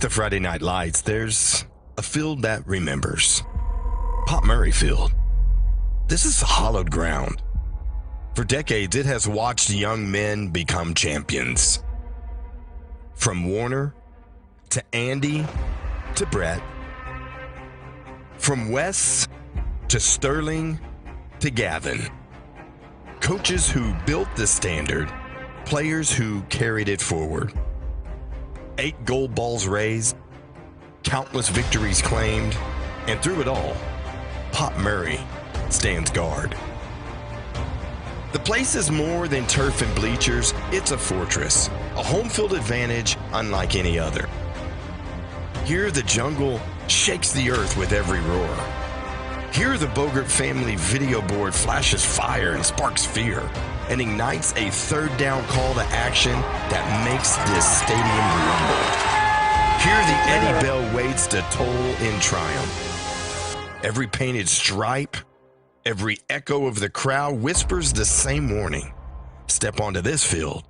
Underneath the Friday night lights, there's a field that remembers. Pop Murray Field. This is hallowed ground. For decades, it has watched young men become champions. From Warner to Andy to Brett. From Wes to Sterling to Gavin. Coaches who built the standard, players who carried it forward. 8 gold balls raised, countless victories claimed, and through it all, Pop Murray stands guard. The place is more than turf and bleachers, it's a fortress, a home field advantage unlike any other. Here the jungle shakes the earth with every roar. Here the Bogert family video board flashes fire and sparks fear and ignites a third down call to action that makes this stadium rumble. Here the Eddie Bell waits to toll in triumph. Every painted stripe, every echo of the crowd whispers the same warning. Step onto this field,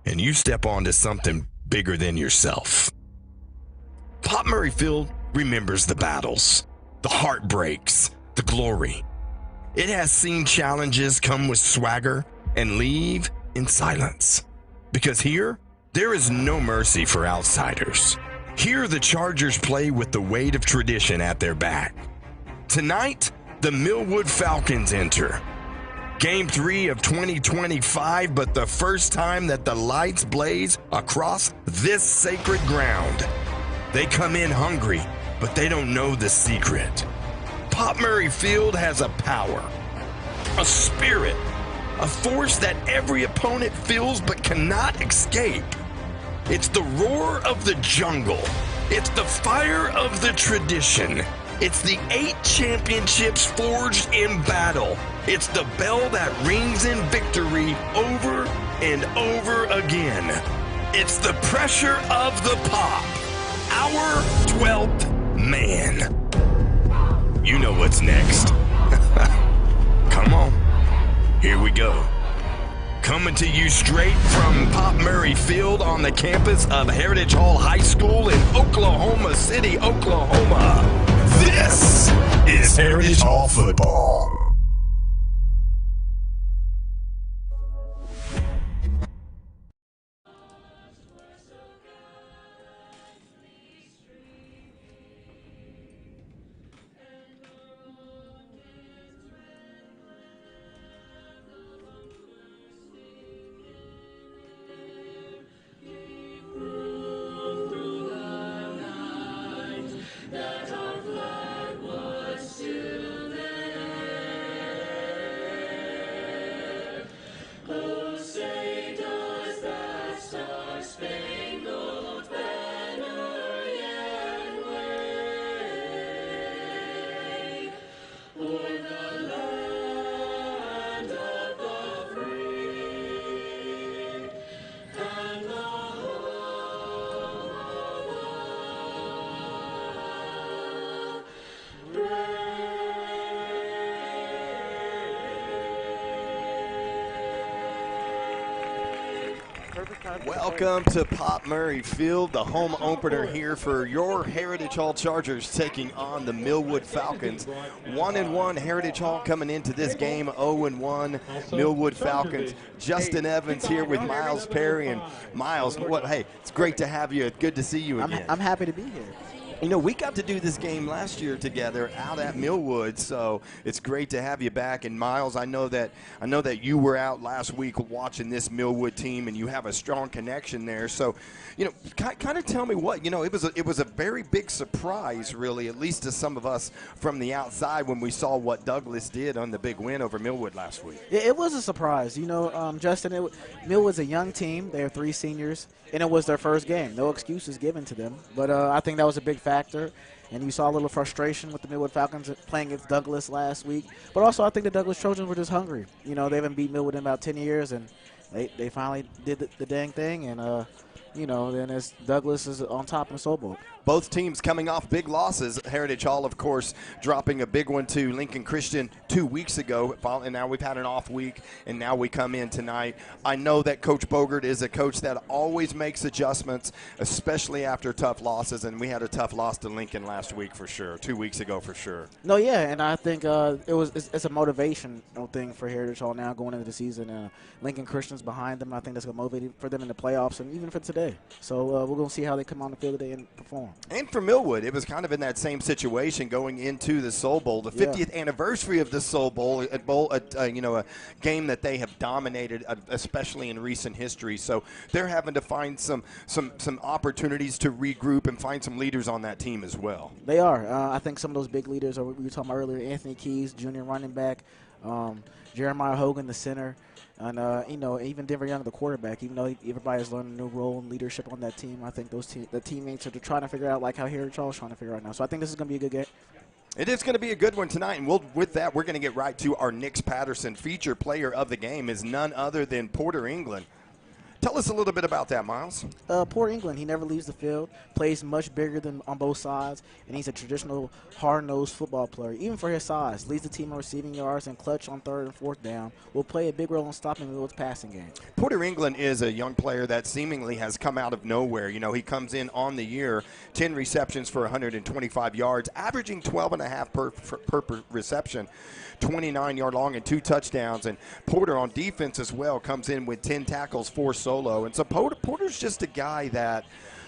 and you step onto something bigger than yourself. Pop Murray Field remembers the battles, the heartbreaks, the glory. It has seen challenges come with swagger and leave in silence. Because here, there is no mercy for outsiders. Here, the Chargers play with the weight of tradition at their back. Tonight, the Millwood Falcons enter. Game 3 of 2025, but the first time that the lights blaze across this sacred ground. They come in hungry, but they don't know the secret. Pop Murray Field has a power, a spirit, a force that every opponent feels but cannot escape. It's the roar of the jungle. It's the fire of the tradition. It's the 8 championships forged in battle. It's the bell that rings in victory over and over again. It's the pressure of the Pop, our 12th man. You know what's next. Come on, here we go. Coming to you straight from Pop Murray Field on the campus of Heritage Hall High School in Oklahoma City, Oklahoma. This is Heritage Hall football. Welcome to Pop Murray Field, the home opener here for your Heritage Hall Chargers taking on the Millwood Falcons. 1-1 Heritage Hall coming into this game, 0-1 Millwood Falcons. Justin Evans here with Miles Perry. And Miles, hey, it's great to have you. Good to see you again. I'm happy to be here. You know, we got to do this game last year together out at Millwood, so it's great to have you back. And Miles, I know that you were out last week watching this Millwood team, and you have a strong connection there. So, you know, kind of tell me what, you know, it was a very big surprise, really, at least to some of us from the outside when we saw what Douglas did on the big win over Millwood last week. It was a surprise, you know, Justin. Millwood's a young team; they have 3 seniors, and it was their first game. No excuses given to them, but I think that was a big factor. And you saw a little frustration with the Millwood Falcons playing against Douglas last week. But also I think the Douglas Trojans were just hungry. You know, they haven't beat Millwood in about 10 years, and they finally did the dang thing. And then it's Douglas is on top in the Soul Bowl. Both teams coming off big losses. Heritage Hall, of course, dropping a big one to Lincoln Christian 2 weeks ago. And now we've had an off week, and now we come in tonight. I know that Coach Bogert is a coach that always makes adjustments, especially after tough losses. And we had a tough loss to Lincoln last week for sure, 2 weeks ago for sure. No, yeah, and I think it's a motivation thing for Heritage Hall now going into the season. Lincoln Christian's behind them. I think that's going to motivate for them in the playoffs and even for today. So we're going to see how they come on the field today and perform. And for Millwood, it was kind of in that same situation going into the Soul Bowl, the 50th anniversary of the Soul Bowl, a game that they have dominated, especially in recent history. So they're having to find some opportunities to regroup and find some leaders on that team as well. They are. I think some of those big leaders we were talking about earlier, Anthony Keys, junior running back, Jeremiah Hogan, the center, and even Denver Young, the quarterback. Even though everybody's learning a new role and leadership on that team, I think the teammates are trying to figure out like how Heritage Hall is trying to figure out now. So I think this is going to be a good game. It is going to be a good one tonight, and with that, we're going to get right to our Nix Patterson. Feature player of the game is none other than Porter England. Tell us a little bit about that, Miles. Poor England, he never leaves the field, plays much bigger than on both sides, and he's a traditional hard-nosed football player. Even for his size, leads the team in receiving yards and clutch on 3rd and 4th down. Will play a big role in stopping Millwood's passing game. Porter England is a young player that seemingly has come out of nowhere. He comes in on the year, 10 receptions for 125 yards, averaging 12.5 per reception. 29-yard long and 2 touchdowns. And Porter on defense as well comes in with 10 tackles, 4 solo. And so Porter's just a guy that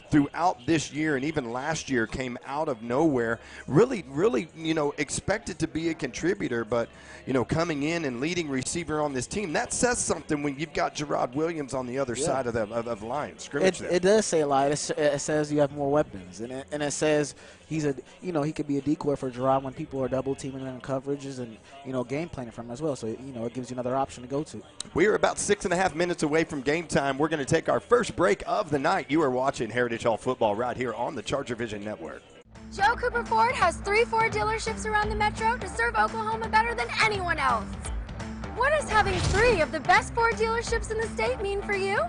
throughout this year and even last year came out of nowhere, really, expected to be a contributor, but, coming in and leading receiver on this team, that says something when you've got Gerard Williams on the other side of the line scrimmage there. It does say a lot. It says you have more weapons, and it says he's he could be a decoy for Gerard when people are double teaming him in coverages and, game planning from him as well. So, it gives you another option to go to. We are about 6.5 minutes away from game time. We're going to take our first break of the night. You are watching Heritage Hall football right here on the ChargerVision Network. Joe Cooper Ford has 3 Ford dealerships around the metro to serve Oklahoma better than anyone else. What does having 3 of the best Ford dealerships in the state mean for you?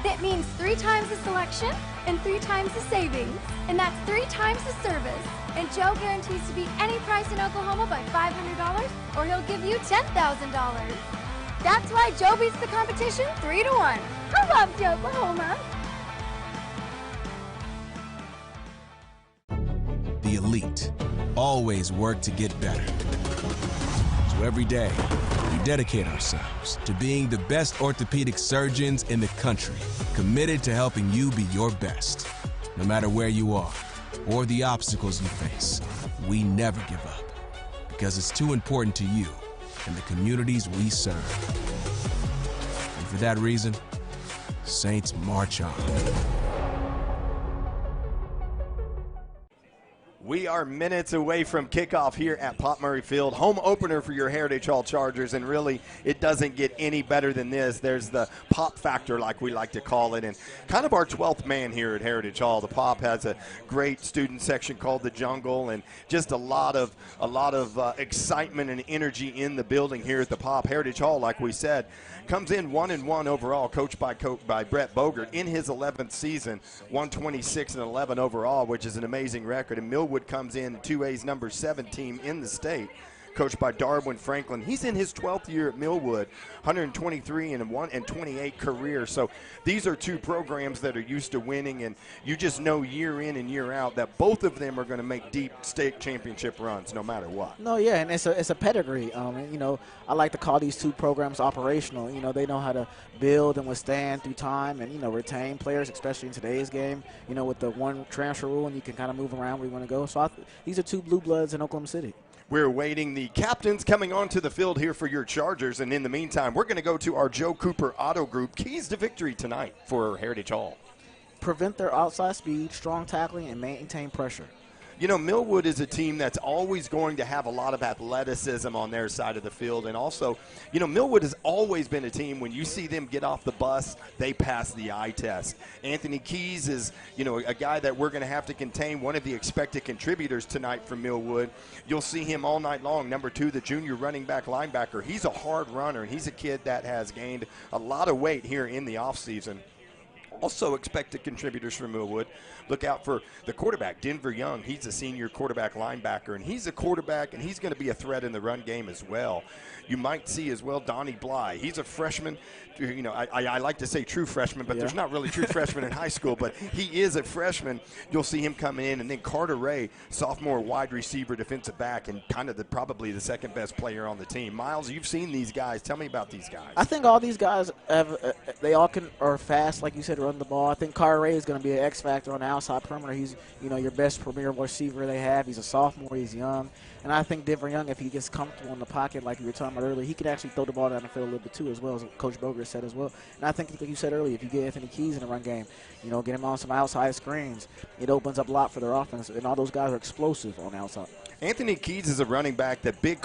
It means 3 times the selection and 3 times the savings, and that's 3 times the service. And Joe guarantees to beat any price in Oklahoma by $500, or he'll give you $10,000. That's why Joe beats the competition 3-1. I love Joe, Oklahoma. The elite always work to get better. So every day, we dedicate ourselves to being the best orthopedic surgeons in the country, committed to helping you be your best. No matter where you are or the obstacles you face, we never give up, because it's too important to you and the communities we serve. And for that reason, Saints march on. We are minutes away from kickoff here at Pop Murray Field, home opener for your Heritage Hall Chargers, and really it doesn't get any better than this. There's the pop factor, like we like to call it, and kind of our 12th man here at Heritage Hall. The Pop has a great student section called the Jungle, and just a lot of excitement and energy in the building here at the Pop. Heritage Hall, like we said, comes in 1-1 overall, coached by Brett Bogert in his 11th season, 126-11 overall, which is an amazing record. And Millwood comes in 2A's number 7 team in the state, coached by Darwin Franklin. He's in his 12th year at Millwood, 123 and 28 career. So these are 2 programs that are used to winning, and you just know year in and year out that both of them are going to make deep state championship runs no matter what. No, yeah, and it's a pedigree. I like to call these 2 programs operational. They know how to build and withstand through time and, retain players, especially in today's game, with the 1 transfer rule, and you can kind of move around where you want to go. So these are 2 blue bloods in Oklahoma City. We're awaiting the captains coming onto the field here for your Chargers, and in the meantime, we're going to go to our Joe Cooper Auto Group. Keys to victory tonight for Heritage Hall. Prevent their outside speed, strong tackling, and maintain pressure. Millwood is a team that's always going to have a lot of athleticism on their side of the field. And also, Millwood has always been a team, when you see them get off the bus, they pass the eye test. Anthony Keys is, a guy that we're going to have to contain, one of the expected contributors tonight from Millwood. You'll see him all night long. Number 2, the junior running back linebacker. He's a hard runner, and he's a kid that has gained a lot of weight here in the offseason. Also expected contributors from Millwood. Look out for the quarterback, Denver Young. He's a senior quarterback linebacker, and he's a quarterback, and he's going to be a threat in the run game as well. You might see as well Donnie Bly. He's a freshman. You know, I like to say true freshman, but there's not really true freshmen in high school, but he is a freshman. You'll see him coming in. And then Carter Ray, sophomore wide receiver, defensive back, and kind of probably the second best player on the team. Miles, you've seen these guys. Tell me about these guys. I think all these guys they all are fast, like you said, run the ball. I think Carter Ray is going to be an X factor on the outside perimeter. He's, you know, your best premier receiver they have. He's a sophomore. He's young. And I think Denver Young, if he gets comfortable in the pocket, like you were talking about earlier, he could actually throw the ball down the field a little bit too, as well as Coach Boger said as well. And I think, like you said earlier, if you get Anthony Keys in the run game, you know, get him on some outside screens, it opens up a lot for their offense. And all those guys are explosive on the outside. Anthony Keys is a running back that big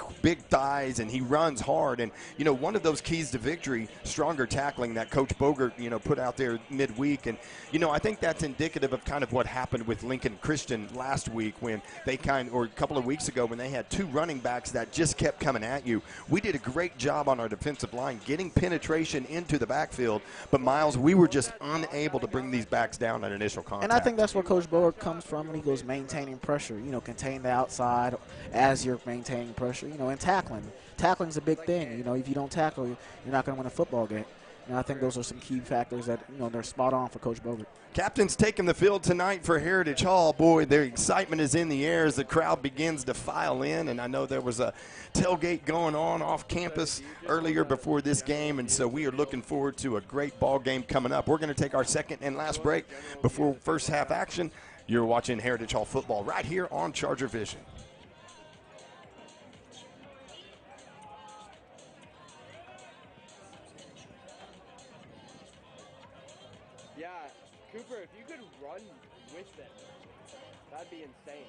thighs, and he runs hard. And, you know, one of those keys to victory, stronger tackling that Coach Boger, you know, put out there midweek. And, you know, I think that's indicative of kind of what happened with Lincoln Christian last week when they or a couple of weeks ago when they had two running backs that just kept coming at you. We did a great job on our defensive line getting penetration into the backfield. But, Miles, we were just unable to bring these backs down at initial contact. And I think that's where Coach Boger comes from when he goes maintaining pressure, you know, contain the outside as you're maintaining pressure, you know, and tackling. Tackling's a big thing. You know, if you don't tackle, you're not going to win a football game. And I think those are some key factors that, you know, they're spot on for Coach Boger. Captain's taking the field tonight for Heritage Hall. Boy, their excitement is in the air as the crowd begins to file in. And I know there was a tailgate going on off campus earlier before this game, and so we are looking forward to a great ball game coming up. We're going to take our second and last break before first half action. You're watching Heritage Hall football right here on ChargerVision. Yeah, Cooper, if you could run with them, that'd be insane.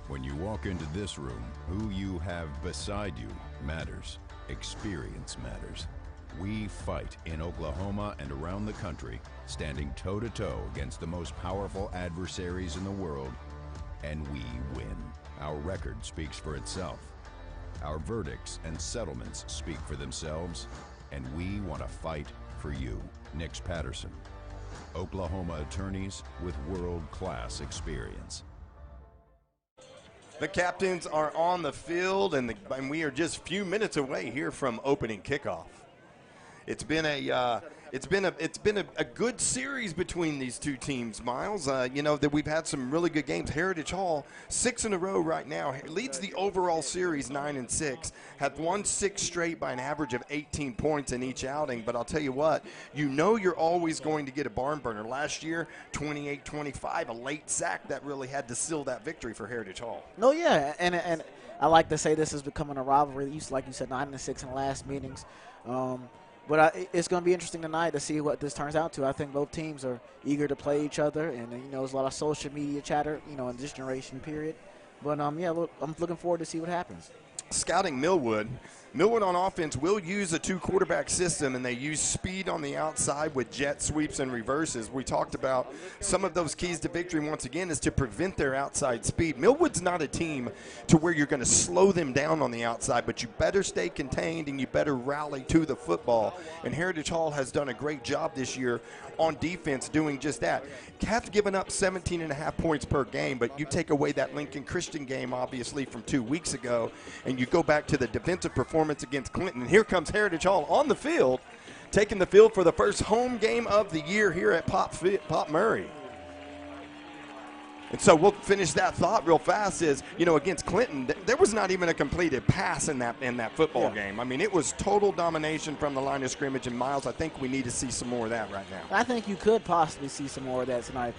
When you walk into this room, who you have beside you matters. Experience matters. We fight in Oklahoma and around the country, standing toe-to-toe against the most powerful adversaries in the world, and we win. Our record speaks for itself. Our verdicts and settlements speak for themselves, and we want to fight for you. Nix Patterson, Oklahoma attorneys with world-class experience. The Captains are on the field, and we are just a few minutes away here from opening kickoff. It's been a good series between these two teams, Miles. You know that we've had some really good games. Heritage Hall 6 in a row right now, leads the overall series 9-6. Have won 6 straight by an average of 18 points in each outing. But I'll tell you what, you know you're always going to get a barn burner. Last year, 28-25, a late sack that really had to seal that victory for Heritage Hall. No, yeah, and I like to say this is becoming a rivalry. Like you said, 9-6 in the last meetings. But it's going to be interesting tonight to see what this turns out to. I think both teams are eager to play each other, and you know, there's a lot of social media chatter, you know, in this generation period. But yeah, look, I'm looking forward to see what happens. Scouting Millwood. Millwood on offense will use a 2-quarterback system, and they use speed on the outside with jet sweeps and reverses. We talked about some of those keys to victory once again is to prevent their outside speed. Millwood's not a team to where you're going to slow them down on the outside, but you better stay contained and you better rally to the football. And Heritage Hall has done a great job this year on defense doing just that. Have given up 17.5 points per game, but you take away that Lincoln Christian game, obviously, from 2 weeks ago, and you go back to the defensive performance against Clinton. And here comes Heritage Hall on the field, taking the field for the first home game of the year here at Pop Murray. And so we'll finish that thought real fast is, you know, against Clinton, there was not even a completed pass in that football game. I mean, it was total domination from the line of scrimmage. And, Miles, I think we need to see some more of that right now. I think you could possibly see some more of that tonight.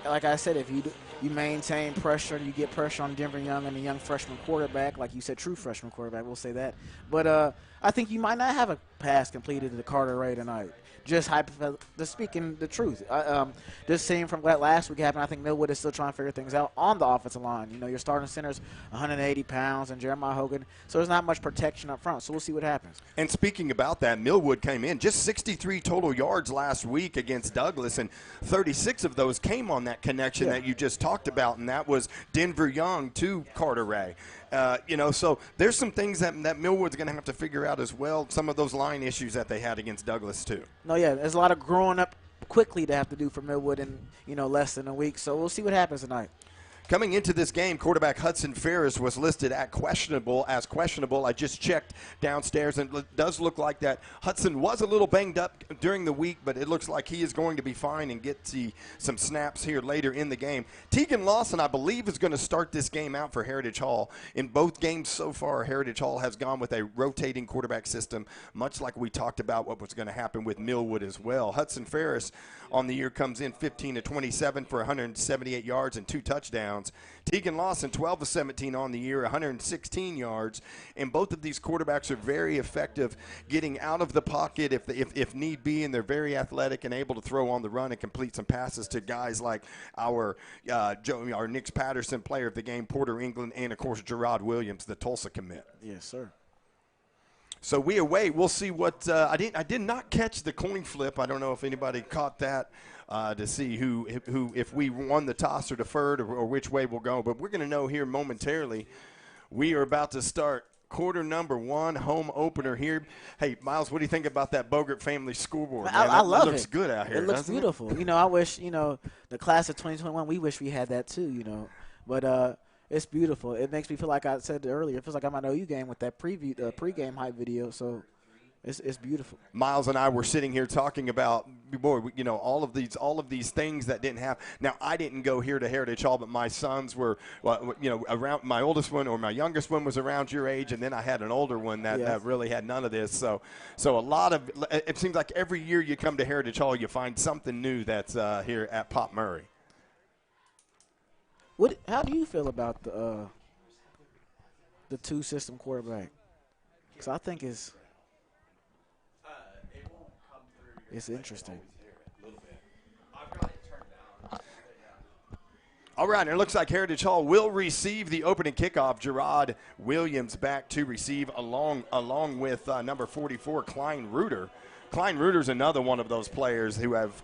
Like I said, if you maintain pressure, you get pressure on Denver Young and the young freshman quarterback, like you said, true freshman quarterback, we'll say that. But I think you might not have a pass completed to Carter Ray tonight. Just speaking the truth. Just seeing from what last week happened, I think Millwood is still trying to figure things out on the offensive line. You know, your starting center's 180 pounds and Jeremiah Hogan, so there's not much protection up front. So we'll see what happens. And speaking about that, Millwood came in just 63 total yards last week against Douglas, and 36 of those came on that connection that you just talked about, and that was Denver Young to Carter Ray. You know, so there's some things that Millwood's going to have to figure out as well, some of those line issues that they had against Douglas too. No, yeah, there's a lot of growing up quickly to have to do for Millwood in, you know, less than a week. So we'll see what happens tonight. Coming into this game, quarterback Hudson Ferris was listed as questionable. I just checked downstairs, and it does look like that Hudson was a little banged up during the week, but it looks like he is going to be fine and get some snaps here later in the game. Tegan Lawson, I believe, is going to start this game out for Heritage Hall. In both games so far, Heritage Hall has gone with a rotating quarterback system, much like we talked about what was going to happen with Millwood as well. Hudson Ferris on the year comes in 15 of 27 for 178 yards and 2 touchdowns. Tegan Lawson, 12 of 17 on the year, 116 yards. And both of these quarterbacks are very effective getting out of the pocket if need be, and they're very athletic and able to throw on the run and complete some passes to guys like our Nix Patterson, player of the game, Porter England, and, of course, Gerard Williams, the Tulsa commit. Yes, sir. So we away. We'll see what I did not catch the coin flip. I don't know if anybody caught that to see who if we won the toss or deferred or which way we'll go. But we're going to know here momentarily. We are about to start quarter number 1, home opener here. Hey, Miles, what do you think about that Bogert family scoreboard? I love it. It looks good out here. It looks beautiful. You know, I wish, you know, the class of 2021, we wish we had that too, you know. But it's beautiful. It makes me feel like I said earlier. It feels like I'm at an OU game with that pregame hype video. So it's beautiful. Miles and I were sitting here talking about, boy, you know, all of these things that didn't happen. Now, I didn't go here to Heritage Hall, but my sons were, you know, around. My oldest one or my youngest one was around your age, and then I had an older one that really had none of this. So a lot of it seems like every year you come to Heritage Hall, you find something new that's here at Pop Murray. How do you feel about the two-system quarterback? Because I think it's interesting. All right, and it looks like Heritage Hall will receive the opening kickoff. Gerard Williams back to receive along with number 44, Klein Reuter. Klein Reuter's another one of those players who have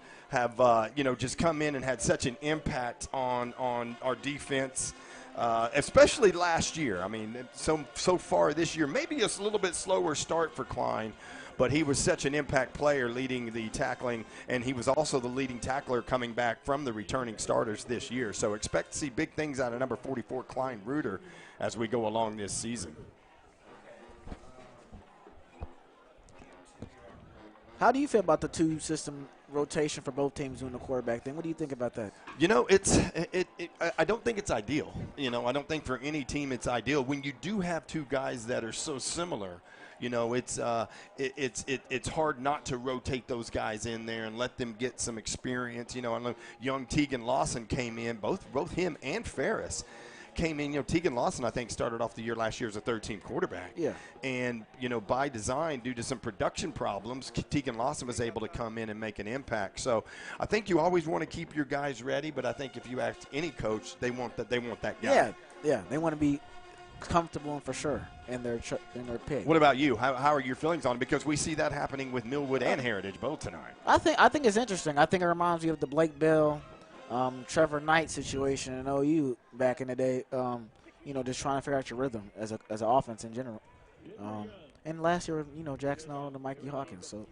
you know, just come in and had such an impact on our defense, especially last year. I mean, so far this year, maybe a little bit slower start for Klein, but he was such an impact player leading the tackling, and he was also the leading tackler coming back from the returning starters this year. So expect to see big things out of number 44, Klein Reuter, as we go along this season. How do you feel about the two-system rotation for both teams doing the quarterback thing? What do you think about that? You know, I don't think it's ideal. You know, I don't think for any team it's ideal. When you do have two guys that are so similar, you know, it's hard not to rotate those guys in there and let them get some experience. You know, I know young Tegan Lawson came in, both him and Ferris came in. You know, Tegan Lawson, I think, started off the year last year as a third-team quarterback. Yeah. And, you know, by design, due to some production problems, Tegan Lawson was able to come in and make an impact. So I think you always want to keep your guys ready, but I think if you ask any coach, they want that guy. Yeah, they want to be comfortable and for sure in their pick. What about you? How are your feelings on it? Because we see that happening with Millwood and Heritage both tonight. I think it's interesting. I think it reminds me of the Blake Bell, Trevor Knight situation in OU back in the day. You know, just trying to figure out your rhythm as an offense in general. And last year, you know, Jack Snow and Mikey Hawkins. So.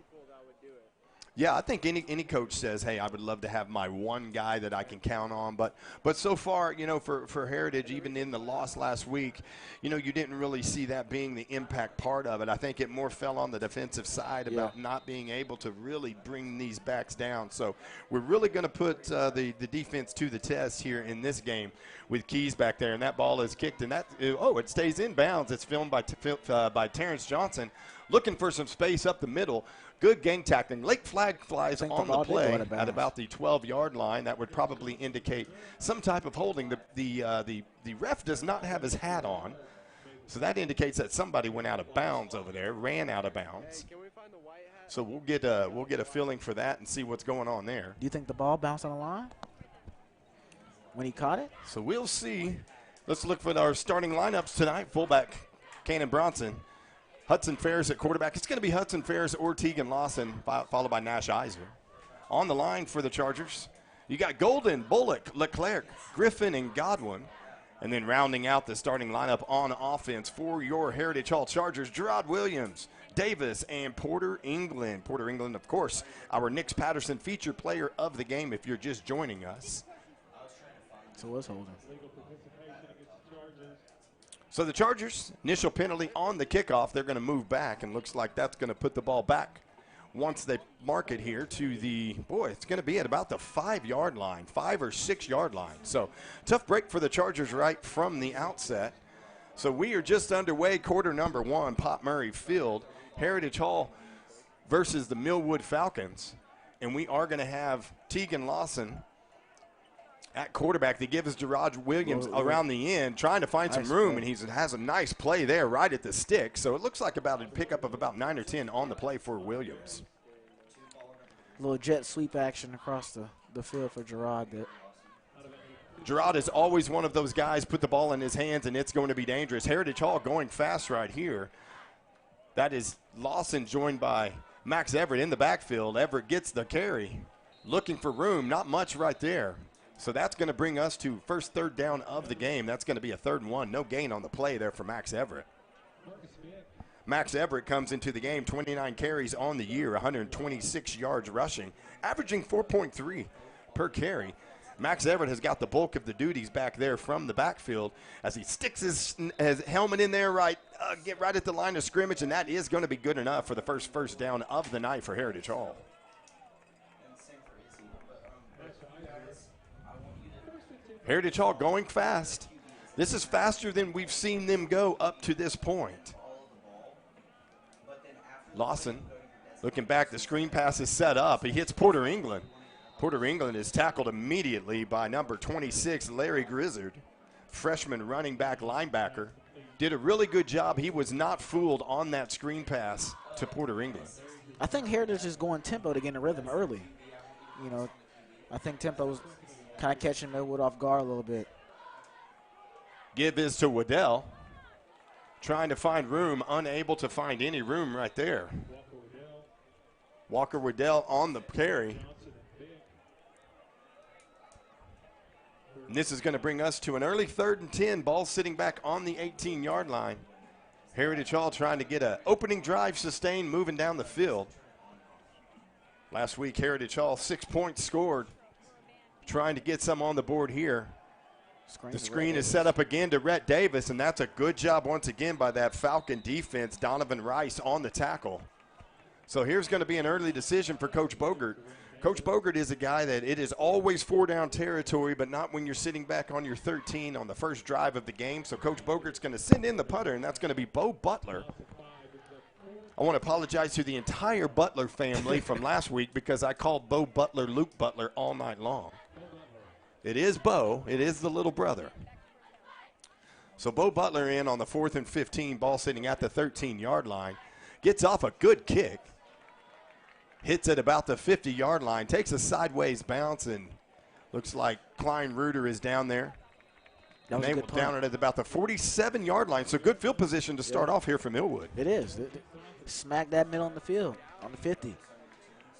Yeah, I think any coach says, hey, I would love to have my one guy that I can count on. But so far, you know, for Heritage, even in the loss last week, you know, you didn't really see that being the impact part of it. I think it more fell on the defensive side about not being able to really bring these backs down. So we're really going to put the defense to the test here in this game with Keys back there. And that ball is kicked, and it stays in bounds. It's filmed by Terrence Johnson, looking for some space up the middle. Good gang tackling. Late flag flies on the play at about the 12-yard line. That would probably indicate some type of holding. The ref does not have his hat on, so that indicates that somebody went out of bounds over there, ran out of bounds. Hey, can we find the So we'll get a feeling for that and see what's going on there. Do you think the ball bounced on the line when he caught it? So we'll see. Let's look for our starting lineups tonight. Fullback, Cannon Bronson. Hudson Ferris at quarterback. It's going to be Hudson Ferris or Tegan Lawson, followed by Nash Iser. On the line for the Chargers, you got Golden, Bullock, Leclerc, Griffin, and Godwin. And then rounding out the starting lineup on offense for your Heritage Hall Chargers, Gerard Williams, Davis, and Porter England. Porter England, of course, our Nix Patterson feature player of the game if you're just joining us. So what's holding? So the Chargers, initial penalty on the kickoff. They're going to move back, and looks like that's going to put the ball back once they mark it here to the, it's going to be at about the 5-yard line, 5 or 6 yard line. So tough break for the Chargers right from the outset. So we are just underway, quarter number 1, Pop Murray Field, Heritage Hall versus the Millwood Falcons. And we are going to have Tegan Lawson at quarterback. They give us Gerard Williams around the end, trying to find some room, and he has a nice play there right at the stick. So it looks like about a pickup of about 9 or 10 on the play for Williams. A little jet sweep action across the field for Gerard. Gerard is always one of those guys, put the ball in his hands, and it's going to be dangerous. Heritage Hall going fast right here. That is Lawson joined by Max Everett in the backfield. Everett gets the carry, looking for room, not much right there. So that's going to bring us to first third down of the game. That's going to be a 3rd and 1. No gain on the play there for Max Everett. Max Everett comes into the game, 29 carries on the year, 126 yards rushing, averaging 4.3 per carry. Max Everett has got the bulk of the duties back there from the backfield as he sticks his helmet in there get right at the line of scrimmage, and that is going to be good enough for the first down of the night for Heritage Hall. Heritage Hall going fast. This is faster than we've seen them go up to this point. Lawson looking back. The screen pass is set up. He hits Porter England. Porter England is tackled immediately by number 26, Larry Grizzard, freshman running back linebacker. Did a really good job. He was not fooled on that screen pass to Porter England. I think Heritage is going tempo to get in the rhythm early. You know, I think tempo is kind of catching Millwood off guard a little bit. Give is to Waddell. Trying to find room, unable to find any room right there. Walker Waddell on the carry. And this is going to bring us to an early 3rd and 10. Ball sitting back on the 18-yard line. Heritage Hall trying to get an opening drive sustained, moving down the field. Last week, Heritage Hall 6 points scored. Trying to get some on the board here. The screen is set up again to Rhett Davis, and that's a good job once again by that Falcon defense. Donovan Rice on the tackle. So here's going to be an early decision for Coach Bogert. Coach Bogert is a guy that it is always 4-down territory, but not when you're sitting back on your 13 on the first drive of the game. So Coach Bogert's going to send in the putter, and that's going to be Bo Butler. I want to apologize to the entire Butler family from last week because I called Bo Butler Luke Butler all night long. It is Bo. It is the little brother. So Bo Butler in on the 4th and 15, ball sitting at the 13-yard line. Gets off a good kick. Hits at about the 50-yard line. Takes a sideways bounce, and looks like Klein Reuter is down there. That was and a they good were down at about the 47-yard line. So good field position to start off here for Millwood. It is. Smack that middle in the field on the 50.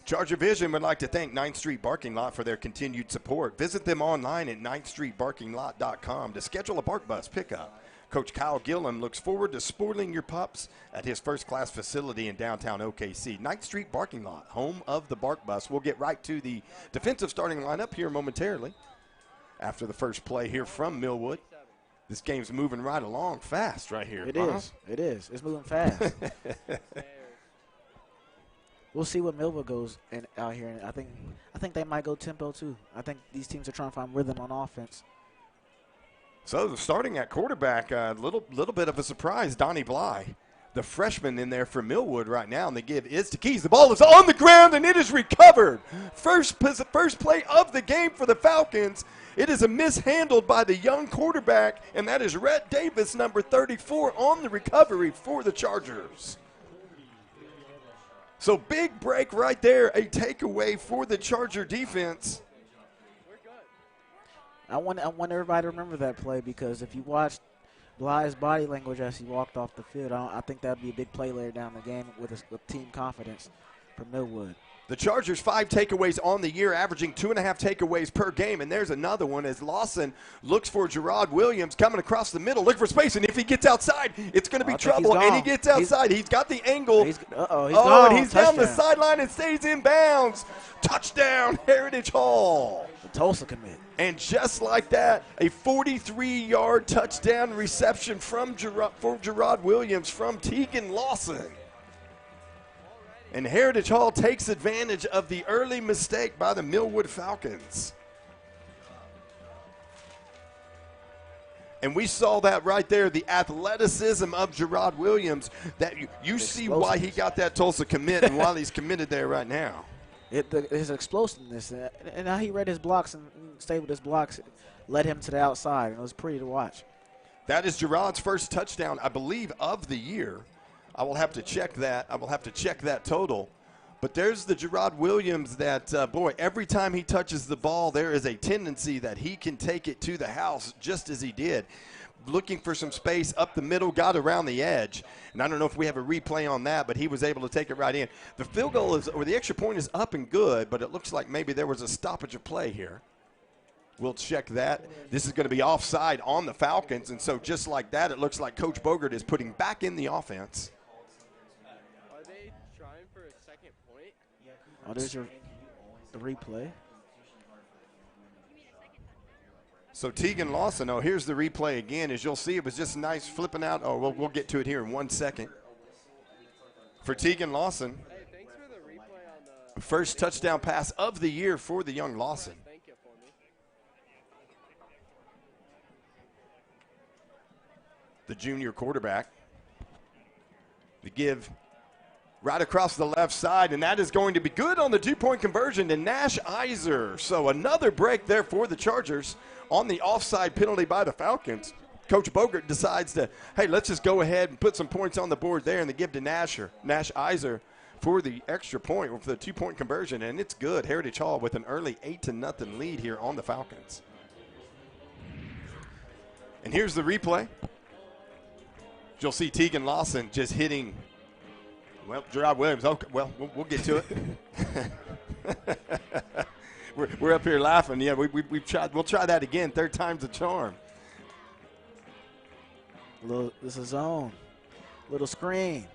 ChargerVision would like to thank 9th Street Barking Lot for their continued support. Visit them online at 9thstreetbarkinglot.com to schedule a Bark Bus pickup. Coach Kyle Gillum looks forward to spoiling your pups at his first-class facility in downtown OKC. 9th Street Barking Lot, home of the Bark Bus. We'll get right to the defensive starting lineup here momentarily after the first play here from Millwood. This game's moving right along fast right here. It is. It is. It's moving fast. We'll see what Millwood goes out here. And I think they might go tempo too. I think these teams are trying to find rhythm on offense. So starting at quarterback, a little bit of a surprise, Donnie Bly, the freshman in there for Millwood right now, and they give is to Keys. The ball is on the ground, and it is recovered. First play of the game for the Falcons. It is a mishandled by the young quarterback, and that is Rhett Davis, number 34, on the recovery for the Chargers. So big break right there, a takeaway for the Charger defense. I want everybody to remember that play, because if you watched Bly's body language as he walked off the field, I think that would be a big play later down the game with team confidence for Millwood. The Chargers 5 takeaways on the year, averaging 2.5 takeaways per game. And there's another one as Lawson looks for Gerard Williams coming across the middle, looking for space. And if he gets outside, it's going to be trouble. And he gets outside. He's got the angle. He's gone. And he's down the sideline and stays in bounds. Touchdown, Heritage Hall. The Tulsa commit. And just like that, a 43-yard touchdown reception for Gerard Williams from Tegan Lawson. And Heritage Hall takes advantage of the early mistake by the Millwood Falcons. And we saw that right there, the athleticism of Gerard Williams, that you see why he got that Tulsa commit and why he's committed there right now. His explosiveness and how he read his blocks and stayed with his blocks led him to the outside, and it was pretty to watch. That is Gerard's first touchdown, I believe, of the year. I will have to check that. I will have to check that total. But there's the Gerard Williams that, boy, every time he touches the ball, there is a tendency that he can take it to the house, just as he did. Looking for some space up the middle, got around the edge. And I don't know if we have a replay on that, but he was able to take it right in. The field goal is, or the extra point is up and good, but it looks like maybe there was a stoppage of play here. We'll check that. This is going to be offside on the Falcons, and so just like that, it looks like Coach Bogert is putting back in the offense. Are they trying for a second point? Oh, there's the replay. So Tegan Lawson, here's the replay again. As you'll see, it was just nice flipping out. We'll get to it here in 1 second. For Tegan Lawson, Hey, thanks for the replay on the first touchdown pass of the year for the young Lawson. thank you for me. The junior quarterback. The give right across the left side, and that is going to be good on the 2-point conversion to Nash Iser. So another break there for the Chargers on the offside penalty by the Falcons. Coach Bogert decides to, hey, let's just go ahead and put some points on the board there, and they give to Nash Iser for the extra point, or for the 2-point conversion, and it's good. Heritage Hall with an early 8-0 lead here on the Falcons. And here's the replay. You'll see Tegan Lawson just hitting, well, Gerard Williams. Okay, well, we'll get to it. We're up here laughing. Yeah, we've tried. We'll try that again. Third time's a charm. This is zone. Little screen.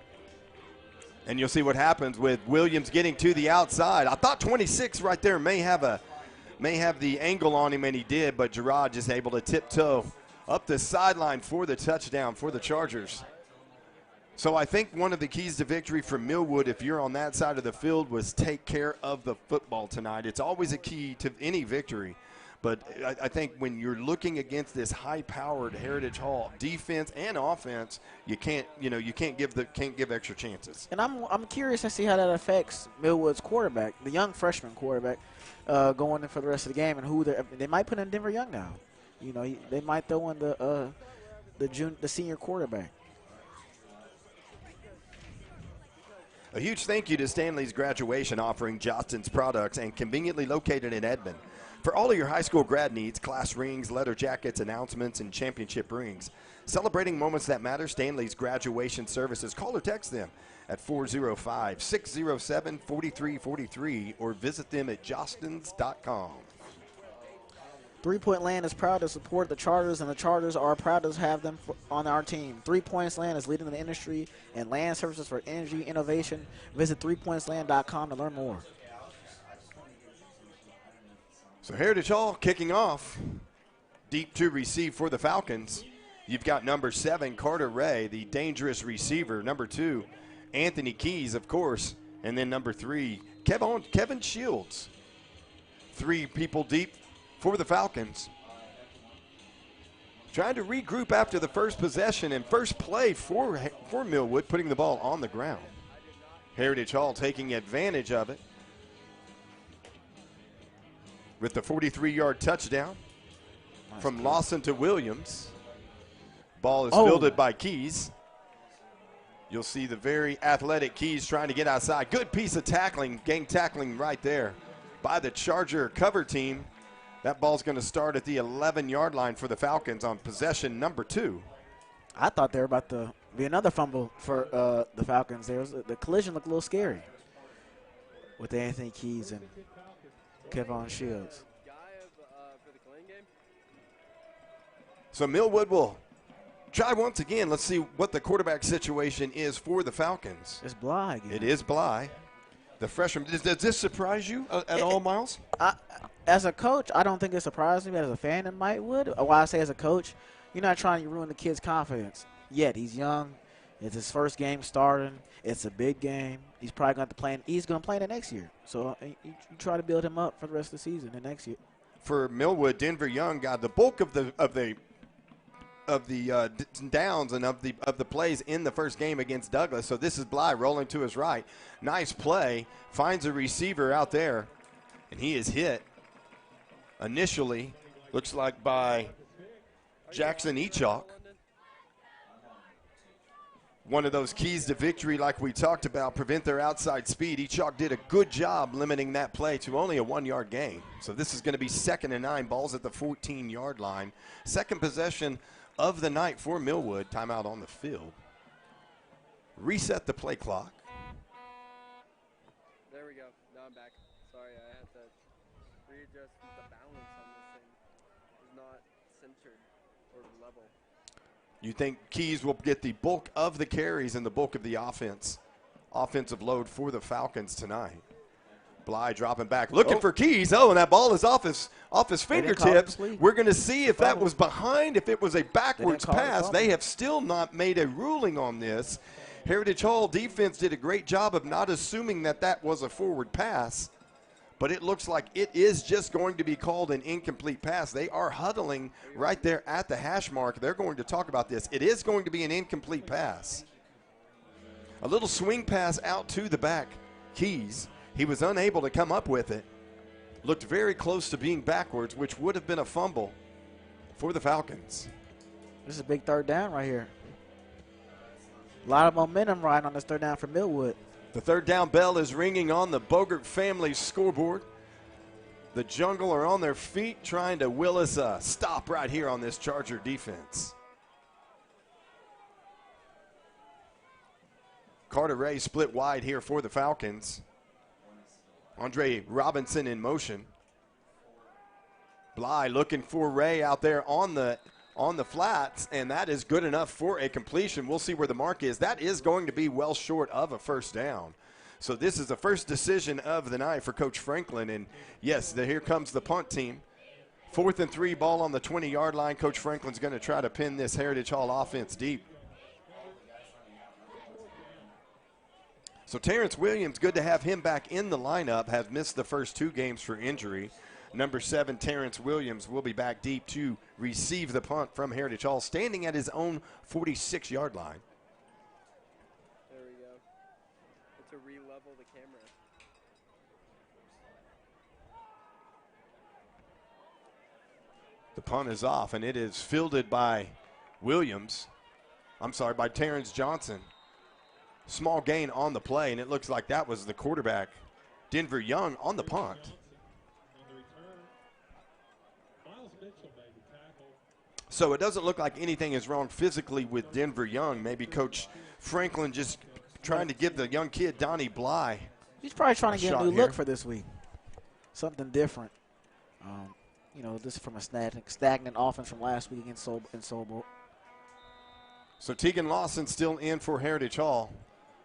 And you'll see what happens with Williams getting to the outside. I thought 26 right there may have the angle on him, and he did, but Gerard just able to tiptoe up the sideline for the touchdown for the Chargers. So I think one of the keys to victory for Millwood, if you're on that side of the field, was take care of the football tonight. It's always a key to any victory. But I think when you're looking against this high-powered Heritage Hall defense and offense, you can't give extra chances. And I'm curious to see how that affects Millwood's quarterback, the young freshman quarterback, going in for the rest of the game, and who they might put in Denver Young now. You know, they might throw in the senior quarterback. A huge thank you to Stanley's Graduation, offering Johnston's products and conveniently located in Edmond. For all of your high school grad needs, class rings, leather jackets, announcements, and championship rings. Celebrating moments that matter, Stanley's Graduation Services. Call or text them at 405-607-4343 or visit them at johnston's.com. 3 Point Land is proud to support the Chargers, and the Chargers are proud to have them on our team. 3 Points Land is leading the industry in land services for energy innovation. Visit 3pointsland.com to learn more. So Heritage Hall kicking off. Deep to receive for the Falcons. You've got number 7, Carter Ray, the dangerous receiver. Number 2, Anthony Keys, of course. And then number 3, Kevin Shields. 3 people deep for the Falcons. Trying to regroup after the first possession and first play for Millwood, putting the ball on the ground. Heritage Hall taking advantage of it with the 43-yard touchdown from Lawson to Williams. Ball is fielded by Keys. You'll see the very athletic Keys trying to get outside. Good piece of tackling, gang tackling right there by the Charger cover team. That ball's going to start at the 11-yard line for the Falcons on possession number 2. I thought there were about to be another fumble for the Falcons. The collision looked a little scary with Anthony Keys and Kevon Shields. So Millwood will try once again. Let's see what the quarterback situation is for the Falcons. It's Bly again. It is Bly, the freshman. Does this surprise you at all, Miles? As a coach, I don't think it surprised me, but as a fan, it might would. Why I say as a coach, you're not trying to ruin the kid's confidence yet. He's young. It's his first game starting. It's a big game. He's probably going to play. He's going to play in the next year. So you try to build him up for the rest of the season the next year. For Millwood, Denver Young got the bulk of the downs and of the plays in the first game against Douglas. So this is Bly rolling to his right. Nice play. Finds a receiver out there, and he is hit initially, looks like by Jackson Echok. One of those keys to victory, like we talked about, prevent their outside speed. Echok did a good job limiting that play to only a 1-yard gain. So this is going to be 2nd and 9, balls at the 14-yard line. Second possession of the night for Millwood. Timeout on the field. Reset the play clock. There we go. Now I'm back. Sorry, I had to readjust the balance on this thing. It's not centered or level. You think Keys will get the bulk of the carries and the bulk of the offensive load for the Falcons tonight. Bly dropping back, looking for Keys. Oh, and that ball is off his fingertips. We're going to see if that was behind, if it was a backwards pass. They have still not made a ruling on this. Heritage Hall defense did a great job of not assuming that that was a forward pass, but it looks like it is just going to be called an incomplete pass. They are huddling right there at the hash mark. They're going to talk about this. It is going to be an incomplete pass. A little swing pass out to the back, Keys. He was unable to come up with it. Looked very close to being backwards, which would have been a fumble for the Falcons. This is a big 3rd down right here. A lot of momentum riding on this 3rd down for Millwood. The 3rd down bell is ringing on the Bogert family scoreboard. The Jungle are on their feet trying to will us a stop right here on this Charger defense. Carter Ray split wide here for the Falcons. Andre Robinson in motion. Bly looking for Ray out there on the flats, and that is good enough for a completion. We'll see where the mark is. That is going to be well short of a 1st down. So this is the first decision of the night for Coach Franklin. And, yes, here comes the punt team. 4th and 3, ball on the 20-yard line. Coach Franklin's going to try to pin this Heritage Hall offense deep. So Terrence Williams, good to have him back in the lineup, has missed the first 2 games for injury. Number 7, Terrence Williams, will be back deep to receive the punt from Heritage Hall, standing at his own 46-yard line. There we go. To re-level the camera. The punt is off, and it is fielded by by Terrence Johnson. Small gain on the play, and it looks like that was the quarterback, Denver Young, on the punt. So it doesn't look like anything is wrong physically with Denver Young. Maybe Coach Franklin just trying to give the young kid, Donnie Bly, he's probably trying to get a new look for this week. Something different. This is from a stagnant offense from last week against Sobel. So Tegan Lawson still in for Heritage Hall.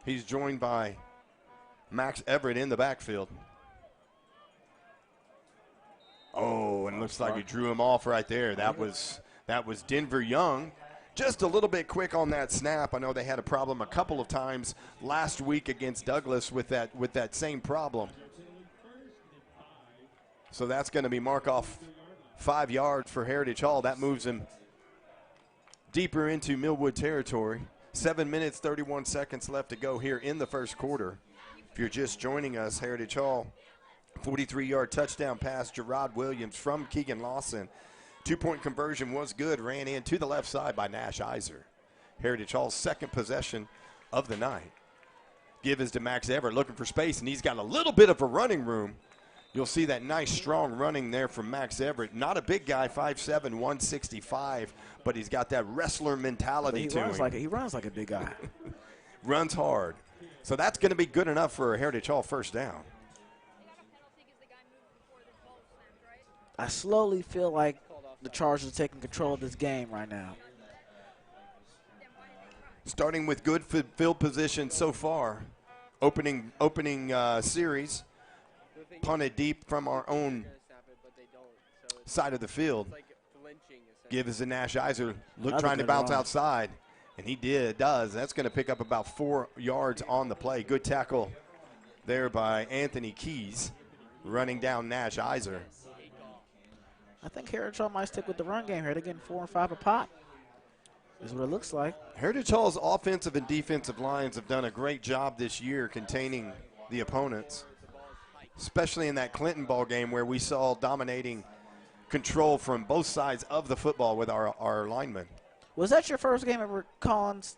He's joined by Max Everett in the backfield. Oh, and it looks like he drew him off right there. That was Denver Young. Just a little bit quick on that snap. I know they had a problem a couple of times last week against Douglas with that same problem. So that's going to be mark off 5 yards for Heritage Hall. That moves him deeper into Millwood territory. 7 minutes, 31 seconds left to go here in the first quarter. If you're just joining us, Heritage Hall, 43-yard touchdown pass, Gerard Williams from Keegan Lawson. 2-point conversion was good, ran in to the left side by Nash Iser. Heritage Hall's second possession of the night. Give is to Max Everett, looking for space, and he's got a little bit of a running room. You'll see that nice, strong running there from Max Everett. Not a big guy, 5'7", 165, but he's got that wrestler mentality to him. He runs like a big guy. Runs hard. So that's going to be good enough for a Heritage Hall first down. I slowly feel like the Chargers are taking control of this game right now. Starting with good field position so far. Opening series. Punted deep from our own side of the field. Give is to Nash Iser, trying to bounce outside. And he does. That's going to pick up about 4 yards on the play. Good tackle there by Anthony Keys, running down Nash Iser. I think Heritage Hall might stick with the run game here. They're getting 4 and 5 a pop. Is what it looks like. Heritage Hall's offensive and defensive lines have done a great job this year containing the opponents, especially in that Clinton ball game where we saw dominating control from both sides of the football with our linemen. Was that your first game ever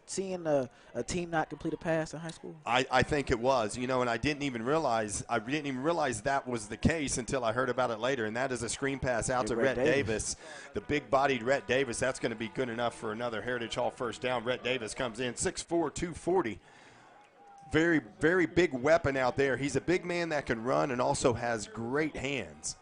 seeing a team not complete a pass in high school? I think it was, and I didn't even realize that was the case until I heard about it later, and that is a screen pass out to Rhett Davis. The big-bodied Rhett Davis. That's going to be good enough for another Heritage Hall first down. Rhett Davis comes in, 6'4", 240. Very, very big weapon out there. He's a big man that can run and also has great hands.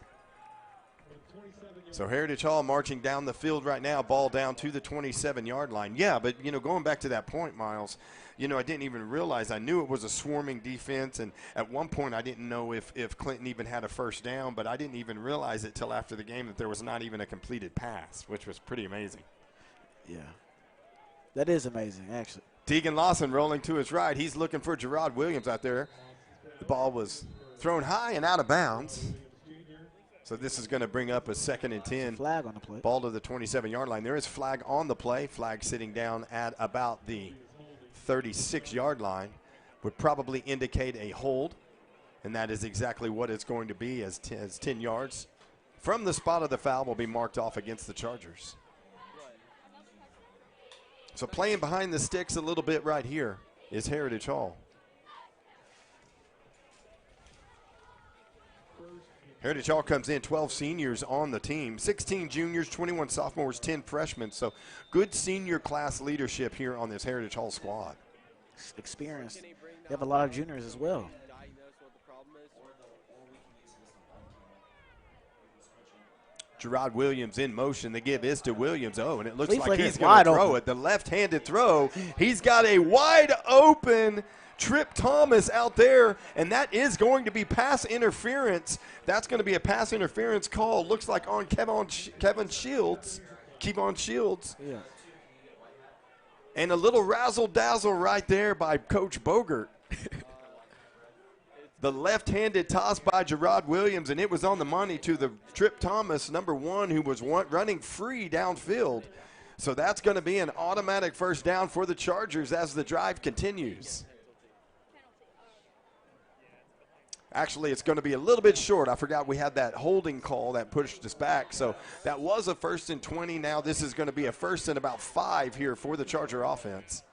So Heritage Hall marching down the field right now, ball down to the 27-yard line. Yeah, but, going back to that point, Miles, I didn't even realize. I knew it was a swarming defense, and at one point I didn't know if Clinton even had a first down, but I didn't even realize it till after the game that there was not even a completed pass, which was pretty amazing. Yeah, that is amazing, actually. Tegan Lawson rolling to his right. He's looking for Gerard Williams out there. The ball was thrown high and out of bounds. So this is going to bring up a 2nd and 10. Flag on the play. Ball to the 27-yard line. There is flag on the play. Flag sitting down at about the 36-yard line. Would probably indicate a hold. And that is exactly what it's going to be, as 10 yards from the spot of the foul will be marked off against the Chargers. So playing behind the sticks a little bit right here is Heritage Hall. Heritage Hall comes in, 12 seniors on the team, 16 juniors, 21 sophomores, 10 freshmen. So good senior class leadership here on this Heritage Hall squad. Experience. They have a lot of juniors as well. Gerard Williams in motion. The give is to Williams. Oh, and it looks like he's going to throw it. The left-handed throw. He's got a wide open Trip Thomas out there, and that is going to be pass interference. That's going to be a pass interference call. Looks like on Kevin Shields. Kevon Shields. Yeah. And a little razzle-dazzle right there by Coach Bogert. The left-handed toss by Gerard Williams, and it was on the money to the Trip Thomas, number 1, who was running free downfield. So that's going to be an automatic first down for the Chargers as the drive continues. Actually, it's going to be a little bit short. I forgot we had that holding call that pushed us back. So that was a 1st and 20. Now this is going to be a 1st and about 5 here for the Charger offense.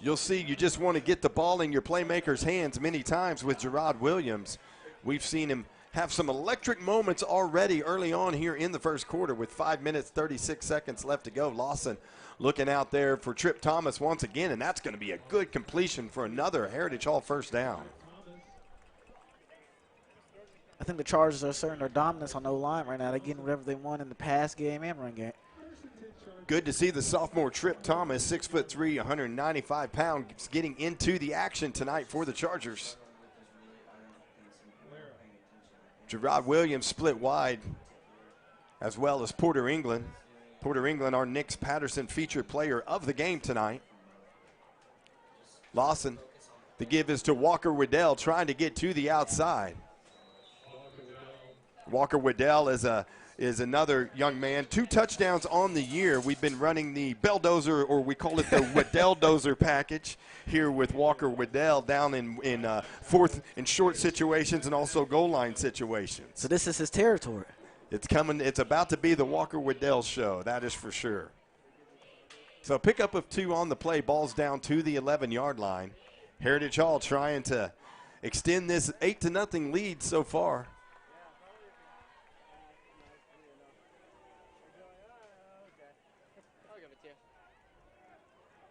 You'll see you just want to get the ball in your playmaker's hands many times with Gerard Williams. We've seen him have some electric moments already early on here in the first quarter with 5 minutes, 36 seconds left to go. Lawson looking out there for Trip Thomas once again, and that's going to be a good completion for another Heritage Hall first down. I think the Chargers are asserting their dominance on O-line right now. They're getting whatever they want in the pass game and run game. Good to see the sophomore Trip Thomas, 6'3", 195 pounds, getting into the action tonight for the Chargers. Gerard Williams split wide, as well as Porter England. Porter England, our Nix Patterson featured player of the game tonight. Lawson, the give is to Walker Waddell, trying to get to the outside. Walker Waddell is another young man. 2 touchdowns on the year. We've been running the Belldozer, or we call it the Waddell-dozer package here with Walker Waddell down in fourth and short situations and also goal line situations. So this is his territory. It's coming. It's about to be the Walker Waddell show. That is for sure. So a pickup of 2 on the play. Ball's down to the 11-yard line. Heritage Hall trying to extend this 8-0 lead so far.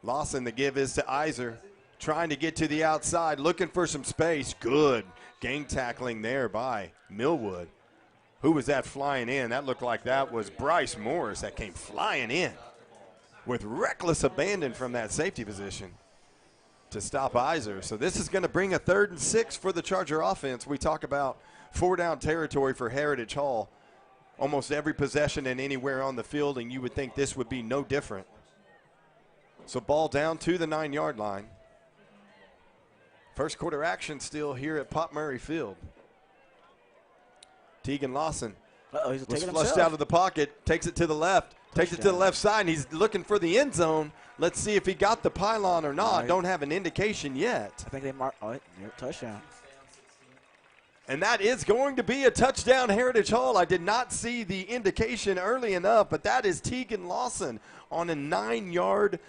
Lawson, the give is to Iser. Trying to get to the outside, looking for some space. Good gang tackling there by Millwood. Who was that flying in? That looked like that was Bryce Morris that came flying in with reckless abandon from that safety position to stop Iser. So this is going to bring a 3rd and 6 for the Charger offense. We talk about 4-down territory for Heritage Hall. Almost every possession and anywhere on the field, and you would think this would be no different. So ball down to the 9-yard line. First quarter action still here at Pop Murray Field. Tegan Lawson He's was taking flushed out of the pocket, takes it to the left, takes it to the left side, and he's looking for the end zone. Let's see if he got the pylon or not. Don't have an indication yet. I think they marked touchdown. And that is going to be a touchdown, Heritage Hall. I did not see the indication early enough, but that is Tegan Lawson on a 9-yard.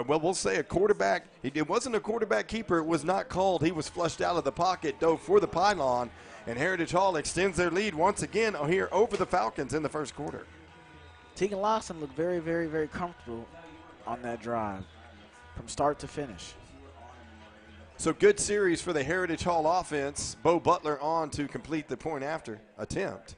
Well, we'll say a quarterback. It wasn't a quarterback keeper. It was not called. He was flushed out of the pocket, dove for the pylon, and Heritage Hall extends their lead once again here over the Falcons in the first quarter. Tegan Lawson looked very, very, very comfortable on that drive from start to finish. So good series for the Heritage Hall offense. Bo Butler on to complete the point after attempt.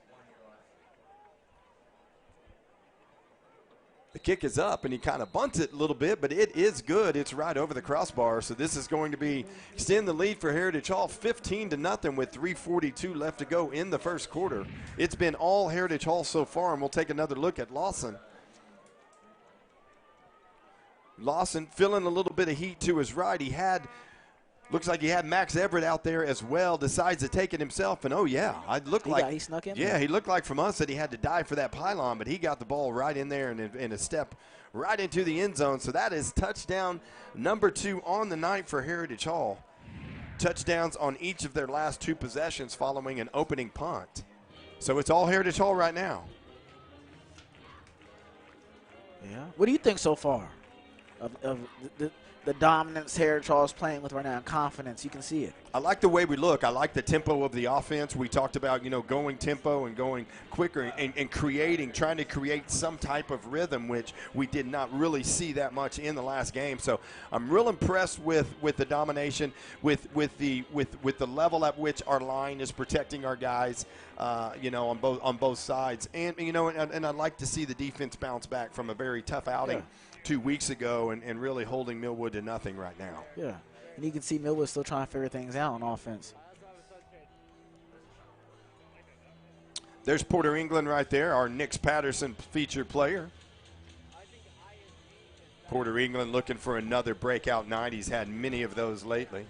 The kick is up, and he kind of bunts it a little bit, but it is good. It's right over the crossbar, so this is going to be extend the lead for Heritage Hall 15-0 with 3:42 left to go in the first quarter. It's been all Heritage Hall so far, and we'll take another look at Lawson. Lawson feeling a little bit of heat to his right. Looks like he had Max Everett out there as well, decides to take it himself, and he snuck in. Yeah, he looked like from us that he had to dive for that pylon, but he got the ball right in there and in a step right into the end zone. So that is touchdown number 2 on the night for Heritage Hall. Touchdowns on each of their last 2 possessions following an opening punt. So it's all Heritage Hall right now. Yeah. What do you think so far of the dominance Heritage Hall is playing with right now, and confidence? You can see it. I like the way we look. I like the tempo of the offense. We talked about, going tempo and going quicker and trying to create some type of rhythm, which we did not really see that much in the last game. So I'm real impressed with the domination, with the level at which our line is protecting our guys, on both sides. And and I'd like to see the defense bounce back from a very tough outing 2 weeks ago and really holding Millwood to nothing right now. Yeah, and you can see Millwood still trying to figure things out on offense. There's Porter England right there, our Nix Patterson featured player. Porter England looking for another breakout night. He's had many of those lately.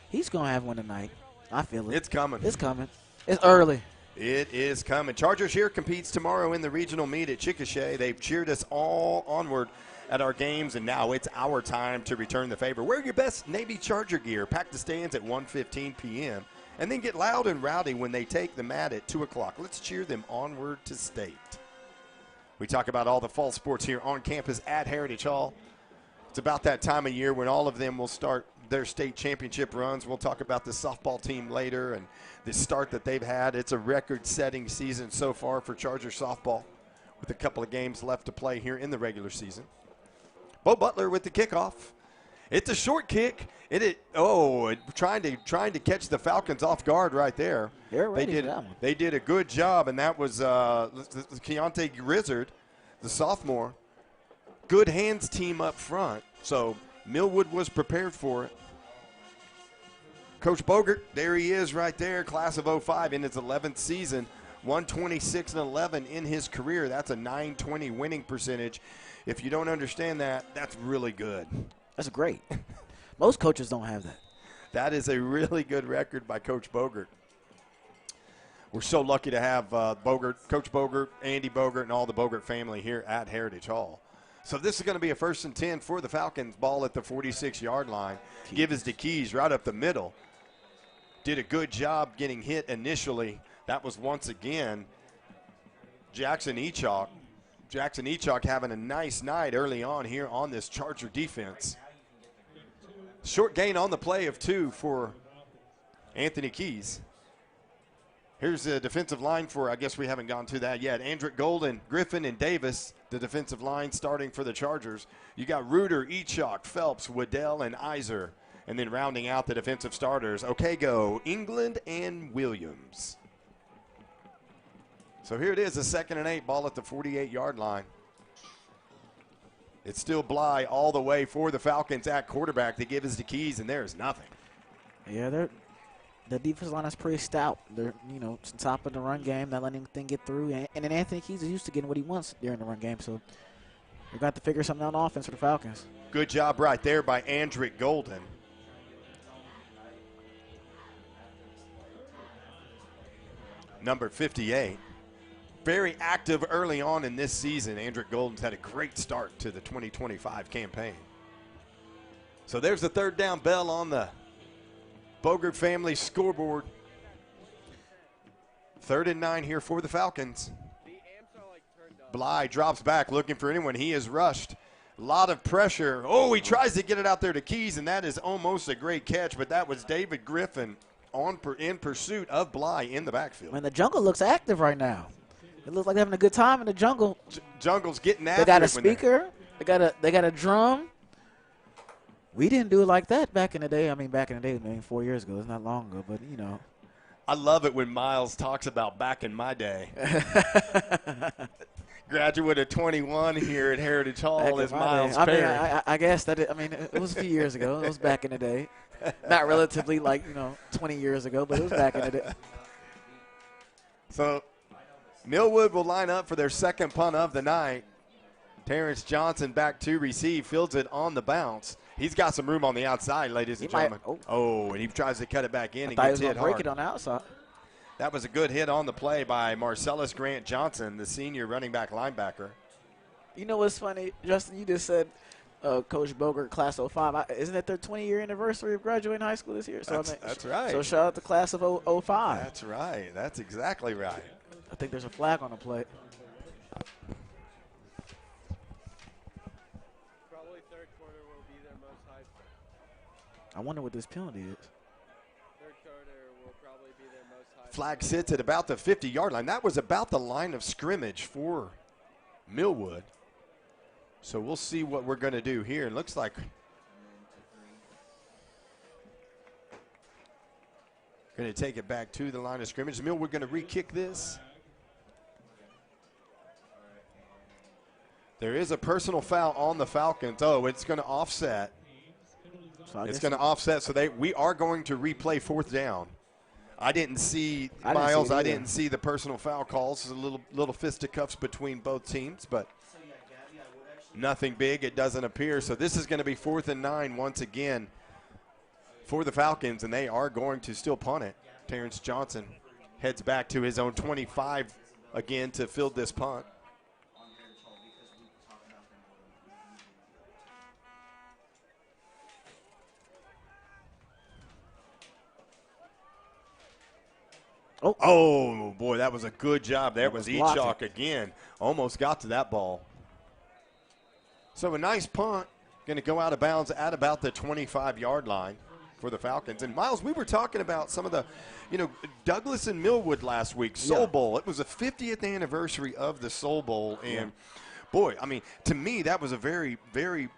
He's going to have one tonight. I feel it. It's coming. It's coming. It's early. It is coming. Chargers here competes tomorrow in the regional meet at Chickasha. They've cheered us all onward at our games, and now it's our time to return the favor. Wear your best Navy Charger gear. Pack the stands at 1:15 p.m. and then get loud and rowdy when they take the mat at 2 o'clock. Let's cheer them onward to state. We talk about all the fall sports here on campus at Heritage Hall. It's about that time of year when all of them will start their state championship runs. We'll talk about the softball team later and the start that they've had. It's a record-setting season so far for Charger softball with a couple of games left to play here in the regular season. Bo Butler with the kickoff. It's a short kick. Trying to catch the Falcons off guard right there. They did a good job, and that was Keontae Grizzard, the sophomore. Good hands team up front. So Millwood was prepared for it. Coach Bogert, there he is right there, class of 05 in his 11th season, 126-11 in his career. That's a .920 winning percentage. If you don't understand that, that's really good. That's great. Most coaches don't have that. That is a really good record by Coach Bogert. We're so lucky to have Coach Bogert, Andy Bogert, and all the Bogert family here at Heritage Hall. So this is going to be a 1st and 10 for the Falcons. Ball at the 46-yard line. Give us the keys right up the middle. Did a good job getting hit initially. That was once again Jackson Echok Jackson Echok having a nice night early on here on this Charger defense. Short gain on the play of 2 for Anthony Keys. Here's the defensive line for, I guess we haven't gone to that yet. Andrick Golden, Griffin, and Davis, the defensive line starting for the Chargers. You got Reuter, Echok, Phelps, Waddell, and Iser. And then rounding out the defensive starters, Okego, England, and Williams. So here it is, a 2nd and 8, ball at the 48-yard line. It's still Bly all the way for the Falcons at quarterback. They give us the Keys, and there is nothing. Yeah, the defensive line is pretty stout. They're, top of the run game, not letting anything get through. And then Anthony Keys is used to getting what he wants during the run game. So we've got to figure something out on offense for the Falcons. Good job right there by Andrick Golden. Number 58. Very active early on in this season. Andrick Golden's had a great start to the 2025 campaign. So there's the 3rd down bell on the Bogert family scoreboard. 3rd and 9 here for the Falcons. Bly drops back looking for anyone. He is rushed. A lot of pressure. Oh, he tries to get it out there to Keys, and that is almost a great catch, but that was David Griffin in pursuit of Bly in the backfield. Man, the jungle looks active right now. It looks like they're having a good time in the jungle. Jungle's getting after it. They got a speaker. They got a drum. We didn't do it like that back in the day. I mean, back in the day, 4 years ago. It's not long ago, but, I love it when Miles talks about back in my day. Graduate of 21 here at Heritage Hall is Miles Perry. I guess that it was a few years ago. It was back in the day. Not relatively 20 years ago, but it was back in the day. So Millwood will line up for their 2nd punt of the night. Terrence Johnson back to receive, fields it on the bounce. He's got some room on the outside, ladies and gentlemen. And he tries to cut it back in and gets hit hard. Break it on the outside. That was a good hit on the play by Marcellus Grant Johnson, the senior running back linebacker. You know what's funny, Justin? You just said Coach Bogert, class of 05. Isn't it their 20-year anniversary of graduating high school this year? So that's right. So shout out to class of 05. That's right. That's exactly right. I think there's a flag on the play. Probably 3rd quarter will be their most hyped. I wonder what this penalty is. 3rd quarter will probably be their most hyped. Flag sits at about the 50-yard line. That was about the line of scrimmage for Millwood. So we'll see what we're going to do here. It looks like going to take it back to the line of scrimmage. Millwood going to re-kick this. There is a personal foul on the Falcons. Oh, it's going to offset. So it's going to offset, so we are going to replay 4th down. I didn't see, Miles, I didn't see the personal foul calls. There's a little fisticuffs between both teams, but nothing big, it doesn't appear. So this is going to be 4th and 9 once again for the Falcons, and they are going to still punt it. Terrence Johnson heads back to his own 25 again to field this punt. Oh, boy, that was a good job. That was Echok again. Almost got to that ball. So a nice punt. Going to go out of bounds at about the 25-yard line for the Falcons. And, Miles, we were talking about some of the, Douglas and Millwood last week, Soul Bowl. It was the 50th anniversary of the Soul Bowl. And, boy, to me, that was a very, very,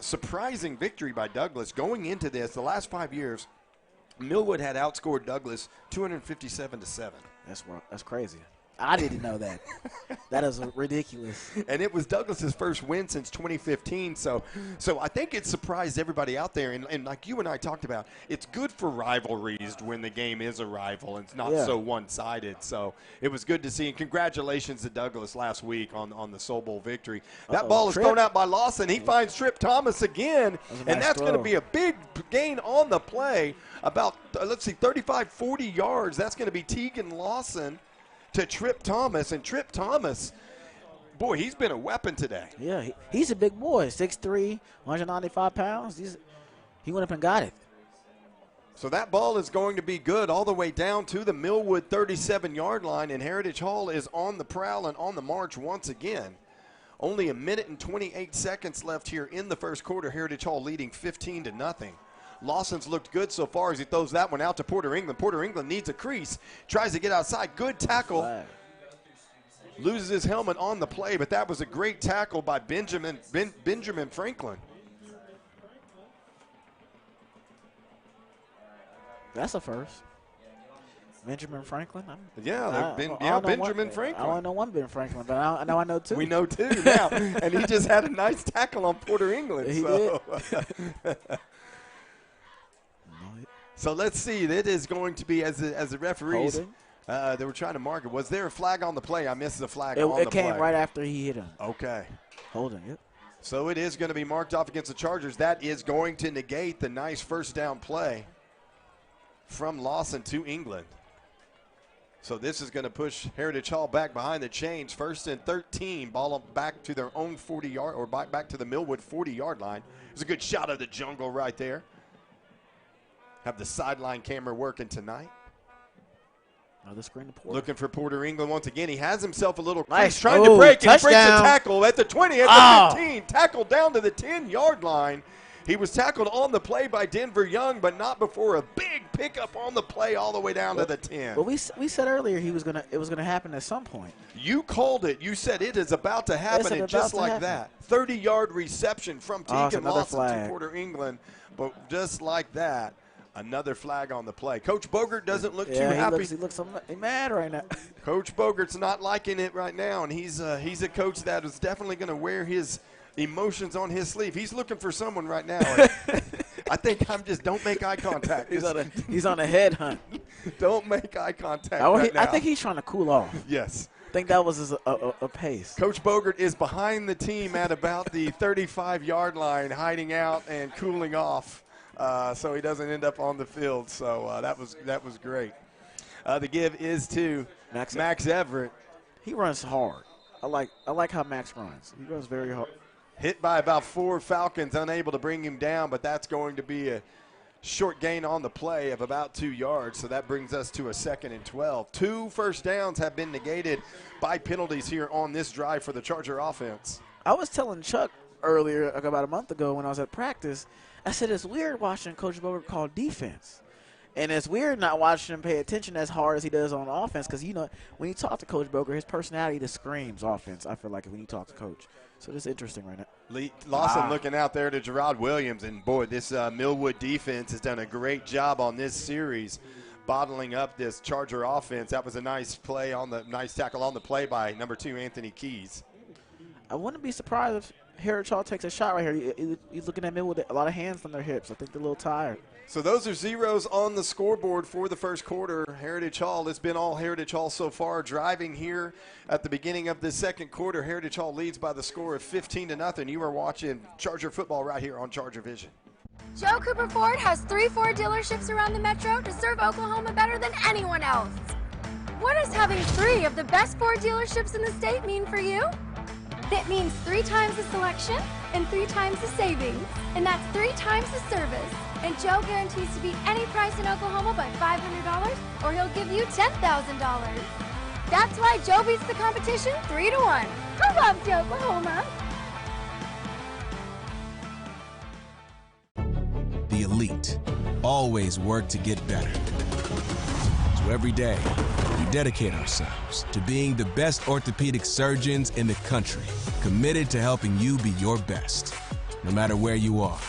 surprising victory by Douglas. Going into this, the last 5 years, Millwood had outscored Douglas 257-7. That's crazy. I didn't know that. That is ridiculous. And it was Douglas's first win since 2015. So I think it surprised everybody out there. And like you and I talked about, it's good for rivalries when the game is a rival and it's not so one-sided. So it was good to see. And congratulations to Douglas last week on the Soul Bowl victory. That ball is thrown out by Lawson. He finds Trip Thomas again. And that's going to be a big gain on the play. About, 35, 40 yards. That's going to be Tegan Lawson to Trip Thomas. And Trip Thomas, boy, he's been a weapon today. Yeah, he's a big boy, 6'3", 195 pounds. He went up and got it. So that ball is going to be good all the way down to the Millwood 37-yard line, and Heritage Hall is on the prowl and on the march once again. Only a minute and 28 seconds left here in the first quarter. Heritage Hall leading 15-0. Lawson's looked good so far as he throws that one out to Porter England. Porter England needs a crease, tries to get outside. Good tackle. Flag. Loses his helmet on the play, but that was a great tackle by Benjamin Franklin. That's a first. Benjamin Franklin? Benjamin Franklin. I don't know one Ben Franklin, but I know two. We know two now. And he just had a nice tackle on Porter England. He did. So let's see. That is going to be, as the referees, they were trying to mark it. Was there a flag on the play? I missed the flag on the play. It came right after he hit him. Okay. Holding, yep. So it is going to be marked off against the Chargers. That is going to negate the nice first down play from Lawson to England. So this is going to push Heritage Hall back behind the chains. 1st and 13. Ball back to their own 40-yard, or back to the Millwood 40-yard line. It's a good shot of the jungle right there. Have the sideline camera working tonight. Another screen to Porter. Looking for Porter England once again. He has himself a little nice. Trying to break, and he breaks a touchdown. tackle at the 20, at the 15. Tackled down to the 10-yard line. He was tackled on the play by Denver Young, but not before a big pickup on the play all the way down to the 10. But we said earlier it was gonna happen at some point. You called it. You said it is about to happen, and just like that, 30-yard reception from Tegan Lawson to Porter England. But just like that, another flag on the play. Coach Bogert doesn't look too happy. He looks mad right now. Coach Bogert's not liking it right now, and he's a coach that is definitely going to wear his emotions on his sleeve. He's looking for someone right now. I think don't make eye contact. He's on a head hunt. Don't make eye contact right now. I think he's trying to cool off. Yes. I think that was a pace. Coach Bogert is behind the team at about the 35-yard line, hiding out and cooling off, so he doesn't end up on the field. So that was great. The give is to Max Everett. He runs hard. I like how Max runs. He runs very hard. Hit by about 4 Falcons, unable to bring him down, but that's going to be a short gain on the play of about 2 yards. So that brings us to a 2nd and 12. 2 first downs have been negated by penalties here on this drive for the Charger offense. I was telling Chuck earlier, about a month ago when I was at practice, I said it's weird watching Coach Bogert call defense. And it's weird not watching him pay attention as hard as he does on offense because, when you talk to Coach Bogert, his personality just screams offense, I feel like, when you talk to Coach. So it's interesting right now. Lawson looking out there to Gerard Williams. And, boy, this Millwood defense has done a great job on this series bottling up this Charger offense. That was a nice tackle on the play by number 2, Anthony Keys. I wouldn't be surprised if Heritage Hall takes a shot right here. He's looking at Millwood with a lot of hands on their hips. I think they're a little tired. So those are zeros on the scoreboard for the first quarter. Heritage Hall, it's been all Heritage Hall so far. Driving here at the beginning of the second quarter, Heritage Hall leads by the score of 15-0. You are watching Charger football right here on ChargerVision. Joe Cooper Ford has 3 Ford dealerships around the metro to serve Oklahoma better than anyone else. What does having 3 of the best Ford dealerships in the state mean for you? That means 3 times the selection and 3 times the savings, and that's 3 times the service. And Joe guarantees to beat any price in Oklahoma by $500, or he'll give you $10,000. That's why Joe beats the competition 3-1. Who loves Oklahoma? The elite always work to get better. So every day, we dedicate ourselves to being the best orthopedic surgeons in the country, committed to helping you be your best. No matter where you are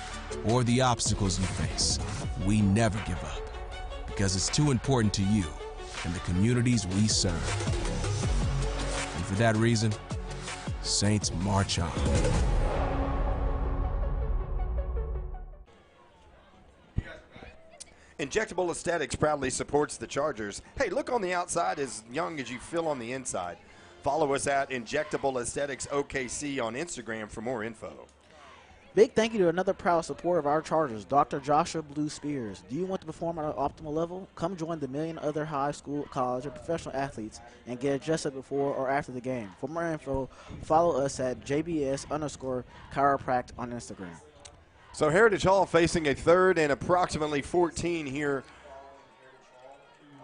or the obstacles you face, we never give up because it's too important to you and the communities we serve. And for that reason, Saints march on. Injectable Aesthetics proudly supports the Chargers. Hey, look on the outside as young as you feel on the inside. Follow us at Injectable Aesthetics OKC on Instagram for more info. Big thank you to another proud supporter of our Chargers, Dr. Joshua Blue Spears. Do you want to perform at an optimal level? Come join the million other high school, college, or professional athletes and get adjusted before or after the game. For more info, follow us at JBS_chiropract on Instagram. So Heritage Hall facing a 3rd and approximately 14 here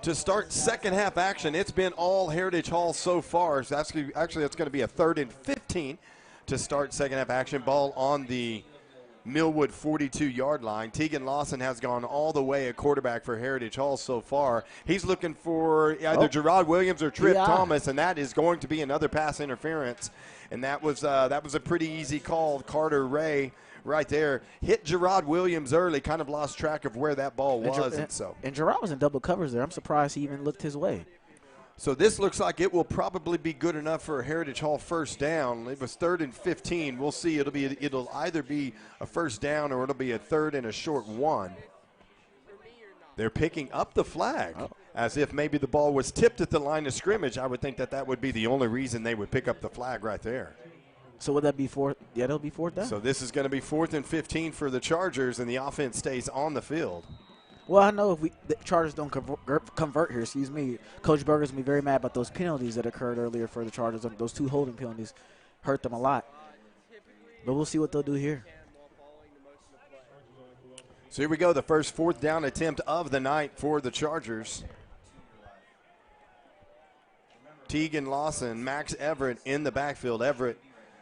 to start second half action. It's been all Heritage Hall so far. So actually it's going to be a 3rd and 15 to start second half action. Ball on the Millwood 42-yard line. Tegan Lawson has gone all the way at quarterback for Heritage Hall so far. He's looking for either Gerard Williams or Tripp Thomas, and that is going to be another pass interference. And that was a pretty easy call. Carter Ray right there hit Gerard Williams early, kind of lost track of where that ball was. And Gerard was in double coverage there. I'm surprised he even looked his way. So this looks like it will probably be good enough for a Heritage Hall first down. It was 3rd and 15. We'll see. It'll either be a first down or it'll be a 3rd and a short 1. They're picking up the flag as if maybe the ball was tipped at the line of scrimmage. I would think that would be the only reason they would pick up the flag right there. So would that be 4th? Yeah, it'll be 4th down. So this is going to be 4th and 15 for the Chargers, and the offense stays on the field. Well, I know if the Chargers don't convert here, Coach Berger's going to be very mad about those penalties that occurred earlier for the Chargers. Those 2 holding penalties hurt them a lot. But we'll see what they'll do here. So here we go, the first 4th down attempt of the night for the Chargers. Tegan Lawson, Max Everett in the backfield. Everett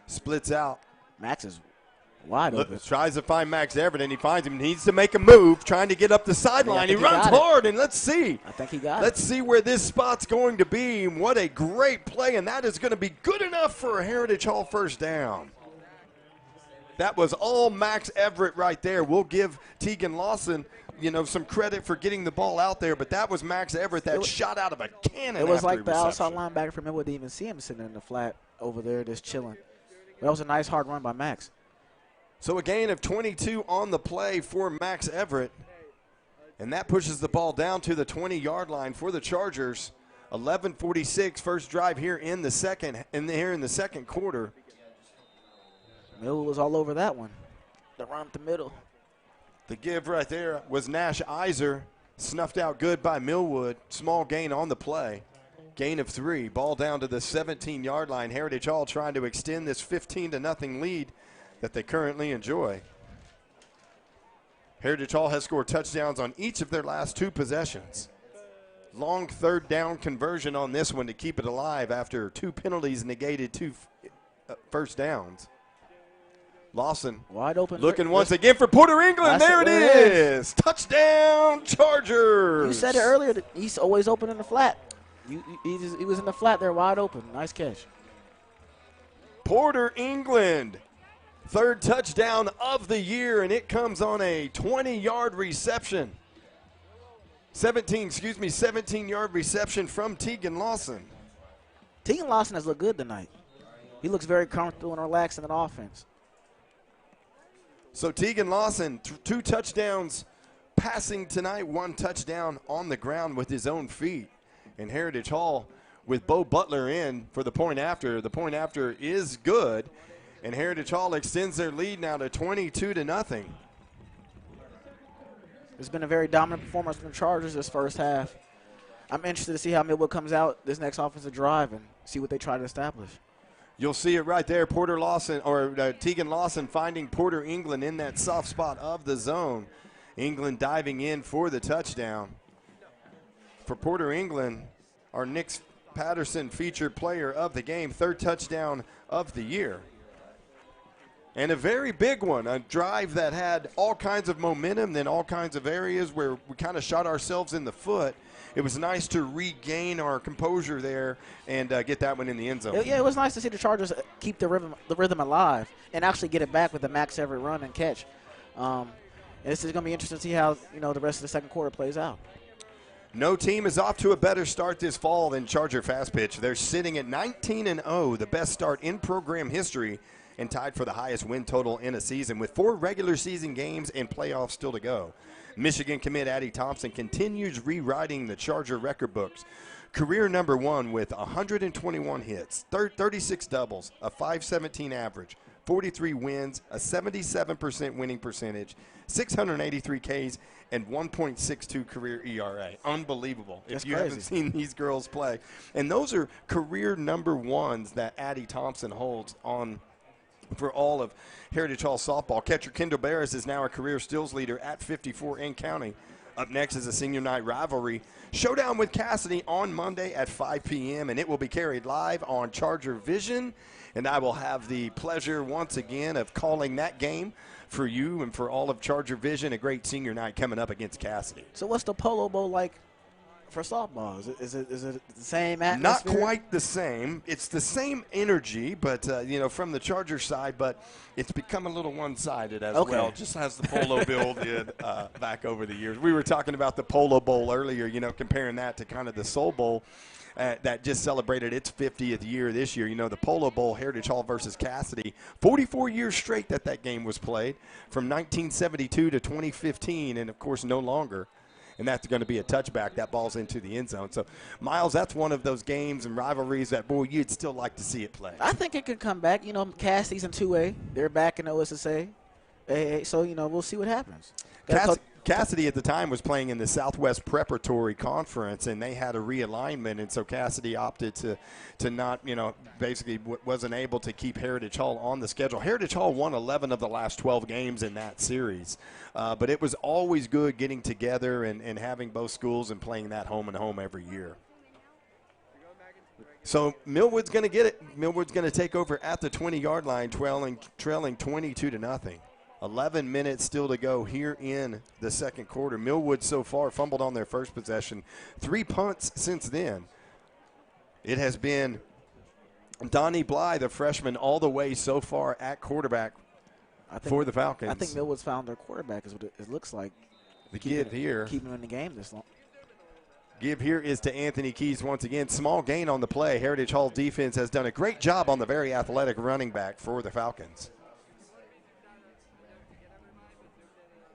splits out. Max is wide open. Tries to find Max Everett, and he finds him. Needs to make a move, trying to get up the sideline. He runs hard, and let's see. I think he got it. Let's see where this spot's going to be. What a great play, and that is going to be good enough for a Heritage Hall first down. That was all Max Everett right there. We'll give Tegan Lawson, some credit for getting the ball out there, but that was Max Everett that shot out of a cannon. It was like the outside linebacker from Millwood didn't even see him sitting in the flat over there just chilling. That was a nice hard run by Max. So a gain of 22 on the play for Max Everett, and that pushes the ball down to the 20-yard line for the Chargers. 11:46, first drive here in the second quarter. Millwood was all over that one. The run up the middle. The give right there was Nash Iser, snuffed out good by Millwood. Small gain on the play. Gain of 3. Ball down to the 17-yard line. Heritage Hall trying to extend this 15-0 lead that they currently enjoy. Heritage Hall has scored touchdowns on each of their last 2 possessions. Long 3rd down conversion on this one to keep it alive after 2 penalties negated 2 first downs. Lawson wide open. Looking once again for Porter England. There it is. Touchdown, Chargers. You said it earlier that he's always open in the flat. He was in the flat there, wide open. Nice catch. Porter England, 3rd touchdown of the year, and it comes on a 20-yard reception. 17-yard reception from Tegan Lawson. Tegan Lawson has looked good tonight. He looks very comfortable and relaxed in the offense. So Tegan Lawson, 2 touchdowns passing tonight, 1 touchdown on the ground with his own feet. And Heritage Hall with Bo Butler in for the point after. The point after is good, and Heritage Hall extends their lead now to 22-0. It's been a very dominant performance from the Chargers this first half. I'm interested to see how Millwood comes out this next offensive drive and see what they try to establish. You'll see it right there. Tegan Lawson finding Porter England in that soft spot of the zone. England diving in for the touchdown. For Porter England, our Nick Patterson featured player of the game, 3rd touchdown of the year. And a very big one, a drive that had all kinds of momentum, then all kinds of areas where we kind of shot ourselves in the foot. It was nice to regain our composure there and get that one in the end zone. Yeah, it was nice to see the Chargers keep the rhythm alive and actually get it back with the Max Everett run and catch. And this is going to be interesting to see how the rest of the second quarter plays out. No team is off to a better start this fall than Charger Fast Pitch. They're sitting at 19-0, the best start in program history, and tied for the highest win total in a season with 4 regular season games and playoffs still to go. Michigan commit Addie Thompson continues rewriting the Charger record books. Career number 1 with 121 hits, 36 doubles, a .517 average, 43 wins, a 77% winning percentage, 683 Ks, and 1.62 career ERA. Unbelievable. That's if you crazy. haven't seen these girls play. And those are career number 1s that Addie Thompson holds on for all of Heritage Hall softball. Catcher Kendall Barris is now a career steals leader at 54 and counting. Up next is a senior night rivalry showdown with Cassidy on Monday at 5 p.m., and it will be carried live on ChargerVision. And I will have the pleasure once again of calling that game for you and for all of ChargerVision. A great senior night coming up against Cassidy. So what's the Polo Bowl like for softball? Is it the same atmosphere? Not quite the same. It's the same energy, but from the Charger side, but it's become a little one-sided as well, just as the Polo Bowl did back over the years. We were talking about the Polo Bowl earlier, comparing that to kind of the Soul Bowl that just celebrated its 50th year this year. The Polo Bowl, Heritage Hall versus Cassidy, 44 years straight that game was played, from 1972 to 2015, and, of course, no longer. And that's going to be a touchback. That ball's into the end zone. So, Miles, that's one of those games and rivalries that, boy, you'd still like to see it play. I think it could come back. Cassidy's in 2A. They're back in OSSA. So, we'll see what happmes. Cassidy at the time was playing in the Southwest Preparatory Conference, and they had a realignment, and so Cassidy opted to not, basically wasn't able to keep Heritage Hall on the schedule. Heritage Hall won 11 of the last 12 games in that series, but it was always good getting together and having both schools and playing that home and home every year. So Millwood's going to get it. Millwood's going to take over at the 20-yard line, trailing 22-0. 11 minutes still to go here in the second quarter. Millwood so far fumbled on their first possession. 3 punts since then. It has been Donnie Bly, the freshman, all the way so far at quarterback for the Falcons. I think Millwood's found their quarterback is what it looks like. The give here. Keeping him in the game this long. Give here is to Anthony Keys once again. Small gain on the play. Heritage Hall defense has done a great job on the very athletic running back for the Falcons.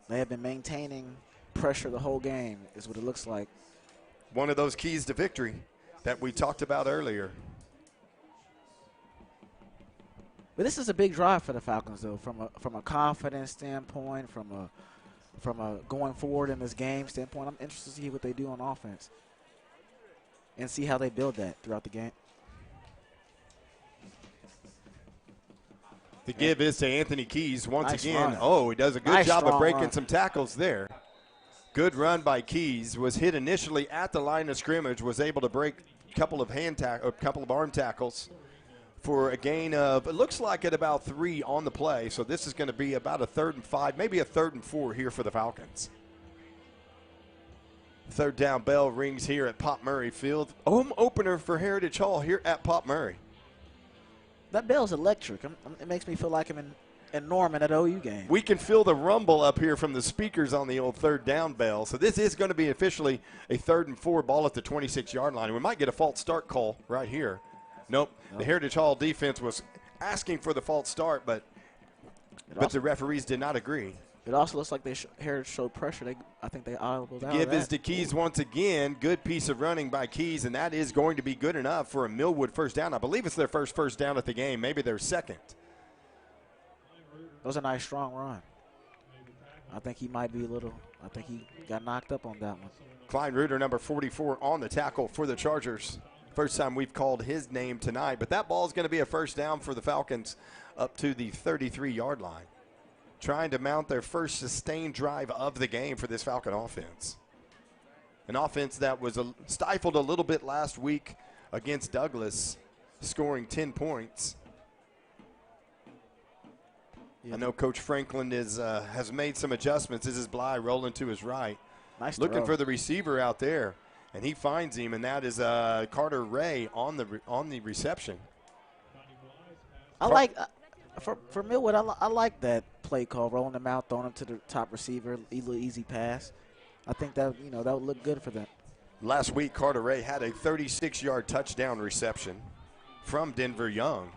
They have been maintaining pressure the whole game, is what it looks like. One of those keys to victory that we talked about earlier. But this is a big drive for the Falcons, though, from a confidence standpoint, from a going forward in this game standpoint. I'm interested to see what they do on offense and see how they build that throughout the game. The give is to Anthony Keys once again. Run. Oh, he does a good job of breaking run. some tackles there. Good run by Keys. Was hit initially at the line of scrimmage. Was able to break a couple of arm tackles for a gain of, it looks like, at about 3 on the play. So this is going to be about a 3rd and 5, maybe a 3rd and 4 here for the Falcons. Third down bell rings here at Pop Murray Field. Home opener for Heritage Hall here at Pop Murray. That bell's electric. It makes me feel like I'm in Norman at OU game. We can feel the rumble up here from the speakers on the old third down bell. So this is going to be officially a 3rd and 4 ball at the 26-yard line. We might get a false start call right here. Nope. The Heritage Hall defense was asking for the false start, but the referees did not agree. It also looks like Heritage showed pressure. I think they audibled out. Give is to Keys once again. Good piece of running by Keys, and that is going to be good enough for a Millwood first down. I believe it's their first down at the game, maybe their second. That was a nice, strong run. I think he might be I think he got knocked up on that one. Klein Reuter, number 44, on the tackle for the Chargers. First time we've called his name tonight, but that ball is going to be a first down for the Falcons up to the 33-yard line. Trying to mount their first sustained drive of the game for this Falcon offense. An offense that was stifled a little bit last week against Douglas, scoring 10 points. I know Coach Franklin has made some adjustments. This is Bly rolling to his right. Nice looking throw. for the receiver out there, and he finds him, and that is Carter Ray on the reception. I like for Millwood. I like that play call, rolling them out, throwing them to the top receiver, little easy pass. I think that that would look good for them. Last week, Carter Ray had a 36-yard touchdown reception from Denver Young.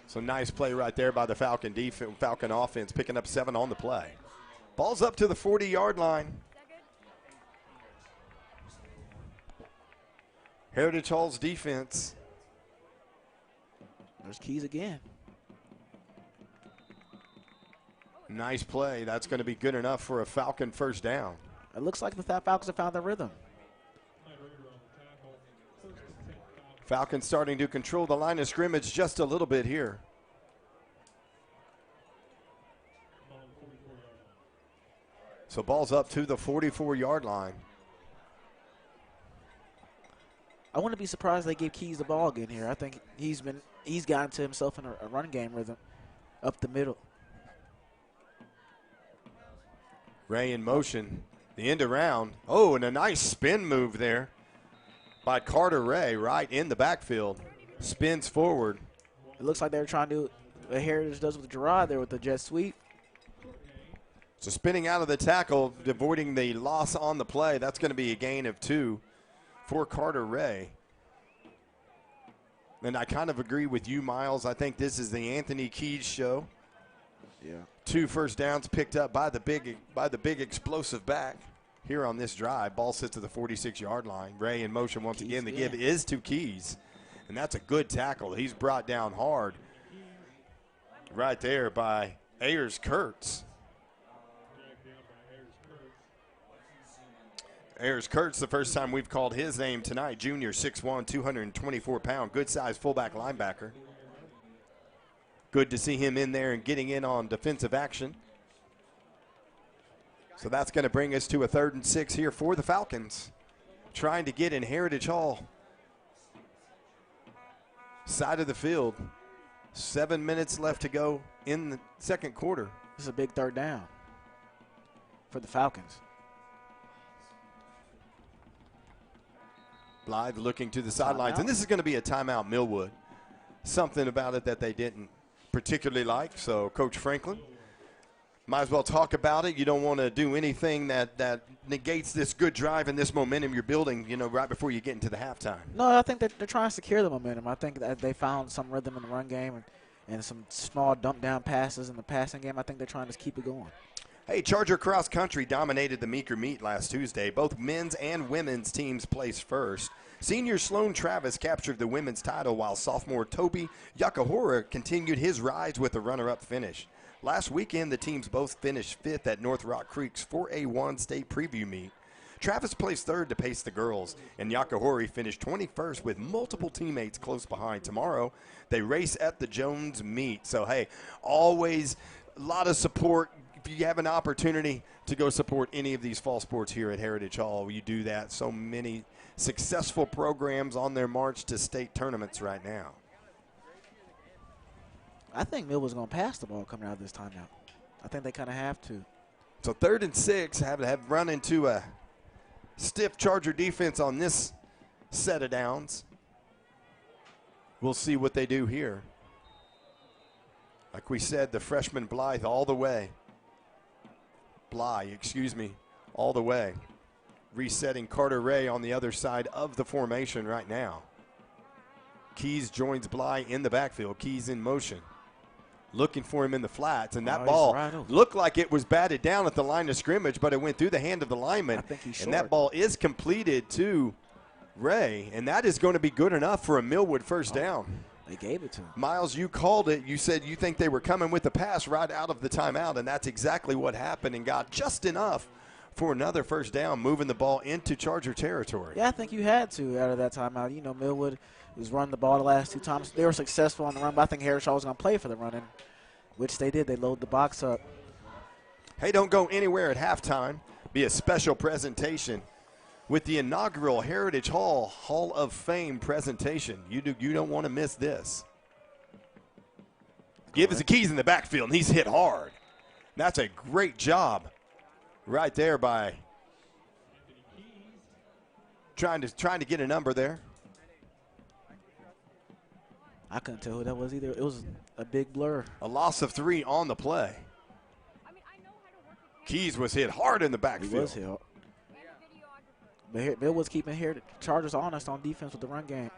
So nice play right there by the Falcon offense, picking up 7 on the play. Ball's up to the 40-yard line. Heritage Hall's defense. There's Keys again. Nice play. That's going to be good enough for a Falcon first down. It looks like the Falcons have found their rhythm. Falcons starting to control the line of scrimmage just a little bit here. So ball's up to the 44-yard line. I wouldn't be surprised they gave Keys the ball again here. I think he's gotten to himself in a run game rhythm up the middle. Ray in motion, the end around. Oh, and a nice spin move there by Carter Ray right in the backfield. Spins forward. It looks like they're trying to do what Heritage does with Gerard there with the jet sweep. So spinning out of the tackle, avoiding the loss on the play. That's going to be a gain of 2 for Carter Ray. And I kind of agree with you, Miles. I think this is the Anthony Keys show. Yeah. 2 first downs picked up by the big explosive back here on this drive. Ball sits at the 46-yard line. Ray in motion once again. The give is to Keys. And that's a good tackle. He's brought down hard right there by Ayers Kurtz. Ayers Kurtz, the first time we've called his name tonight. Junior, 6'1", 224-pound, good-sized fullback linebacker. Good to see him in there and getting in on defensive action. So that's going to bring us to a 3rd and 6 here for the Falcons. Trying to get in Heritage Hall. Side of the field. 7 minutes left to go in the second quarter. This is a big 3rd down for the Falcons. Blythe looking to the sidelines. And this is going to be a timeout, Millwood. Something about it that they didn't particularly like. So, Coach Franklin, might as well talk about it. You don't want to do anything that negates this good drive and this momentum you're building, right before you get into the halftime. No, I think they're trying to secure the momentum. I think that they found some rhythm in the run game and some small dump-down passes in the passing game. I think they're trying to keep it going. Hey, Charger Cross Country dominated the Meeker Meet last Tuesday. Both men's and women's teams placed first. Senior Sloan Travis captured the women's title, while sophomore Toby Yakahora continued his rise with a runner-up finish. Last weekend, the teams both finished 5th at North Rock Creek's 4A1 state preview meet. Travis placed 3rd to pace the girls, and Yakahori finished 21st with multiple teammates close behind. Tomorrow, they race at the Jones meet. So, hey, always a lot of support. If you have an opportunity to go support any of these fall sports here at Heritage Hall, you do that. So many successful programs on their march to state tournaments right now. I think Millwood's going to pass the ball coming out of this timeout. I think they kind of have to. So 3rd and 6, have run into a stiff Charger defense on this set of downs. We'll see what they do here. Like we said, the freshman Blythe all the way. All the way. Resetting Carter Ray on the other side of the formation right now. Keys joins Bly in the backfield. Keys in motion. Looking for him in the flats, and that ball looked like it was batted down at the line of scrimmage, but it went through the hand of the lineman. I think he's short. And that ball is completed to Ray, and that is going to be good enough for a Millwood first down. They gave it to him. Miles, you called it. You said you think they were coming with the pass right out of the timeout, and that's exactly what happened, and got just enough for another first down, moving the ball into Charger territory. Yeah, I think you had to out of that timeout. Millwood was running the ball the last 2 times. They were successful on the run, but I think Heritage Hall was going to play for the running, which they did. They load the box up. Hey, don't go anywhere at halftime. Be a special presentation with the inaugural Heritage Hall of Fame presentation. You don't want to miss this. Give us the Keys in the backfield, and he's hit hard. That's a great job right there by trying to get a number there. I couldn't tell who that was either. It was a big blur. A loss of 3 on the play. Keys was hit hard in the backfield. He was hit. But Millwood's keeping Chargers honest on defense with the run game.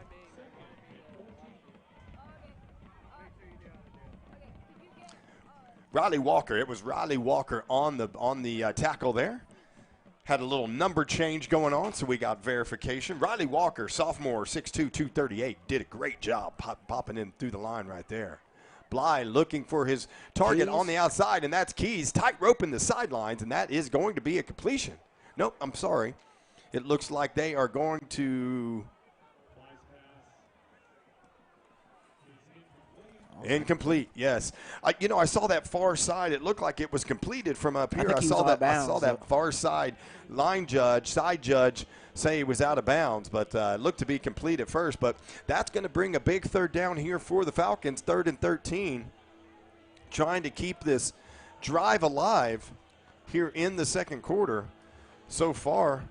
Riley Walker. It was Riley Walker on the tackle there. Had a little number change going on, so we got verification. Riley Walker, sophomore, 6'2", 238, did a great job popping in through the line right there. Bly looking for his target on the outside, and that's Keys. Tight rope in the sidelines, and that is going to be a completion. Nope, I'm sorry. It looks like they are going to Incomplete, yes. I saw that far side. It looked like it was completed from up here. I saw that far side side judge say he was out of bounds, but it looked to be complete at first. But that's going to bring a big third down here for the Falcons, 3rd and 13, trying to keep this drive alive here in the second quarter so far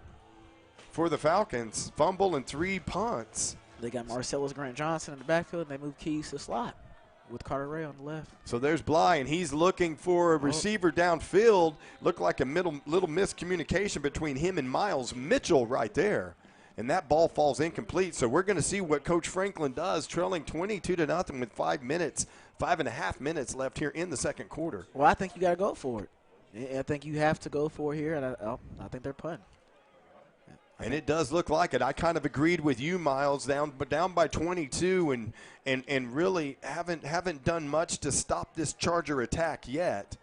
for the Falcons. Fumble and 3 punts. They got Marcellus Grant Johnson in the backfield, and they moved Keys to slot with Carter Ray on the left. So there's Bly, and he's looking for a receiver downfield. Looked like a little miscommunication between him and Miles Mitchell right there. And that ball falls incomplete. So we're going to see what Coach Franklin does, trailing 22-0 with 5.5 minutes left here in the second quarter. Well, I think you got to go for it. I think you have to go for it here, and I think they're punting. And it does look like it. I kind of agreed with you, Miles, down by 22, and really haven't done much to stop this Charger attack yet.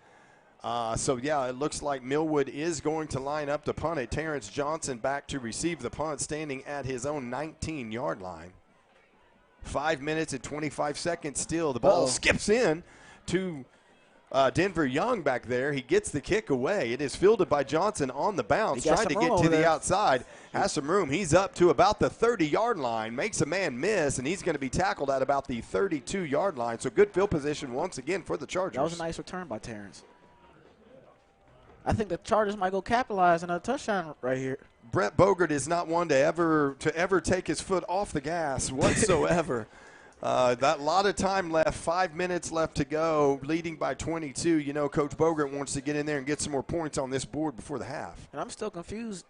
So yeah, it looks like Millwood is going to line up to punt it. Terrence Johnson back to receive the punt, standing at his own 19-yard line. 5 minutes and 25 seconds still. The ball skips in to Denver Young back there. He gets the kick away. It is fielded by Johnson on the bounce, trying to get to the outside. Has some room. He's up to about the 30-yard line, makes a man miss, and he's going to be tackled at about the 32-yard line. So good field position once again for the Chargers. That was a nice return by Terrence. I think the Chargers might go capitalize on a touchdown right here. Brett Bogert is not one to ever take his foot off the gas whatsoever. That lot of time left, 5 minutes left to go, leading by 22. You know, Coach Bogert wants to get in there and get some more points on this board before the half. And I'm still confused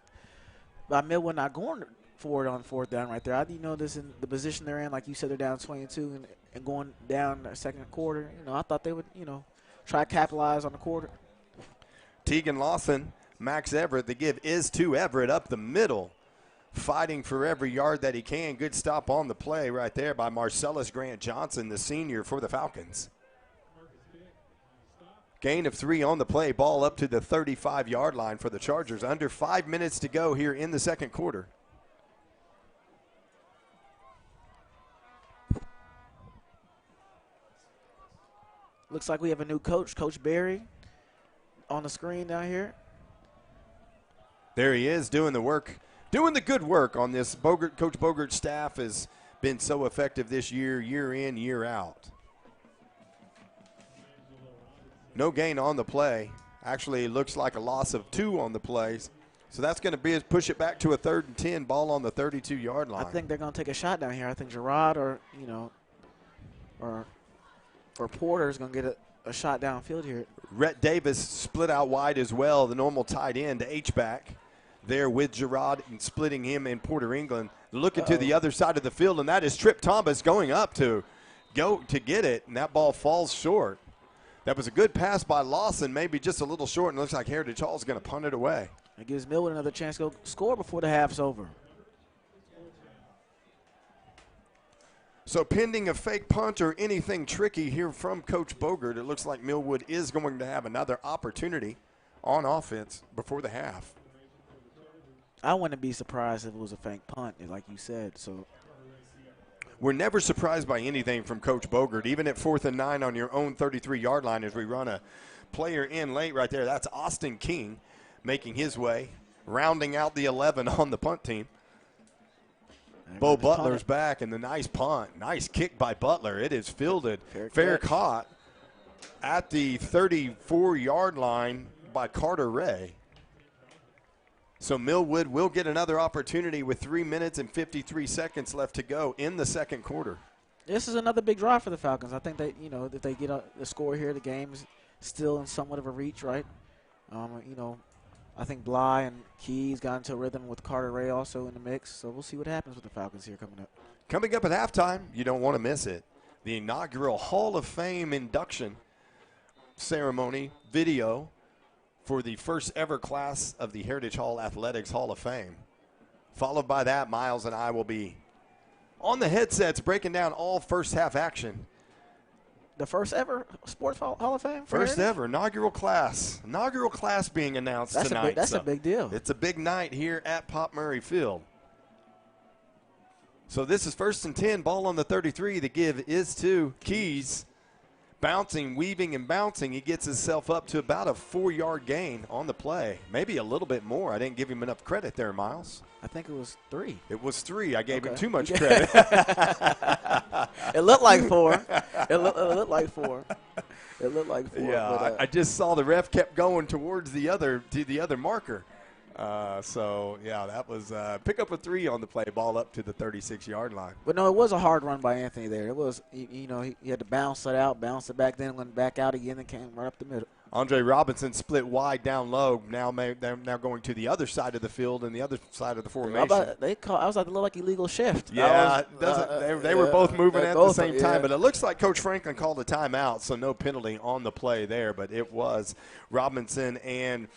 by Millwood not going for it on 4th down right there. I didn't know this in the position they're in. Like you said, they're down 22 and going down the second quarter. You know, I thought they would, try to capitalize on the quarter. Tegan Lawson, Max Everett. The give is to Everett up the middle, fighting for every yard that he can. Good stop on the play right there by Marcellus Grant Johnson, the senior for the Falcons. Gain of 3 on the play. Ball up to the 35-yard line for the Chargers. Under 5 minutes to go here in the second quarter. Looks like we have a new coach, Coach Berry, on the screen down here. There he is doing the work. Doing the good work on this. Coach Bogert's staff has been so effective this year, year in, year out. No gain on the play. Actually, it looks like a loss of 2 on the plays. So that's going to push it back to a 3rd and 10, ball on the 32-yard line. I think they're going to take a shot down here. I think Gerard or Porter is going to get a shot downfield here. Rhett Davis split out wide as well, the normal tight end, H-back. There with Gerard and splitting him and Porter England. Looking to the other side of the field, and that is Tripp Thomas going up to get it, and that ball falls short. That was a good pass by Lawson, maybe just a little short, and it looks like Heritage Hall is going to punt it away. It gives Millwood another chance to go score before the half's over. So pending a fake punt or anything tricky here from Coach Bogert, it looks like Millwood is going to have another opportunity on offense before the half. I wouldn't be surprised if it was a fake punt, like you said. So we're never surprised by anything from Coach Bogert, even at 4th and 9 on your own 33-yard line as we run a player in late right there. That's Austin King making his way, rounding out the 11 on the punt team. Bo Butler's back, and the nice punt. Nice kick by Butler. It is fielded. Fair caught at the 34-yard line by Carter Ray. So Millwood will get another opportunity with 3 minutes and 53 seconds left to go in the second quarter. This is another big drive for the Falcons. I think that, if they get the score here, the game is still in somewhat of a reach, right? I think Bly and Keys got into a rhythm with Carter Ray also in the mix. So we'll see what happens with the Falcons here coming up. Coming up at halftime, you don't want to miss it. The inaugural Hall of Fame induction ceremony video for the first ever class of the Heritage Hall Athletics Hall of Fame. Followed by that, Miles and I will be on the headsets breaking down all first half action. The first ever Sports Hall of Fame? First ever, inaugural class. Inaugural class being announced tonight. That's a big deal. It's a big night here at Pop Murray Field. So this is 1st and 10, ball on the 33. The give is to Keys. bouncing, weaving, and bouncing. He gets himself up to about a 4-yard gain on the play. Maybe a little bit more. I didn't give him enough credit there, Miles. I think it was 3. It was 3. I gave him too much credit. It looked like 4. It looked like 4. It looked like 4. Yeah, but, I just saw the ref kept going towards the other marker. So, yeah, that was pick up a 3 on the play, ball up to the 36-yard line. But, no, it was a hard run by Anthony there. It was, he had to bounce it out, bounce it back, then went back out again and came right up the middle. Andre Robinson split wide down low. They're now going to the other side of the field and the other side of the formation. I was like, it looked like illegal shift. Yeah, they were both moving at the same time. But it looks like Coach Franklin called a timeout, so no penalty on the play there. But it was Robinson and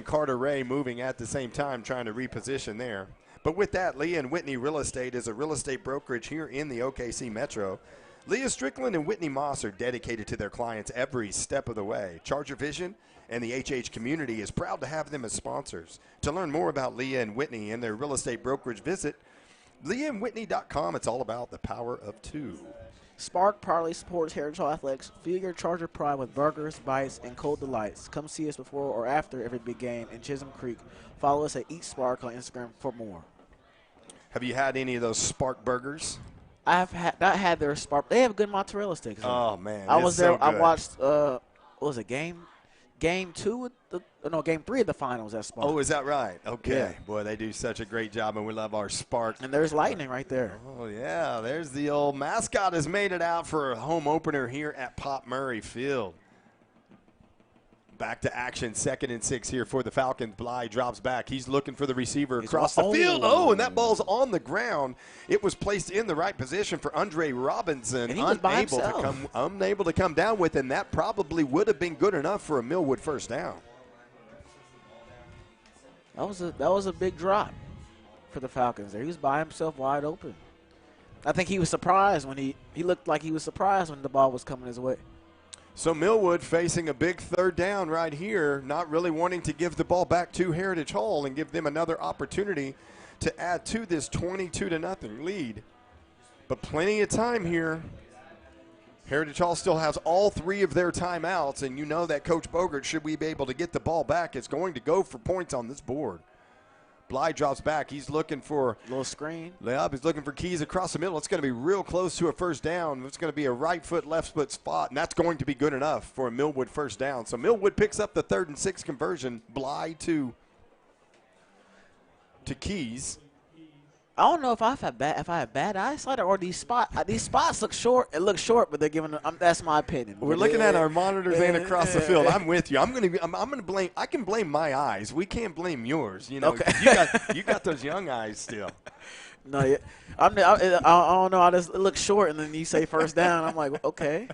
Carter Ray moving at the same time, trying to reposition there. But with that, Leah and Whitney Real Estate is a real estate brokerage here in the OKC Metro. Leah Strickland and Whitney Moss are dedicated to their clients every step of the way. ChargerVision and the HH community is proud to have them as sponsors. To learn more about Leah and Whitney and their real estate brokerage, visit leahandwhitney.com. It's all about the power of 2. Spark proudly supports Heritage Athletics. Feel your Charger pride with burgers, bites, and cold delights. Come see us before or after every big game in Chisholm Creek. Follow us at Eat Spark on Instagram for more. Have you had any of those Spark burgers? I've not had their Spark. They have good mozzarella sticks. Oh, man. I was there. So I watched, what was it, game 2? Game 3 of the finals at Spark. Oh, is that right? Okay. Yeah. Boy, they do such a great job, and we love our Spark. And there's lightning right there. Oh, yeah. There's the old mascot has made it out for a home opener here at Pop Murray Field. Back to action, 2nd and 6 here for the Falcons. Bly drops back. He's looking for the receiver across the field. Oh, and that ball's on the ground. It was placed in the right position for Andre Robinson. And he was by himself. Unable to come down with, and that probably would have been good enough for a Millwood first down. That was a big drop for the Falcons there. He was by himself wide open. I think he was surprised when he looked like he was surprised when the ball was coming his way. So Millwood facing a big 3rd down right here, not really wanting to give the ball back to Heritage Hall and give them another opportunity to add to this 22-0 lead. But plenty of time here. Heritage Hall still has all 3 of their timeouts, and you know that Coach Bogert, should we be able to get the ball back, is going to go for points on this board. Bly drops back. He's looking for a little screen. Layup. He's looking for keys across the middle. It's going to be real close to a first down. It's going to be a right foot, left foot spot, and that's going to be good enough for a Millwood first down. So Millwood picks up the 3rd and 6 conversion. Bly to Keys. I don't know if I have bad eyesight or these spots look short. It looks short, but they're giving. That's my opinion. We're looking at our monitors and across the field. I'm with you. I'm gonna blame. I can blame my eyes. We can't blame yours. You know, okay. you got those young eyes still. No, I don't know. It looks short, and then you say first down. I'm like, okay.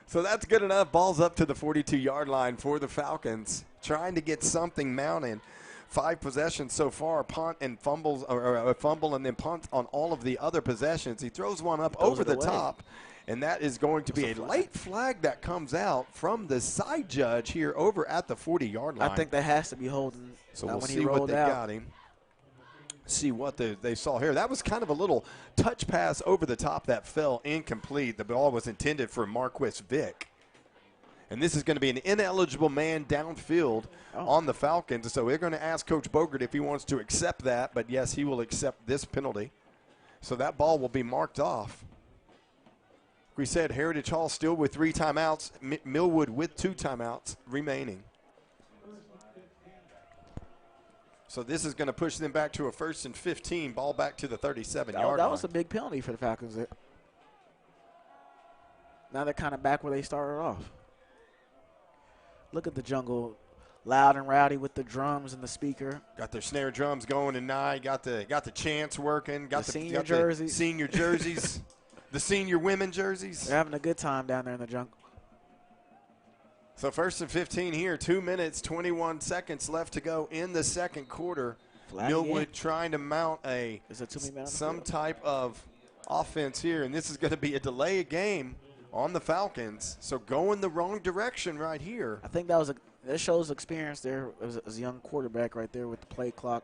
So that's good enough. Ball's up to the 42-yard line for the Falcons, trying to get something mounted. 5 possessions so far, punt and fumbles, or a fumble and then punt on all of the other possessions. He throws one up over the top, and that is going to be a late flag that comes out from the side judge here over at the 40-yard line. I think that has to be holding. So we'll when see he what rolled they out. got him. See what they saw here. That was kind of a little touch pass over the top that fell incomplete. The ball was intended for Marquis Vick. And this is going to be an ineligible man downfield on the Falcons. So we're going to ask Coach Bogert if he wants to accept that. But, yes, he will accept this penalty. So that ball will be marked off. We said Heritage Hall still with 3 timeouts. Millwood with 2 timeouts remaining. So this is going to push them back to a 1st and 15. Ball back to the 37-yard line. That was a big penalty for the Falcons there. Now they're kind of back where they started off. Look at the jungle, loud and rowdy with the drums and the speaker. Got their snare drums going tonight. Got the chants working. Got the senior jerseys. The senior jerseys. The senior women jerseys. They're having a good time down there in the jungle. So 1st and 15 here. 2 minutes, 21 seconds left to go in the second quarter. Millwood trying to mount some type of offense here, and this is going to be a delay of game on the Falcons. So going the wrong direction right here. I think that shows experience there. It was a young quarterback right there with the play clock.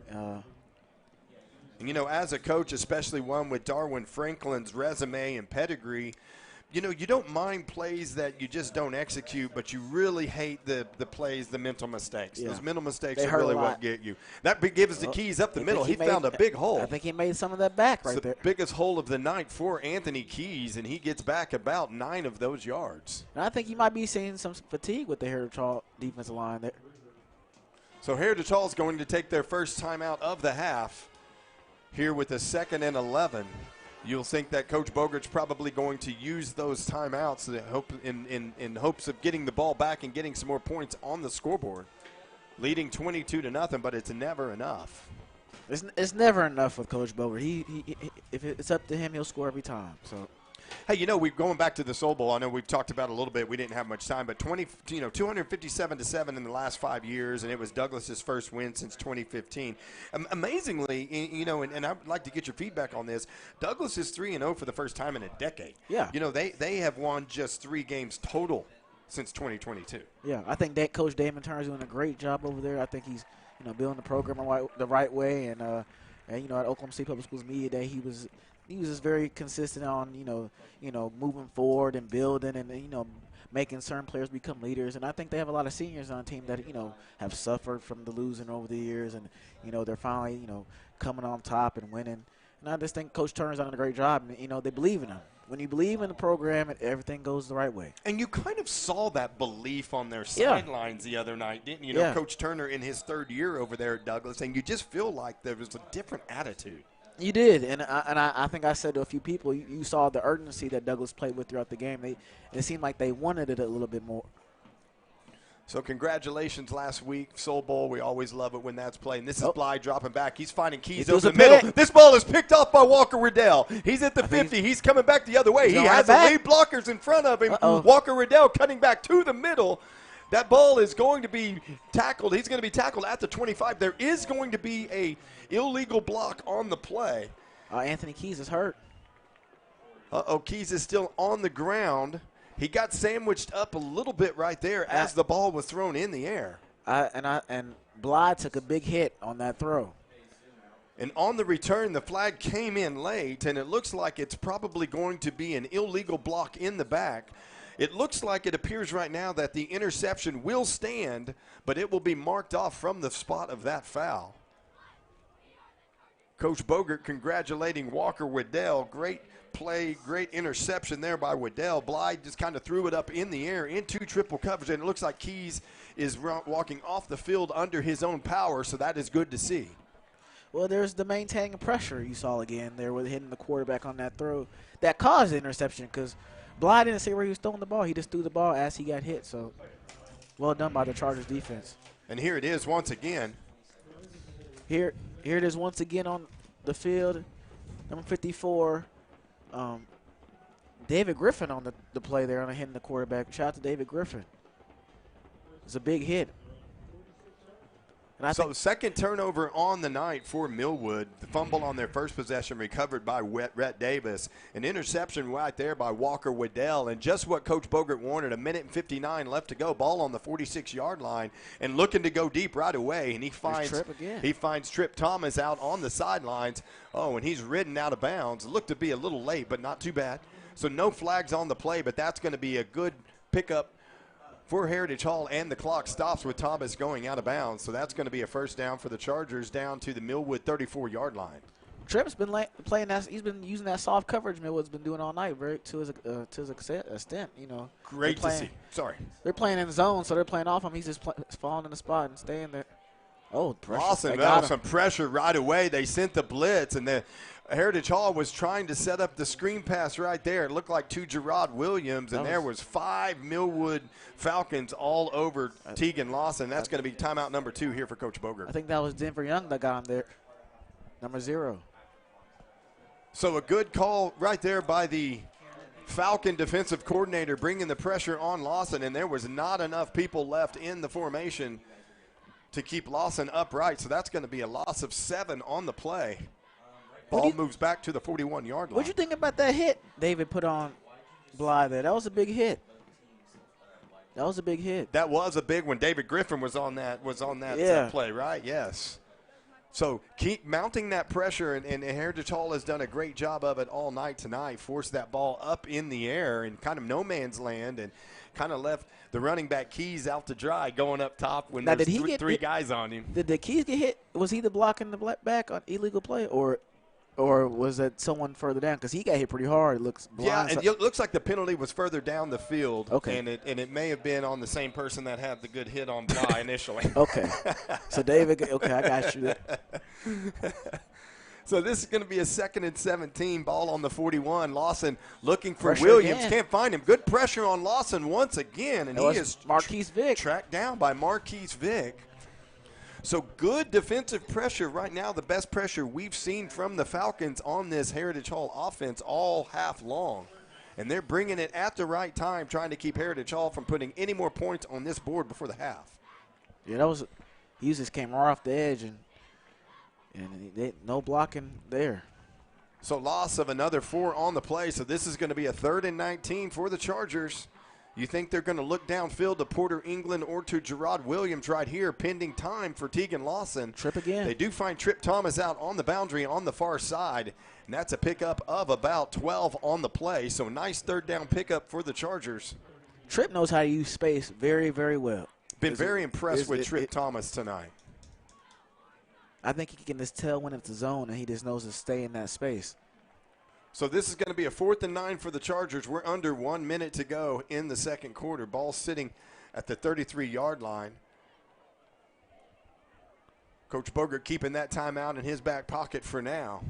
And, you know, as a coach, especially one with Darwin Franklin's resume and pedigree, you know, you don't mind plays that you just don't execute, but you really hate the plays, the mental mistakes. Yeah. Those mental mistakes They are hurt a really lot. what get you. That gives us the keys up the I middle. think He found a big hole. I think he made some of that back right It's there. the biggest hole of the night for Anthony Keys, and he gets back about 9 of those yards. And I think he might be seeing some fatigue with the Heritage Hall defensive line there. So Heritage Hall is going to take their first timeout of the half here with a 2nd and 11. You'll think that Coach Bogert's probably going to use those timeouts in hopes of getting the ball back and getting some more points on the scoreboard, leading 22-0, but it's never enough. It's never enough with Coach Bogert. He if it's up to him, he'll score every time. So. Hey, you know, we're going back to the Soul Bowl. I know we've talked about it a little bit. We didn't have much time, but 257-7 in the last 5 years, and it was Douglas's first win since 2015. Amazingly, you know, and I'd like to get your feedback on this. Douglas is 3-0 for the first time in a decade. Yeah. You know, they have won just 3 games total since 2022. Yeah, I think that Coach Damon Turner's doing a great job over there. I think he's, you know, building the program the right way, and you know, at Oklahoma State Public Schools Media Day, he was just very consistent on, you know, moving forward and building and, you know, making certain players become leaders. And I think they have a lot of seniors on the team that, you know, have suffered from the losing over the years. And, you know, they're finally, you know, coming on top and winning. And I just think Coach Turner's done a great job. And, you know, they believe in him. When you believe in the program, everything goes the right way. And you kind of saw that belief on their sidelines the other night, didn't you? You know, Coach Turner in his 3rd year over there at Douglas, and you just feel like there was a different attitude. You did, and I think I said to a few people, you saw the urgency that Douglas played with throughout the game. It seemed like they wanted it a little bit more. So congratulations last week, Soul Bowl. We always love it when that's played. And this is Bly dropping back. He's finding Keys over the middle. This ball is picked off by Walker Riddell. He's at the 50. He's coming back the other way. He has the lead blockers in front of him. Walker Riddell cutting back to the middle. That ball is going to be tackled. He's going to be tackled at the 25. There is going to be a illegal block on the play. Anthony Keys is hurt. Keys is still on the ground. He got sandwiched up a little bit right there as the ball was thrown in the air. And Bly took a big hit on that throw. And on the return, the flag came in late, and it looks like it's probably going to be an illegal block in the back. It looks like it appears right now that the interception will stand, but it will be marked off from the spot of that foul. Coach Bogert congratulating Walker Waddell. Great play, great interception there by Waddell. Bly just kind of threw it up in the air into triple coverage, and it looks like Keys is walking off the field under his own power, so that is good to see. Well, there's the maintaining pressure you saw again there with hitting the quarterback on that throw. That caused the interception because Bly didn't see where he was throwing the ball. He just threw the ball as he got hit. So, well done by the Chargers defense. And here it is once again. Here it is once again on the field. Number 54, David Griffin on the play there on hitting the quarterback. Shout out to David Griffin. It's a big hit. So second turnover on the night for Millwood. The fumble on their first possession recovered by Rhett Davis. An interception right there by Walker Waddell. And just what Coach Bogert wanted, 1:59 left to go. Ball on the 46-yard line and looking to go deep right away. And he finds Tripp Thomas out on the sidelines. Oh, and he's ridden out of bounds. Looked to be a little late, but not too bad. So no flags on the play, but that's going to be a good pickup for Heritage Hall, and the clock stops with Thomas going out of bounds. So that's going to be a first down for the Chargers down to the Millwood 34-yard line. Tripp's been playing that. He's been using that soft coverage Millwood's been doing all night, to his extent. You know, great to see. Sorry, they're playing in the zone, so they're playing off him. He's just falling in the spot and staying there. Oh, pressure! Awesome! That was some pressure right away. They sent the blitz, and the Heritage Hall was trying to set up the screen pass right there. It looked like to Gerard Williams, and there was 5 Millwood Falcons all over Tegan Lawson. That's going to be timeout number 2 here for Coach Bogert. I think that was Denver Young that got him there, number 0. So a good call right there by the Falcon defensive coordinator, bringing the pressure on Lawson, and there was not enough people left in the formation to keep Lawson upright. So that's going to be a loss of 7 on the play. Ball moves back to the 41-yard line. What'd you think about that hit David put on Bly there? That was a big hit. That was a big hit. That was a big one. David Griffin was on that yeah. play, right? Yes. So keep mounting that pressure, and Heritage Hall has done a great job of it all night tonight. Forced that ball up in the air in kind of no man's land, and kind of left the running back Keys out to dry going up top when Now, there's did he get three hit? guys on him. Did the Keys get hit? Was he the block in the back on illegal play, or was that someone further down? Because he got hit pretty hard. It looks blind. Yeah, and it looks like the penalty was further down the field. Okay. And it may have been on the same person that had the good hit on Bly initially. Okay. So, David, okay, I got you. So this is going to be a 2nd and 17, ball on the 41. Lawson looking for Pressure Williams. again. Can't find him. Good pressure on Lawson once again. And That he was is Marquise Vick. tracked down by Marquise Vick. So good defensive pressure right now, the best pressure we've seen from the Falcons on this Heritage Hall offense all half long. And they're bringing it at the right time, trying to keep Heritage Hall from putting any more points on this board before the half. Yeah, he just came right off the edge, and no blocking there. So loss of another 4 on the play. So this is going to be a 3rd and 19 for the Chargers. You think they're going to look downfield to Porter England or to Gerard Williams right here, pending time for Tegan Lawson. Tripp again. They do find Tripp Thomas out on the boundary on the far side, and that's a pickup of about 12 on the play. So nice 3rd down pickup for the Chargers. Tripp knows how to use space very, very well. Been very impressed with Tripp Thomas tonight. I think he can just tell when it's a zone, and he just knows to stay in that space. So this is going to be a 4th and 9 for the Chargers. We're under 1 minute to go in the second quarter. Ball sitting at the 33-yard line. Coach Bogert keeping that timeout in his back pocket for now.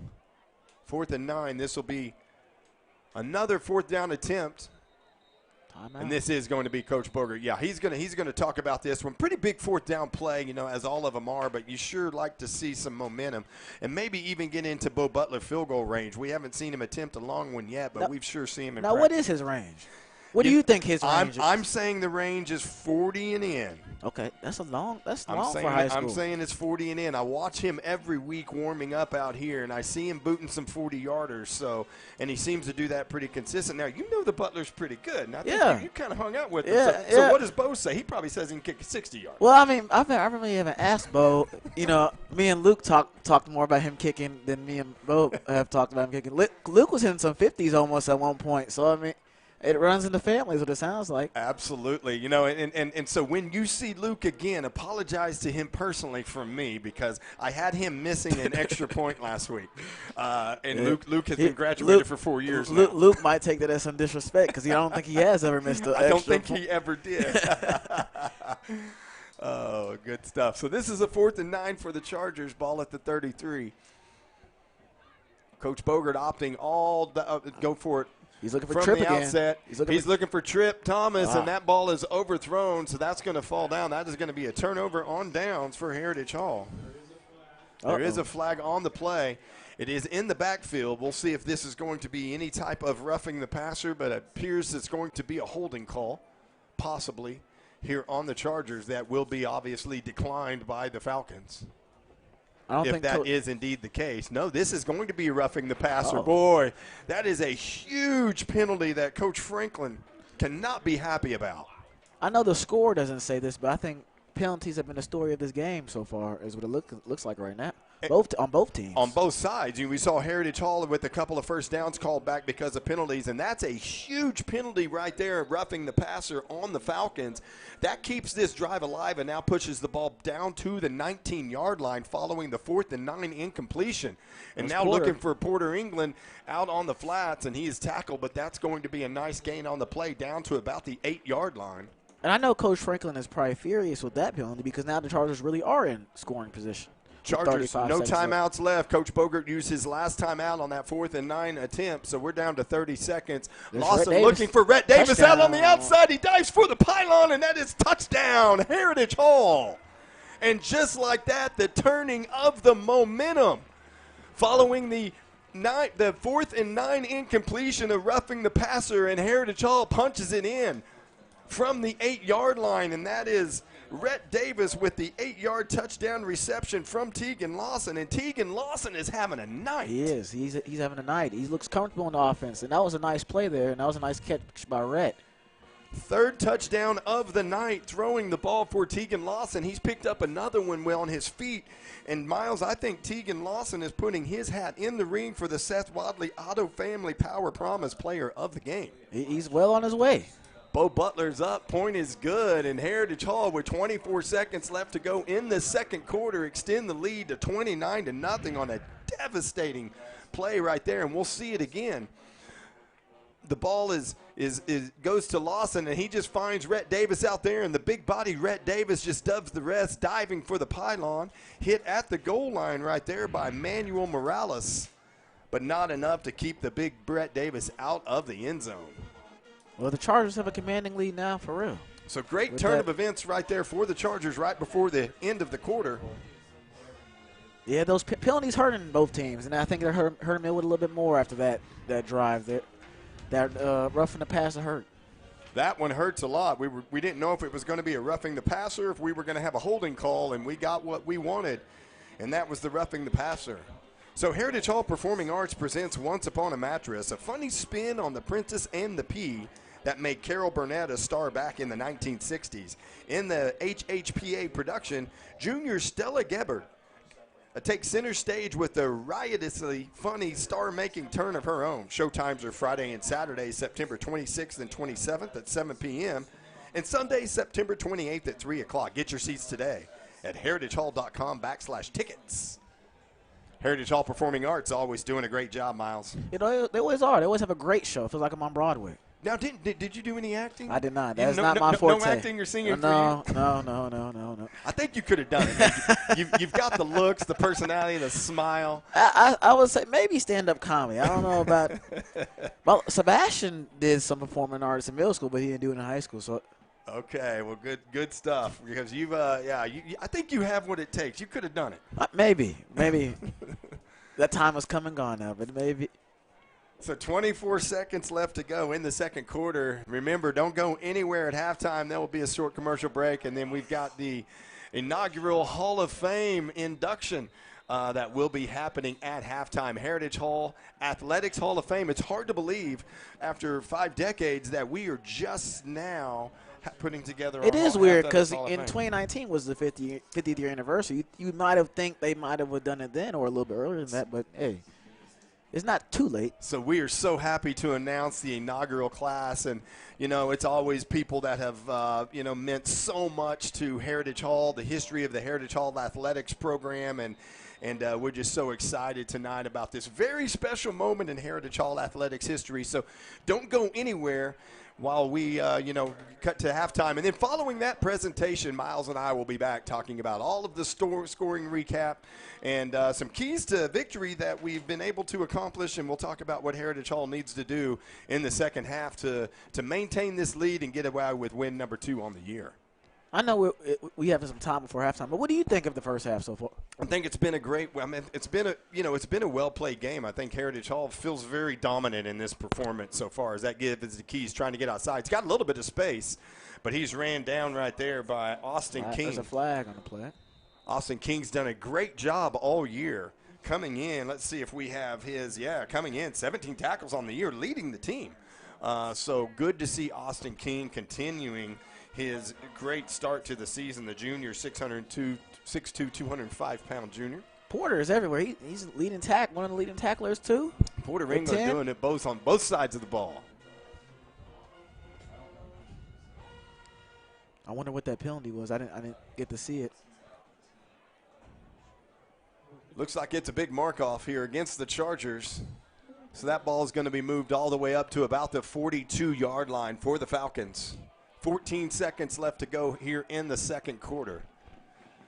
4th and 9. This will be another 4th down attempt. Timeout. And this is going to be Coach Bogert. Yeah, he's going to talk about this one. Pretty big 4th down play, as all of them are, but you sure like to see some momentum and maybe even get into Bo Butler field goal range. We haven't seen him attempt a long one yet, but we've sure seen him in Now, practice. what is his range? What do you think his range is? I'm saying the range is 40 and in. Okay, that's long for saying, high school. I'm saying it's 40 and in. I watch him every week warming up out here, and I see him booting some 40-yarders. And he seems to do that pretty consistent. Now, the Butler's pretty good. And I think you kind of hung out with him. So what does Bo say? He probably says he can kick a 60-yard. Well, I mean, I really haven't asked Bo. Me and Luke talked more about him kicking than me and Bo have talked about him kicking. Luke was hitting some 50s almost at one point. So, I mean, it runs in the family is what it sounds like. Absolutely. And so when you see Luke again, apologize to him personally from me because I had him missing an extra point last week. Luke has been graduated for 4 years now. Luke might take that as some disrespect because I don't think he has ever missed an extra I don't think point. he ever did. Oh, good stuff. So this is a 4th and 9 for the Chargers. Ball at the 33. Coach Bogert opting go for it. He's looking for from Tripp the again. outset. He's looking for Tripp Thomas, and that ball is overthrown, so that's going to fall down. That is going to be a turnover on downs for Heritage Hall. There is a flag on the play. It is in the backfield. We'll see if this is going to be any type of roughing the passer, but it appears it's going to be a holding call, possibly, here on the Chargers. That will be obviously declined by the Falcons. If that is indeed the case. No, this is going to be roughing the passer. Boy, that is a huge penalty that Coach Franklin cannot be happy about. I know the score doesn't say this, but I think penalties have been the story of this game so far, is what it looks like right now. On both teams. On both sides. We saw Heritage Hall with a couple of first downs called back because of penalties, and that's a huge penalty right there, roughing the passer on the Falcons. That keeps this drive alive and now pushes the ball down to the 19-yard line following the 4th and 9 incompletion. And now looking for Porter England out on the flats, and he is tackled, but that's going to be a nice gain on the play down to about the 8-yard line. And I know Coach Franklin is probably furious with that penalty because now the Chargers really are in scoring position. Chargers, no timeouts left. Coach Bogert used his last timeout on that 4th and 9 attempt, so we're down to 30 seconds. Lawson looking for Rhett Davis out on the outside. He dives for the pylon, and that is touchdown, Heritage Hall. And just like that, the turning of the momentum following the 4th and 9 incompletion of roughing the passer, and Heritage Hall punches it in from the 8-yard line, and that is Rhett Davis with the 8-yard touchdown reception from Tegan Lawson, and Tegan Lawson is having a night. He is. He's having a night. He looks comfortable in the offense, and that was a nice play there, and that was a nice catch by Rhett. Third touchdown of the night, throwing the ball for Tegan Lawson. He's picked up another one well on his feet. And, Miles, I think Tegan Lawson is putting his hat in the ring for the Seth Wadley Auto Family Power Promise Player of the Game. He's well on his way. Bo Butler's up, point is good, and Heritage Hall with 24 seconds left to go in the second quarter extend the lead to 29-0 on a devastating play right there, and we'll see it again. The ball goes to Lawson, and he just finds Rhett Davis out there, and the big-bodied Rhett Davis just does the rest, diving for the pylon, hit at the goal line right there by Manuel Morales, but not enough to keep the big Rhett Davis out of the end zone. Well, the Chargers have a commanding lead now, for real. So great turn of events right there for the Chargers right before the end of the quarter. Yeah, those penalties hurting both teams, and I think they're hurting Millwood a little bit more after that drive. That roughing the passer hurt. That one hurts a lot. We didn't know if it was going to be a roughing the passer, if we were going to have a holding call, and we got what we wanted, and that was the roughing the passer. So Heritage Hall Performing Arts presents Once Upon a Mattress, a funny spin on the Princess and the Pea that made Carol Burnett a star back in the 1960s. In the HHPA production, junior Stella Gebhardt takes center stage with a riotously funny star-making turn of her own. Showtimes are Friday and Saturday, September 26th and 27th at 7 p.m., and Sunday, September 28th at 3 o'clock. Get your seats today at heritagehall.com/tickets. Heritage Hall Performing Arts always doing a great job, Miles. You know, they always are. They always have a great show. It feels like I'm on Broadway. Now, did you do any acting? I did not. That's not my forte. No acting or singing no, for you? No. I think you could have done it. You've got the looks, the personality, the smile. I would say maybe stand-up comedy. I don't know about – well, Sebastian did some performing arts in middle school, but he didn't do it in high school. So. Okay, well, good stuff. Because you've I think you have what it takes. You could have done it. Maybe. That time has come and gone now, but maybe – So 24 seconds left to go in the second quarter. Remember, don't go anywhere at halftime. There will be a short commercial break, and then we've got the inaugural Hall of Fame induction that will be happening at halftime. Heritage Hall Athletics Hall of Fame. It's hard to believe after 5 decades that we are just now putting together It is weird because in 2019 was the 50th year anniversary. You might have think they might have done it then or a little bit earlier than that, but, hey. It's not too late. So we are so happy to announce the inaugural class. And, it's always people that have, meant so much to Heritage Hall, the history of the Heritage Hall athletics program. And we're just so excited tonight about this very special moment in Heritage Hall athletics history. So don't go anywhere while we, cut to halftime. And then following that presentation, Miles and I will be back talking about all of the scoring recap and some keys to victory that we've been able to accomplish. And we'll talk about what Heritage Hall needs to do in the second half to maintain this lead and get away with win number 2 on the year. I know we have some time before halftime, but what do you think of the first half so far? I think it's been a great. I mean, it's been a well played game. I think Heritage Hall feels very dominant in this performance so far. As that gives the keys trying to get outside. It's got a little bit of space, but he's ran down right there by Austin King. There's a flag on the play. Austin King's done a great job all year coming in. Let's see if we have his. Yeah, coming in 17 tackles on the year, leading the team. So good to see Austin King continuing his great start to the season, the junior, 6'2", 205-pound junior. Porter is everywhere. He's one of the leading tacklers, too. Porter Ringo's doing it on both sides of the ball. I wonder what that penalty was. I didn't get to see it. Looks like it's a big mark-off here against the Chargers. So that ball is going to be moved all the way up to about the 42-yard line for the Falcons. 14 seconds left to go here in the second quarter.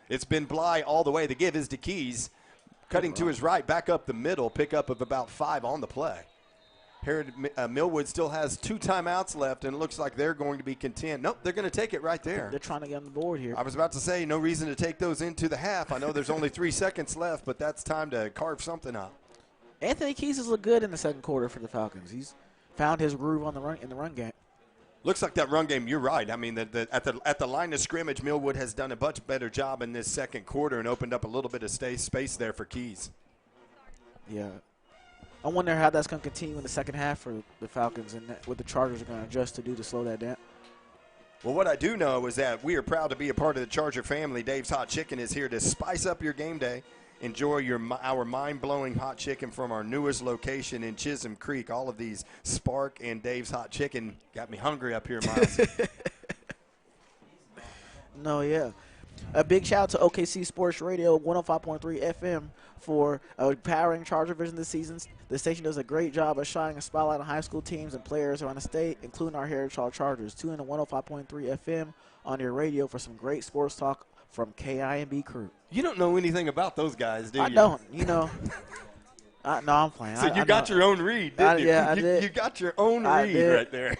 It's been Bly all the way. The give is to Keys. Cutting to his right, back up the middle, pickup of about 5 on the play. Millwood still has 2 timeouts left, and it looks like they're going to be content. Nope, they're going to take it right there. They're trying to get on the board here. I was about to say, no reason to take those into the half. I know there's only 3 seconds left, but that's time to carve something up. Anthony Keys has looked good in the second quarter for the Falcons. He's found his groove in the run game. Looks like that run game, you're right. I mean, at the line of scrimmage, Millwood has done a much better job in this second quarter and opened up a little bit of space there for Keys. Yeah. I wonder how that's going to continue in the second half for the Falcons and what the Chargers are going to adjust to do to slow that down. Well, what I do know is that we are proud to be a part of the Charger family. Dave's Hot Chicken is here to spice up your game day. Enjoy our mind-blowing hot chicken from our newest location in Chisholm Creek. All of these Spark and Dave's Hot Chicken got me hungry up here, Miles. No, yeah. A big shout out to OKC Sports Radio 105.3 FM for powering ChargerVision this season. The station does a great job of shining a spotlight on high school teams and players around the state, including our Heritage Hall Chargers. Tune in to 105.3 FM on your radio for some great sports talk from KIMB crew. You don't know anything about those guys, do you? I don't. You know. No, I'm playing. So you got your own read, didn't you? Yeah, I did. You got your own read right there.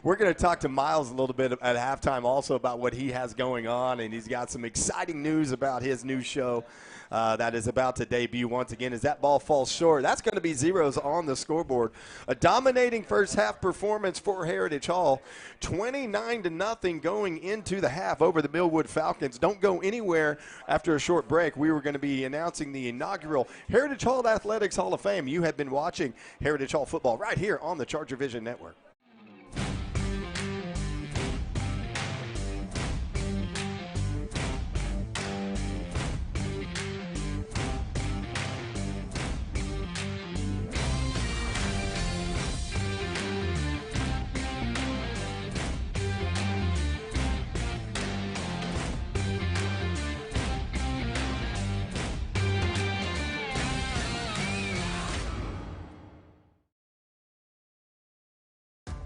We're going to talk to Miles a little bit at halftime also about what he has going on, and he's got some exciting news about his new show that is about to debut once again. As that ball falls short, that's going to be zeros on the scoreboard. A dominating first-half performance for Heritage Hall, 29-0 going into the half over the Millwood Falcons. Don't go anywhere after a short break. We were going to be announcing the inaugural Heritage Hall Athletics Hall of Fame. You have been watching Heritage Hall football right here on the ChargerVision Network.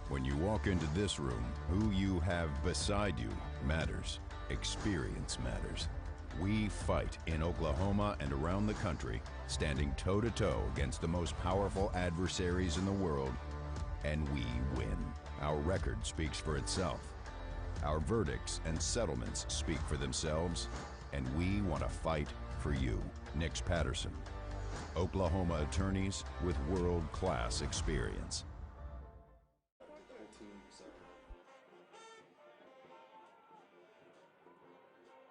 When you walk into this room, who you have beside you matters. Experience matters. We fight in Oklahoma and around the country, standing toe-to-toe against the most powerful adversaries in the world, and we win. Our record speaks for itself. Our verdicts and settlements speak for themselves, and we want to fight for you. Nix Patterson, Oklahoma attorneys with world-class experience.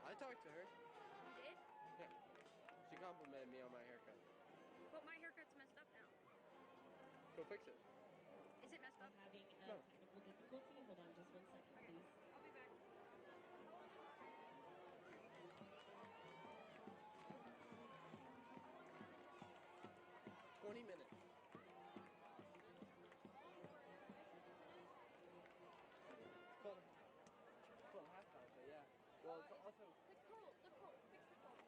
I talked to her. You did? Yeah. She complimented me on my haircut. But my haircut's messed up now. Go fix it. Is it messed up? Having No. technical difficulty. Hold on just 1 second, please. I'll be back. 20 minutes. Well, halftime, but yeah. Well, it's also The curl, fix the curl.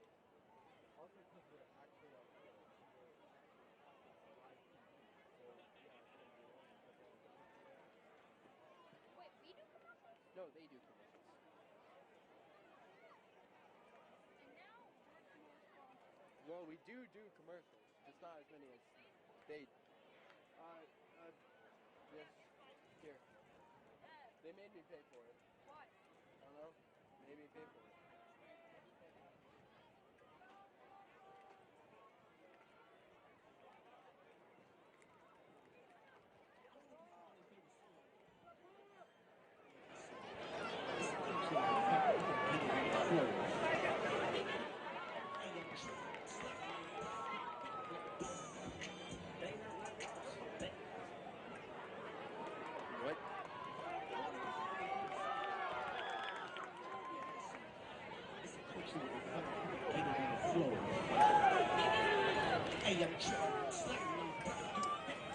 also because we're actually on live feed, so yeah, it's gonna be long. Wait, we do commercials? No, they do commercials. And now we're commercial. Well, we do commercials, just not as many as they. Yes. Here. They made me pay for it. Why? I don't know. Made me pay for it. What?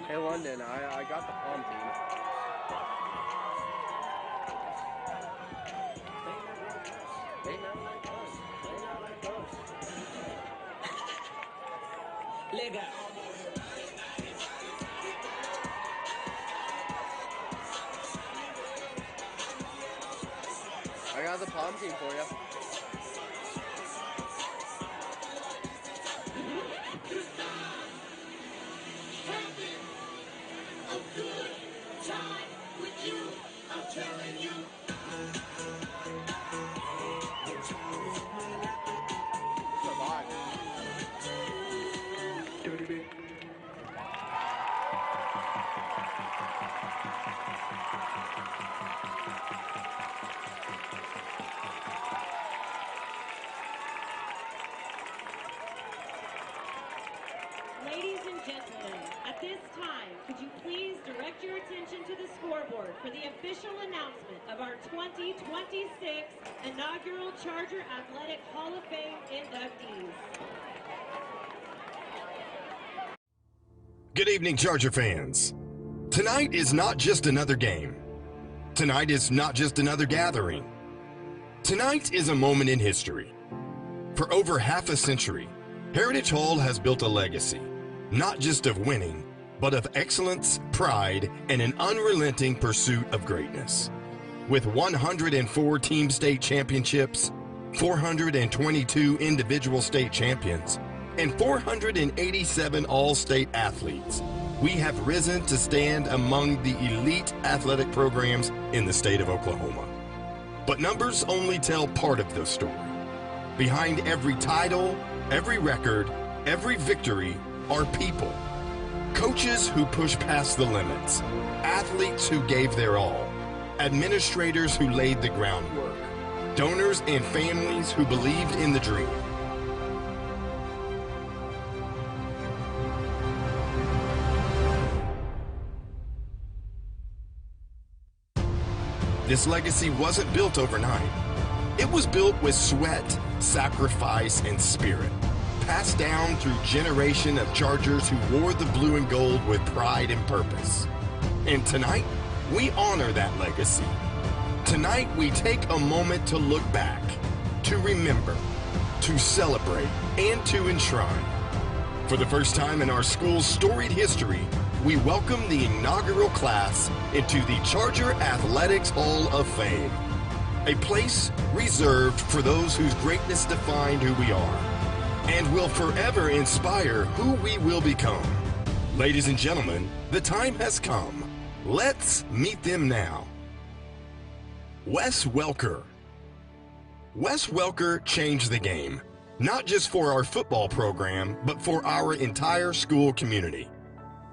Hey London, I got the palm team. They not like us. They not like us. I got the palm team for you. Survive. direct your attention to the scoreboard for the official announcement of our 2026 inaugural Charger Athletic Hall of Fame inductees. Good evening, Charger fans. Tonight is not just another game. Tonight is not just another gathering. Tonight is a moment in history. For over half a century, Heritage Hall has built a legacy, not just of winning, but of excellence, pride, and an unrelenting pursuit of greatness. With 104 team state championships, 422 individual state champions, and 487 all-state athletes, we have risen to stand among the elite athletic programs in the state of Oklahoma. But numbers only tell part of the story. Behind every title, every record, every victory are people. Coaches who push past the limits, athletes who gave their all, administrators who laid the groundwork, donors and families who believed in the dream. This legacy wasn't built overnight. It was built with sweat, sacrifice, and spirit, passed down through generation of Chargers who wore the blue and gold with pride and purpose. And tonight, we honor that legacy. Tonight, we take a moment to look back, to remember, to celebrate, and to enshrine. For the first time in our school's storied history, we welcome the inaugural class into the Charger Athletics Hall of Fame, a place reserved for those whose greatness defined who we are and will forever inspire who we will become. Ladies and gentlemen, the time has come. Let's meet them now. Wes Welker. Wes Welker changed the game, not just for our football program, but for our entire school community.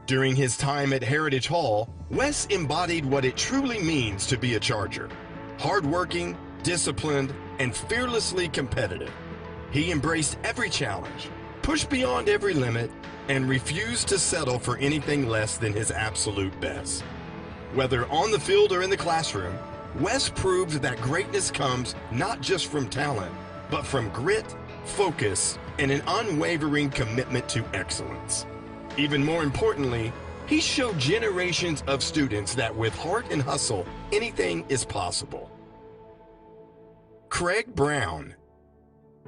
During his time at Heritage Hall, Wes embodied what it truly means to be a Charger. Hardworking, disciplined, and fearlessly competitive. He embraced every challenge, pushed beyond every limit, and refused to settle for anything less than his absolute best. Whether on the field or in the classroom, Wes proved that greatness comes not just from talent, but from grit, focus, and an unwavering commitment to excellence. Even more importantly, he showed generations of students that with heart and hustle, anything is possible. Craig Brown.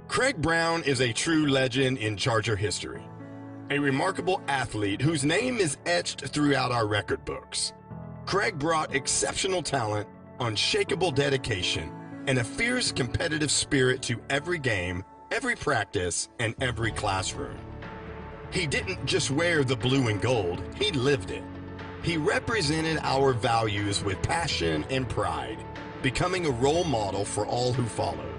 Craig Brown is a true legend in Charger history, a remarkable athlete whose name is etched throughout our record books. Craig brought exceptional talent, unshakable dedication, and a fierce competitive spirit to every game, every practice, and every classroom. He didn't just wear the blue and gold, he lived it. He represented our values with passion and pride, becoming a role model for all who followed.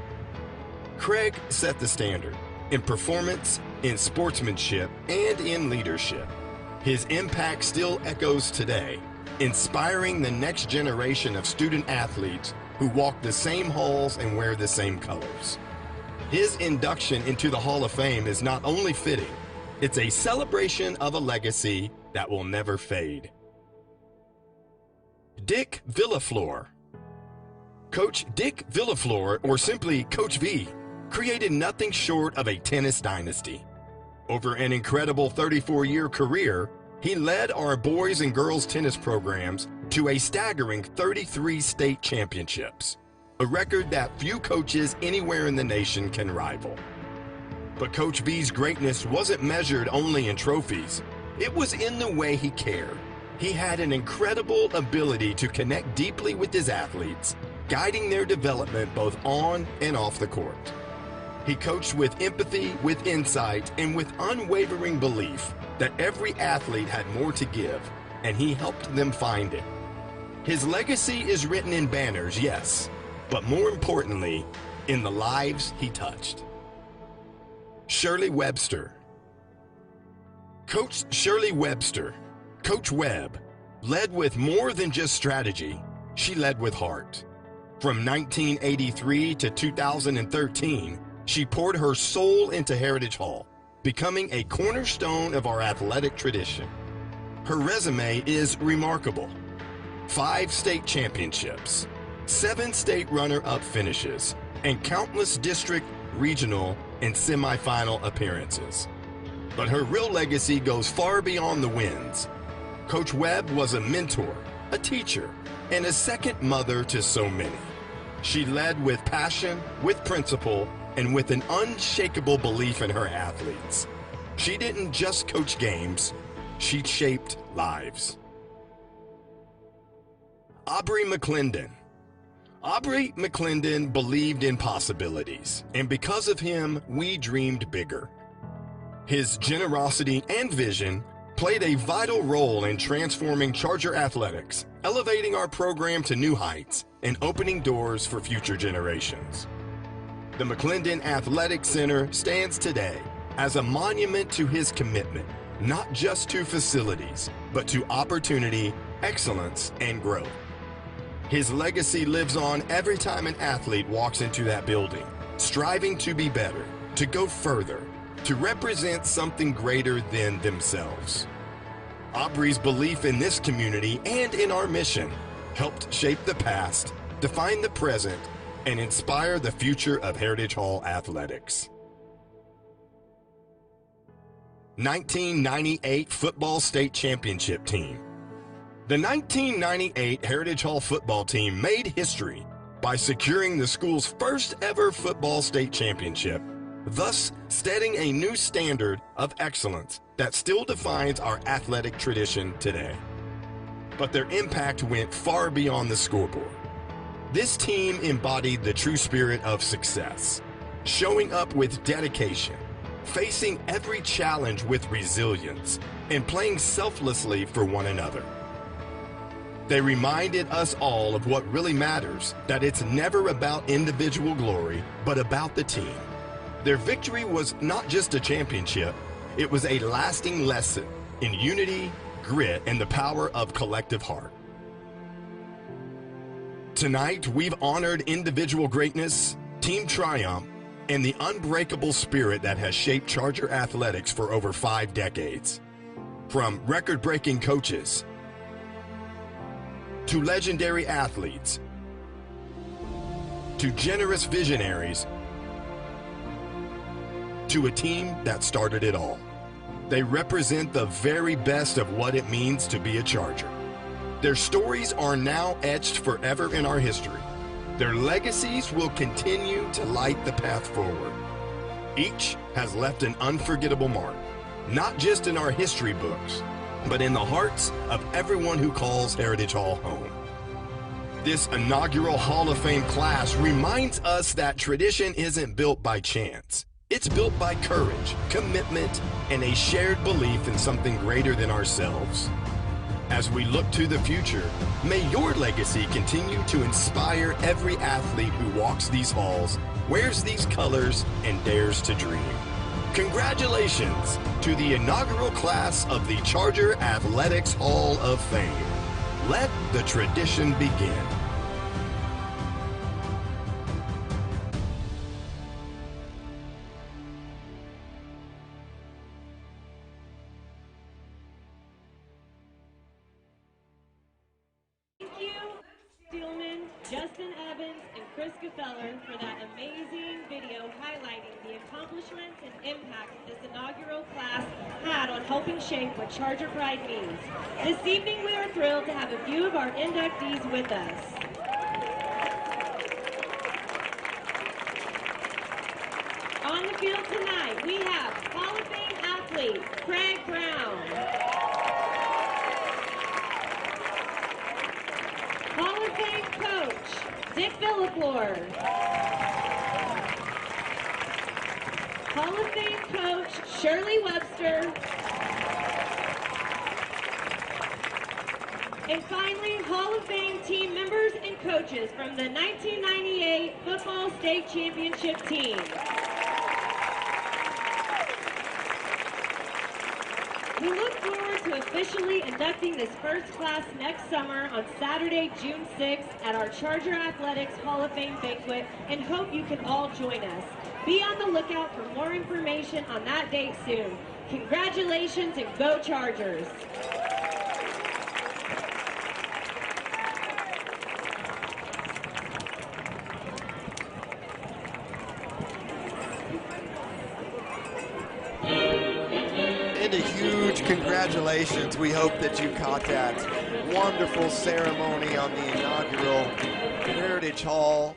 Craig set the standard in performance, in sportsmanship, and in leadership. His impact still echoes today, inspiring the next generation of student athletes who walk the same halls and wear the same colors. His induction into the Hall of Fame is not only fitting, it's a celebration of a legacy that will never fade. Dick Villaflor. Coach Dick Villaflor, or simply Coach V, created nothing short of a tennis dynasty. Over an incredible 34-year career, he led our boys and girls tennis programs to a staggering 33 state championships, a record that few coaches anywhere in the nation can rival. But Coach V's greatness wasn't measured only in trophies. It was in the way he cared. He had an incredible ability to connect deeply with his athletes, guiding their development both on and off the court. He coached with empathy, with insight, and with unwavering belief that every athlete had more to give, and he helped them find it. His legacy is written in banners, yes, but more importantly, in the lives he touched. Shirley Webster. Coach Shirley Webster, Coach Webb, led with more than just strategy. She led with heart. From 1983 to 2013, she poured her soul into Heritage Hall, becoming a cornerstone of our athletic tradition. Her resume is remarkable. 5 state championships, 7 state runner-up finishes, and countless district, regional, and semifinal appearances. But her real legacy goes far beyond the wins. Coach Webb was a mentor, a teacher, and a second mother to so many. She led with passion, with principle, and with an unshakable belief in her athletes. She didn't just coach games, she shaped lives. Aubrey McClendon. Aubrey McClendon believed in possibilities, and because of him, we dreamed bigger. His generosity and vision played a vital role in transforming Charger athletics, elevating our program to new heights, and opening doors for future generations. The McClendon Athletic Center stands today as a monument to his commitment, not just to facilities, but to opportunity, excellence, and growth. His legacy lives on every time an athlete walks into that building, striving to be better, to go further, to represent something greater than themselves. Aubrey's belief in this community and in our mission helped shape the past, define the present, and inspire the future of Heritage Hall athletics. 1998 Football State Championship Team. The 1998 Heritage Hall football team made history by securing the school's first ever football state championship, thus setting a new standard of excellence that still defines our athletic tradition today. But their impact went far beyond the scoreboard. This team embodied the true spirit of success, showing up with dedication, facing every challenge with resilience, and playing selflessly for one another. They reminded us all of what really matters, that it's never about individual glory, but about the team. Their victory was not just a championship, it was a lasting lesson in unity, grit, and the power of collective heart. Tonight, we've honored individual greatness, team triumph, and the unbreakable spirit that has shaped Charger athletics for over 5 decades. From record-breaking coaches, to legendary athletes, to generous visionaries, to a team that started it all. They represent the very best of what it means to be a Charger. Their stories are now etched forever in our history. Their legacies will continue to light the path forward. Each has left an unforgettable mark, not just in our history books, but in the hearts of everyone who calls Heritage Hall home. This inaugural Hall of Fame class reminds us that tradition isn't built by chance. It's built by courage, commitment, and a shared belief in something greater than ourselves. As we look to the future, may your legacy continue to inspire every athlete who walks these halls, wears these colors, and dares to dream. Congratulations to the inaugural class of the Charger Athletics Hall of Fame. Let the tradition begin. Thank you, Steelman, Justin Evans, and Chris Gefeller for that amazing video highlighting the accomplishments and impact this inaugural class had on helping shape what Charger Pride means. This evening we are thrilled to have a few of our inductees with us. On the field tonight we have Hall of Fame athlete Craig Brown, Hall of Fame coach Dick Villaflor, Hall of Fame coach Shirley Webster, and finally Hall of Fame team members and coaches from the 1998 Football State Championship team. We look forward to officially inducting this first class next summer on Saturday, June 6th at our Charger Athletics Hall of Fame banquet and hope you can all join us. Be on the lookout for more information on that date soon. Congratulations and go Chargers! And a huge congratulations. We hope that you caught that wonderful ceremony on the inaugural Heritage Hall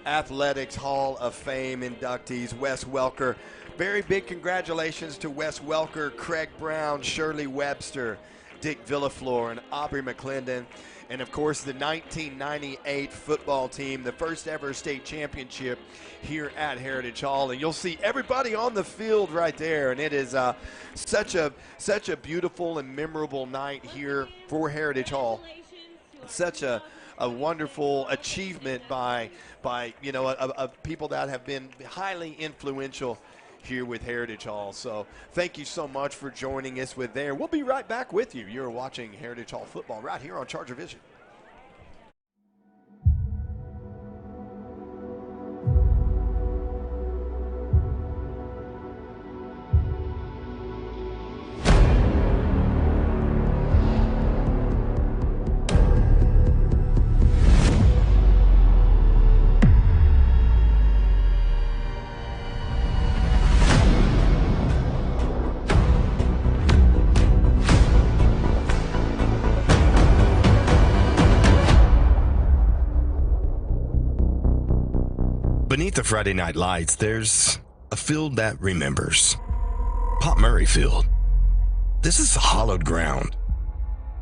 Athletics Hall of Fame inductees. Wes Welker. Very big congratulations to Wes Welker, Craig Brown, Shirley Webster, Dick Villaflor, and Aubrey McClendon. And, of course, the 1998 football team, the first ever state championship here at Heritage Hall. And you'll see everybody on the field right there. And it is such a beautiful and memorable night here for Heritage Hall. Such a wonderful achievement by you know, of people that have been highly influential here with Heritage Hall. So thank you so much for joining us with there. We'll be right back with you. You're watching Heritage Hall football right here on ChargerVision. Beneath the Friday night lights, there's a field that remembers. Pop Murray Field. This is hallowed ground.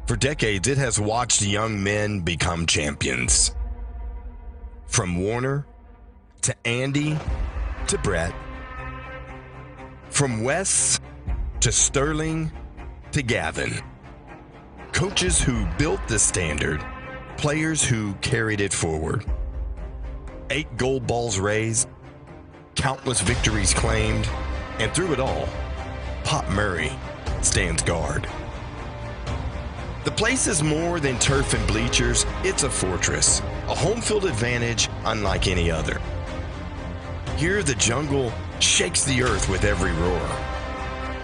For decades, it has watched young men become champions. From Warner to Andy to Brett. From Wes to Sterling to Gavin. Coaches who built the standard, players who carried it forward. 8 gold balls raised, countless victories claimed, and through it all, Pop Murray stands guard. The place is more than turf and bleachers. It's a fortress, a home field advantage unlike any other. Here, the jungle shakes the earth with every roar.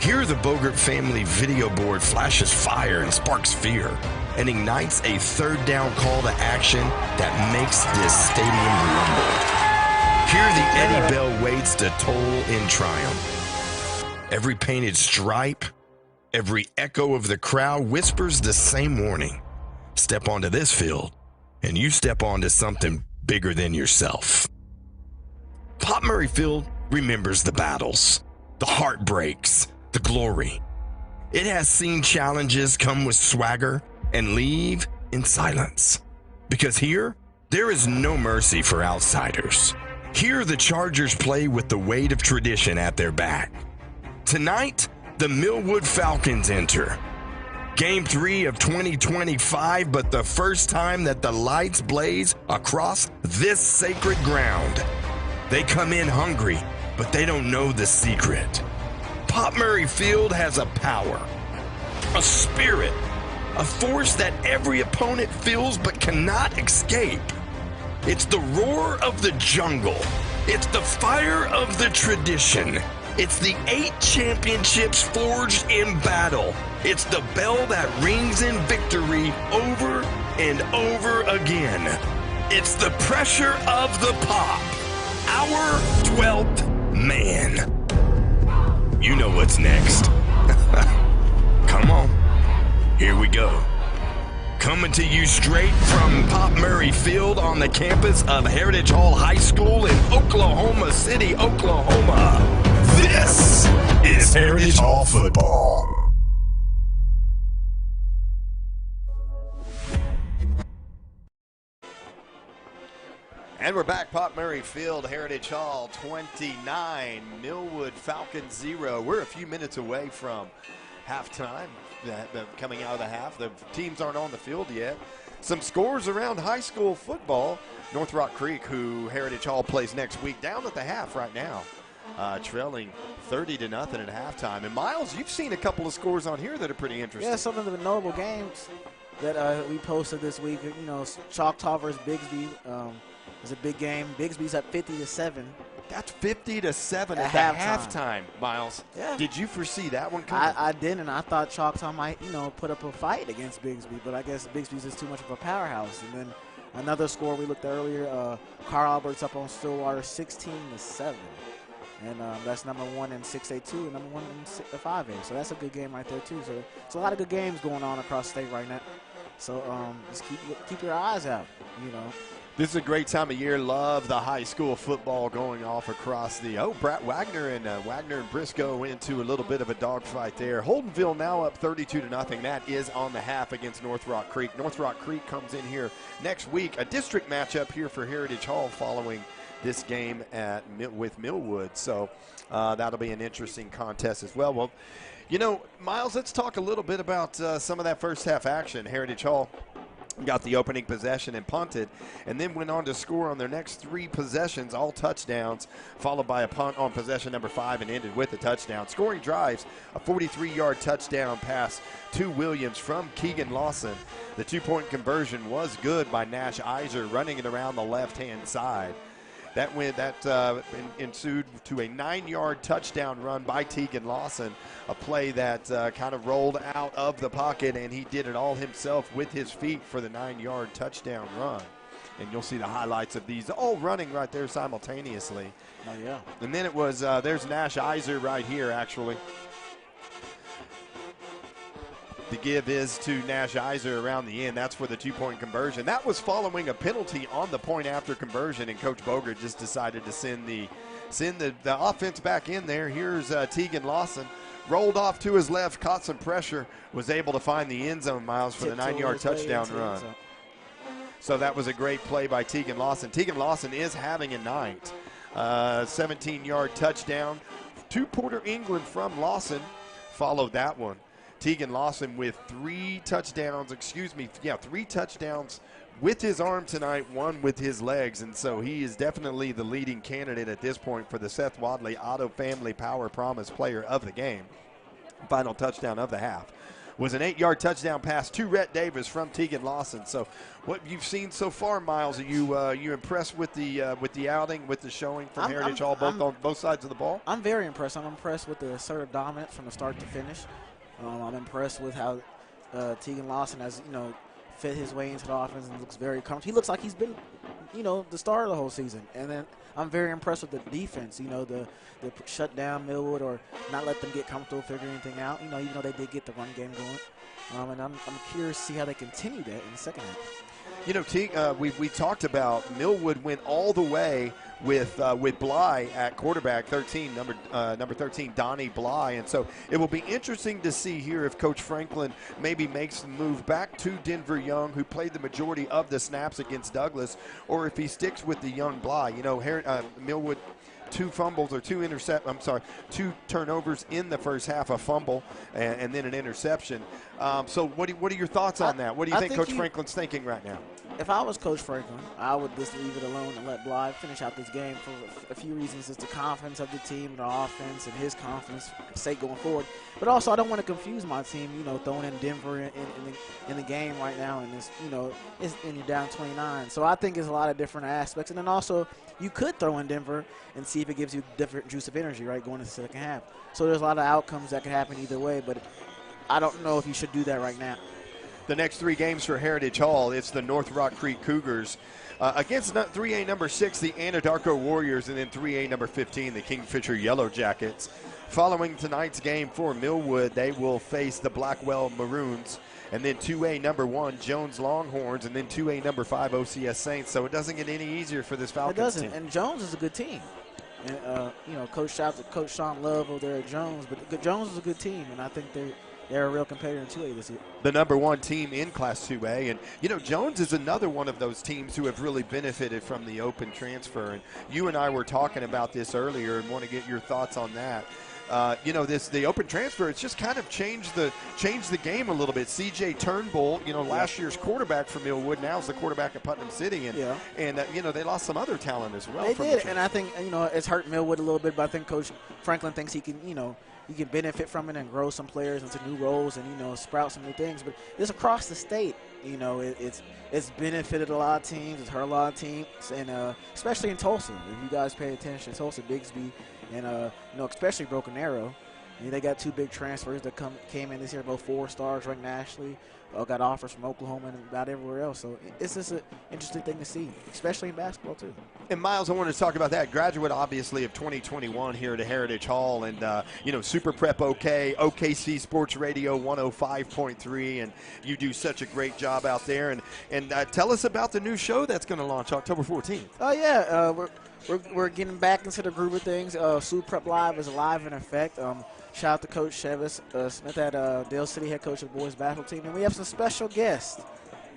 Here, the Bogert family video board flashes fire and sparks fear and ignites a third down call to action that makes this stadium rumble. Here, the Eddie Bell waits to toll in triumph. Every painted stripe, every echo of the crowd whispers the same warning. Step onto this field, and you step onto something bigger than yourself. Pop Murray Field remembers the battles, the heartbreaks, the glory. It has seen challenges come with swagger and leave in silence. Because here, there is no mercy for outsiders. Here, the Chargers play with the weight of tradition at their back. Tonight, the Millwood Falcons enter. Game 3 of 2025, but the first time that the lights blaze across this sacred ground. They come in hungry, but they don't know the secret. Pop Murray Field has a power, a spirit, a force that every opponent feels but cannot escape. It's the roar of the jungle. It's the fire of the tradition. It's the 8 championships forged in battle. It's the bell that rings in victory over and over again. It's the pressure of the Pop, our 12th man. You know what's next. Come on. Here we go. Coming to you straight from Pop Murray Field on the campus of Heritage Hall High School in Oklahoma City, Oklahoma. This is Heritage Hall football. And we're back, Pop Murray Field, Heritage Hall 29, Millwood Falcons 0. We're a few minutes away from halftime, coming out of the half. The teams aren't on the field yet. Some scores around high school football. North Rock Creek, who Heritage Hall plays next week, down at the half right now, trailing 30-0 at halftime. And Miles, you've seen a couple of scores on here that are pretty interesting. Yeah, some of the notable games that we posted this week. You know, Choctaw versus Bigsby. It's a big game. Bigsby's at 50-7. That's 50-7 at halftime, Miles. Yeah. Did you foresee that one coming? I didn't. I thought Choctaw might, put up a fight against Bigsby, but I guess Bigsby's is too much of a powerhouse. And then another score we looked at earlier, Carl Albert's up on Stillwater 16-7. And that's number 1 in 6A2 and number 1 in 5A. So that's a good game right there, too. So it's a lot of good games going on across the state right now. So just keep your eyes out, you know. This is a great time of year. Love the high school football going off across the Brett Wagner and Briscoe went into a little bit of a dogfight there. Holdenville now up 32-0. That is on the half against North Rock Creek. North Rock Creek comes in here next week. A district matchup here for Heritage Hall following this game with Millwood. So that'll be an interesting contest as well. Well, you know, Miles, let's talk a little bit about some of that first half action. Heritage Hall got the opening possession and punted, and then went on to score on their next 3 possessions, all touchdowns, followed by a punt on possession number 5 and ended with a touchdown. Scoring drives, a 43-yard touchdown pass to Williams from Keegan Lawson. The 2-point conversion was good by Nash Iser, running it around the left-hand side. That ensued to a 9-yard touchdown run by Tegan Lawson, a play that kind of rolled out of the pocket, and he did it all himself with his feet for the 9-yard touchdown run. And you'll see the highlights of these all running right there simultaneously. Oh, yeah. And then it was, there's Nash Iser right here, actually. The give is to Nash Iser around the end. That's for the 2-point conversion. That was following a penalty on the point after conversion, and Coach Bogert just decided to send the offense back in there. Here's Tegan Lawson. Rolled off to his left, caught some pressure, was able to find the end zone, Miles, for the 9-yard touchdown run. So that was a great play by Tegan Lawson. Tegan Lawson is having a night. 17-yard touchdown to Porter England from Lawson. Followed that one. Tegan Lawson with 3 touchdowns with his arm tonight, 1 with his legs, and so he is definitely the leading candidate at this point for the Seth Wadley Auto Family Power Promise Player of the game. Final touchdown of the half was an 8-yard touchdown pass to Rhett Davis from Tegan Lawson. So what you've seen so far, Miles, are you impressed with the outing, with the showing from Heritage Hall, on both sides of the ball? I'm very impressed. I'm impressed with the assertive dominance from the start to finish. I'm impressed with how Tegan Lawson has, fit his way into the offense and looks very comfortable. He looks like he's been, the star of the whole season. And then I'm very impressed with the defense, the shut down Millwood or not let them get comfortable, figure anything out, even though they did get the run game going. And I'm curious to see how they continue that in the second half. We talked about Millwood went all the way with Bly at quarterback, number 13, Donnie Bly, and so it will be interesting to see here if Coach Franklin maybe makes the move back to Denver Young, who played the majority of the snaps against Douglas, or if he sticks with the young Bly. Millwood. 2 turnovers in the first half, a fumble and then an interception. So what are your thoughts on that? What do you think Coach Franklin's thinking right now? If I was Coach Franklin, I would just leave it alone and let Bly finish out this game for a few reasons. It's the confidence of the team, the offense, and his confidence sake going forward. But also, I don't want to confuse my team, throwing in Denver in the game right now, and and you're down 29. So I think there's a lot of different aspects. And then also, you could throw in Denver and see if it gives you different juice of energy, right, going into the second half. So there's a lot of outcomes that could happen either way, but I don't know if you should do that right now. The next 3 games for Heritage Hall, it's the North Rock Creek Cougars against 3A number 6, the Anadarko Warriors, and then 3A number 15, the Kingfisher Yellow Jackets. Following tonight's game for Millwood, they will face the Blackwell Maroons, and then 2A number 1, Jones Longhorns, and then 2A number 5, OCS Saints. So it doesn't get any easier for this Falcons team. And Jones is a good team. And, Coach Sean Love over there at Jones, but Jones is a good team, and I think they're a real competitor in 2A this year. The number 1 team in Class 2A. And, Jones is another one of those teams who have really benefited from the open transfer. And you and I were talking about this earlier and want to get your thoughts on that. The open transfer, it's just kind of changed the game a little bit. C.J. Turnbull, last year's quarterback for Millwood, now is the quarterback at Putnam City. And they lost some other talent as well. They did, and I think, it's hurt Millwood a little bit, but I think Coach Franklin thinks he can, you can benefit from it and grow some players into new roles and, sprout some new things. But it's across the state. It's benefited a lot of teams. It's hurt a lot of teams, and especially in Tulsa. If you guys pay attention, Tulsa, Bigsby, and, especially Broken Arrow. They got 2 big transfers that came in this year, both 4 stars ranked nationally. Got offers from Oklahoma and about everywhere else. So it's just an interesting thing to see, especially in basketball too. And Miles, I wanted to talk about that. Graduate, obviously, of 2021 here at Heritage Hall, and Super Prep OK, OKC Sports Radio 105.3, and you do such a great job out there. And tell us about the new show that's going to launch October 14th. Oh yeah, we're getting back into the groove of things. Super Prep Live is live in effect. Shout out to Coach Chevis Smith at Dale City, head coach of the boys basketball team. And we have some special guests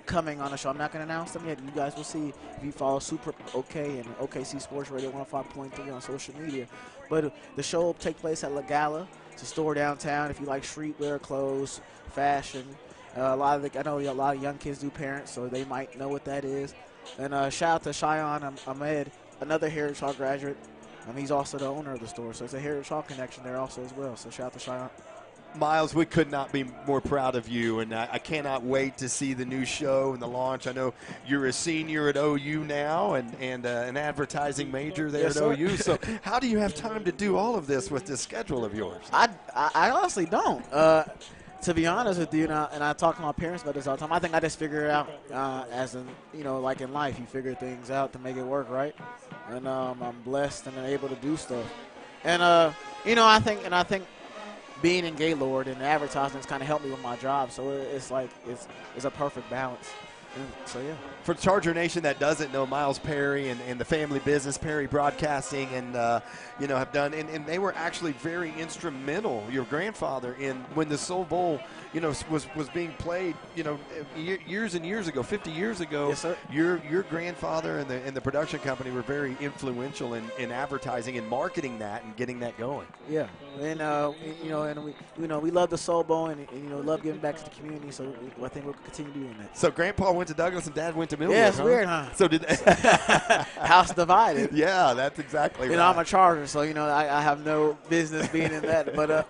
coming on the show. I'm not going to announce them yet. You guys will see if you follow Super OK and OKC Sports Radio 105.3 on social media. But the show will take place at La Gala. It's a store downtown if you like streetwear, clothes, fashion. I know a lot of young kids do parents, so they might know what that is. And shout out to Cheyenne Ahmed, another Heritage Hall graduate. He's also the owner of the store, so it's a Heritage Hall connection there also as well. So shout out to Cheyenne. Miles, we could not be more proud of you, and I cannot wait to see the new show and the launch. I know you're a senior at OU now and an advertising major there at OU. So how do you have time to do all of this with this schedule of yours? I honestly don't. To be honest with you, and I talk to my parents about this all the time, I think I just figure it out as in, like in life, you figure things out to make it work, right? And I'm blessed and able to do stuff. And, I think being in Gaylord and advertisements kind of helped me with my job. So it's like it's a perfect balance. And so, yeah. For Charger Nation that doesn't know, Miles Perry and the family business, Perry Broadcasting, and, have done, and they were actually very instrumental, your grandfather, in when the Soul Bowl, was being played, years and years ago, 50 years ago. Yes, sir. Your grandfather and the production company were very influential in advertising and marketing that and getting that going. Yeah. And, we love the Soul Bowl and love giving back to the community, so I think we'll continue doing that. So Grandpa went to Douglas and Dad went to Millwood. Yeah, it's weird, huh? So did house divided. Yeah, that's exactly right. I'm a Charger, so I have no business being in that. But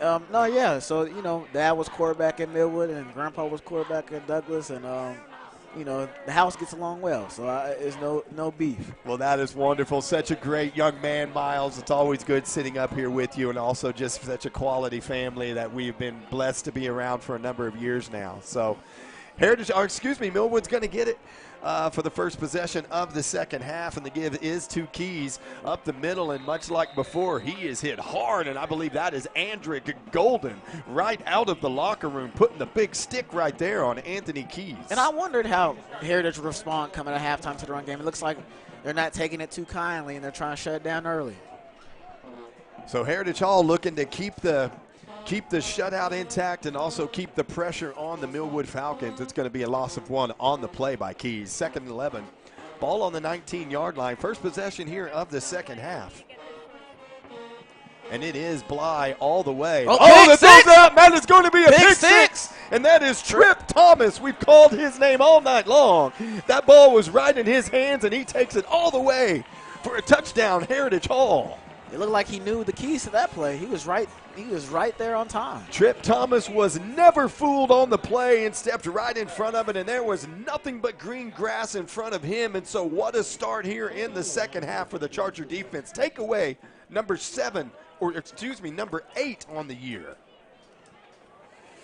no, yeah. So Dad was quarterback at Millwood, and Grandpa was quarterback at Douglas, and the house gets along well. So there's no beef. Well, that is wonderful. Such a great young man, Miles. It's always good sitting up here with you, and also just such a quality family that we've been blessed to be around for a number of years now. So. Millwood's going to get it for the first possession of the second half, and the give is to Keys up the middle, and much like before, he is hit hard, and I believe that is Andrick Golden right out of the locker room, putting the big stick right there on Anthony Keys. And I wondered how Heritage would respond coming at halftime to the run game. It looks like they're not taking it too kindly, and they're trying to shut it down early. So Heritage Hall looking to keep the shutout intact and also keep the pressure on the Millwood Falcons. It's going to be a loss of 1 on the play by Keys. 2nd and 11. Ball on the 19-yard line. First possession here of the second half. And it is Bly all the way. That throws out. That is going to be a pick six. And that is Trip Thomas. We've called his name all night long. That ball was right in his hands, and he takes it all the way for a touchdown, Heritage Hall. It looked like he knew the keys to that play. He was right there on time. Trip Thomas was never fooled on the play and stepped right in front of it, and there was nothing but green grass in front of him. And so what a start here in the second half for the Charger defense. Take away number 8 on the year.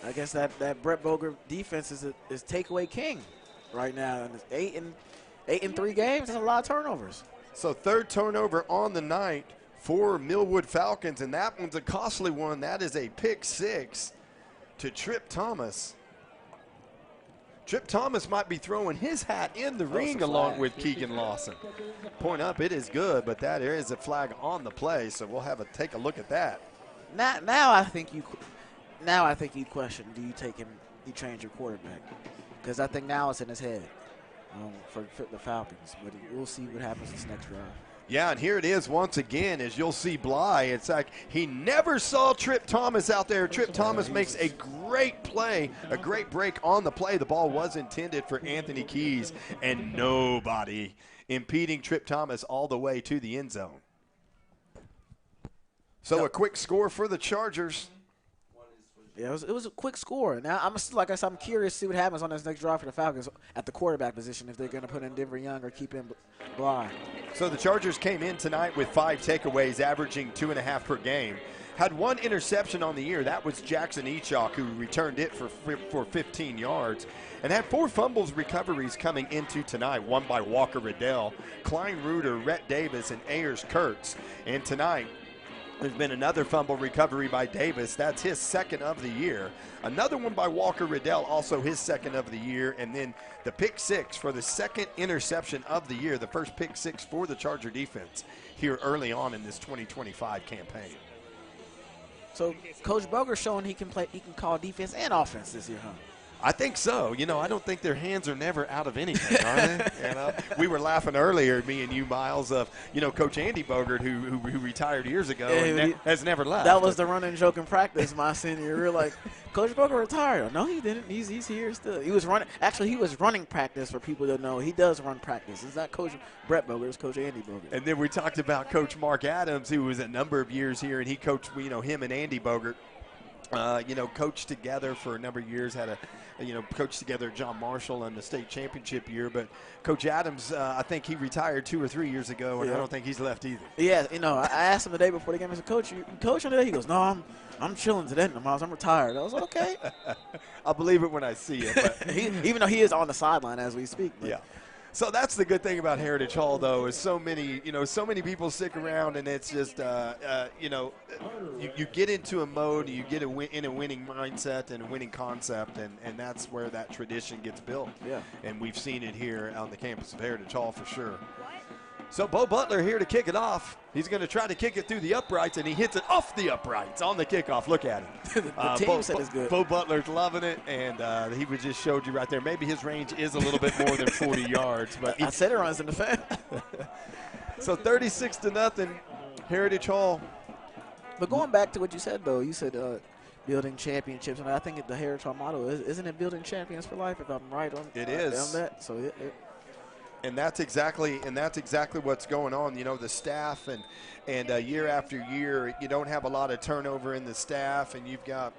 I guess that Brett Boger defense is takeaway king right now. And it's 8 in 3 games. That's a lot of turnovers. So 3rd turnover on the night for Millwood Falcons, and that one's a costly one. That is a pick 6 to Trip Thomas. Trip Thomas might be throwing his hat in the ring along with Keegan Lawson. Point up, it is good, but that there is a flag on the play, so we'll take a look at that. Now I think you question, do you take him, you change your quarterback? Because I think now it's in his head for the Falcons, but we'll see what happens this next drive. Yeah, and here it is once again, as you'll see Bly. It's like he never saw Trip Thomas out there. Trip Thomas makes a great play, a great break on the play. The ball was intended for Anthony Keys, and nobody impeding Trip Thomas all the way to the end zone. So a quick score for the Chargers. Yeah, it was a quick score. Now, I'm curious to see what happens on this next drive for the Falcons at the quarterback position, if they're going to put in Denver Young or keep in Bly. So the Chargers came in tonight with 5 takeaways, averaging 2.5 per game. had one interception on the year. That was Jackson Echok, who returned it for 15 yards, and had 4 fumbles recoveries coming into tonight, one by Walker Riddell, Klein Reuter, Rhett Davis, and Ayers Kurtz. And tonight, there's been another fumble recovery by Davis. That's his second of the year. Another one by Walker Riddell, also his second of the year. And then the pick 6 for the second interception of the year, the first pick 6 for the Charger defense here early on in this 2025 campaign. So Coach Boger's showing he can call defense and offense this year, huh? I think so. You know, I don't think their hands are never out of anything, are they? You know? We were laughing earlier, me and you, Miles, of, you know, Coach Andy Bogert, who retired years ago and has never left. That was the running joke in practice my senior year. We were like, Coach Bogert retired. No, he didn't. He's here still. He was running. Actually, he was running practice for people that know. He does run practice. It's not Coach Brett Bogert. It's Coach Andy Bogert. And then we talked about Coach Mark Adams, who was a number of years here, and he coached, you know, him and Andy Bogert. You know, coached together for a number of years, coached together at John Marshall in the state championship year. But Coach Adams, I think he retired 2 or 3 years ago, and I don't think he's left either. Yeah, you know, I asked him the day before the game. I said, Coach, you coaching today? He goes, no, I'm chilling today, Miles. I'm retired. I was like, okay. I'll believe it when I see it. But even though he is on the sideline as we speak. But. Yeah. So that's the good thing about Heritage Hall, though, is so many people stick around, and it's just, you get into a mode, you get in a winning mindset and a winning concept, and that's where that tradition gets built. Yeah. And we've seen it here on the campus of Heritage Hall for sure. So Bo Butler here to kick it off. He's going to try to kick it through the uprights, and he hits it off the uprights on the kickoff. Look at him. the team said it's good. Bo Butler's loving it, and he just showed you right there. Maybe his range is a little bit more than 40 yards. But I said it runs in the fan. So 36-0, Heritage Hall. But going back to what you said, though, you said building championships, and I think the Heritage Hall motto isn't it building champions for life? If I'm right on it is on that. So And that's exactly what's going on. You know, the staff and year after year, you don't have a lot of turnover in the staff, and you've got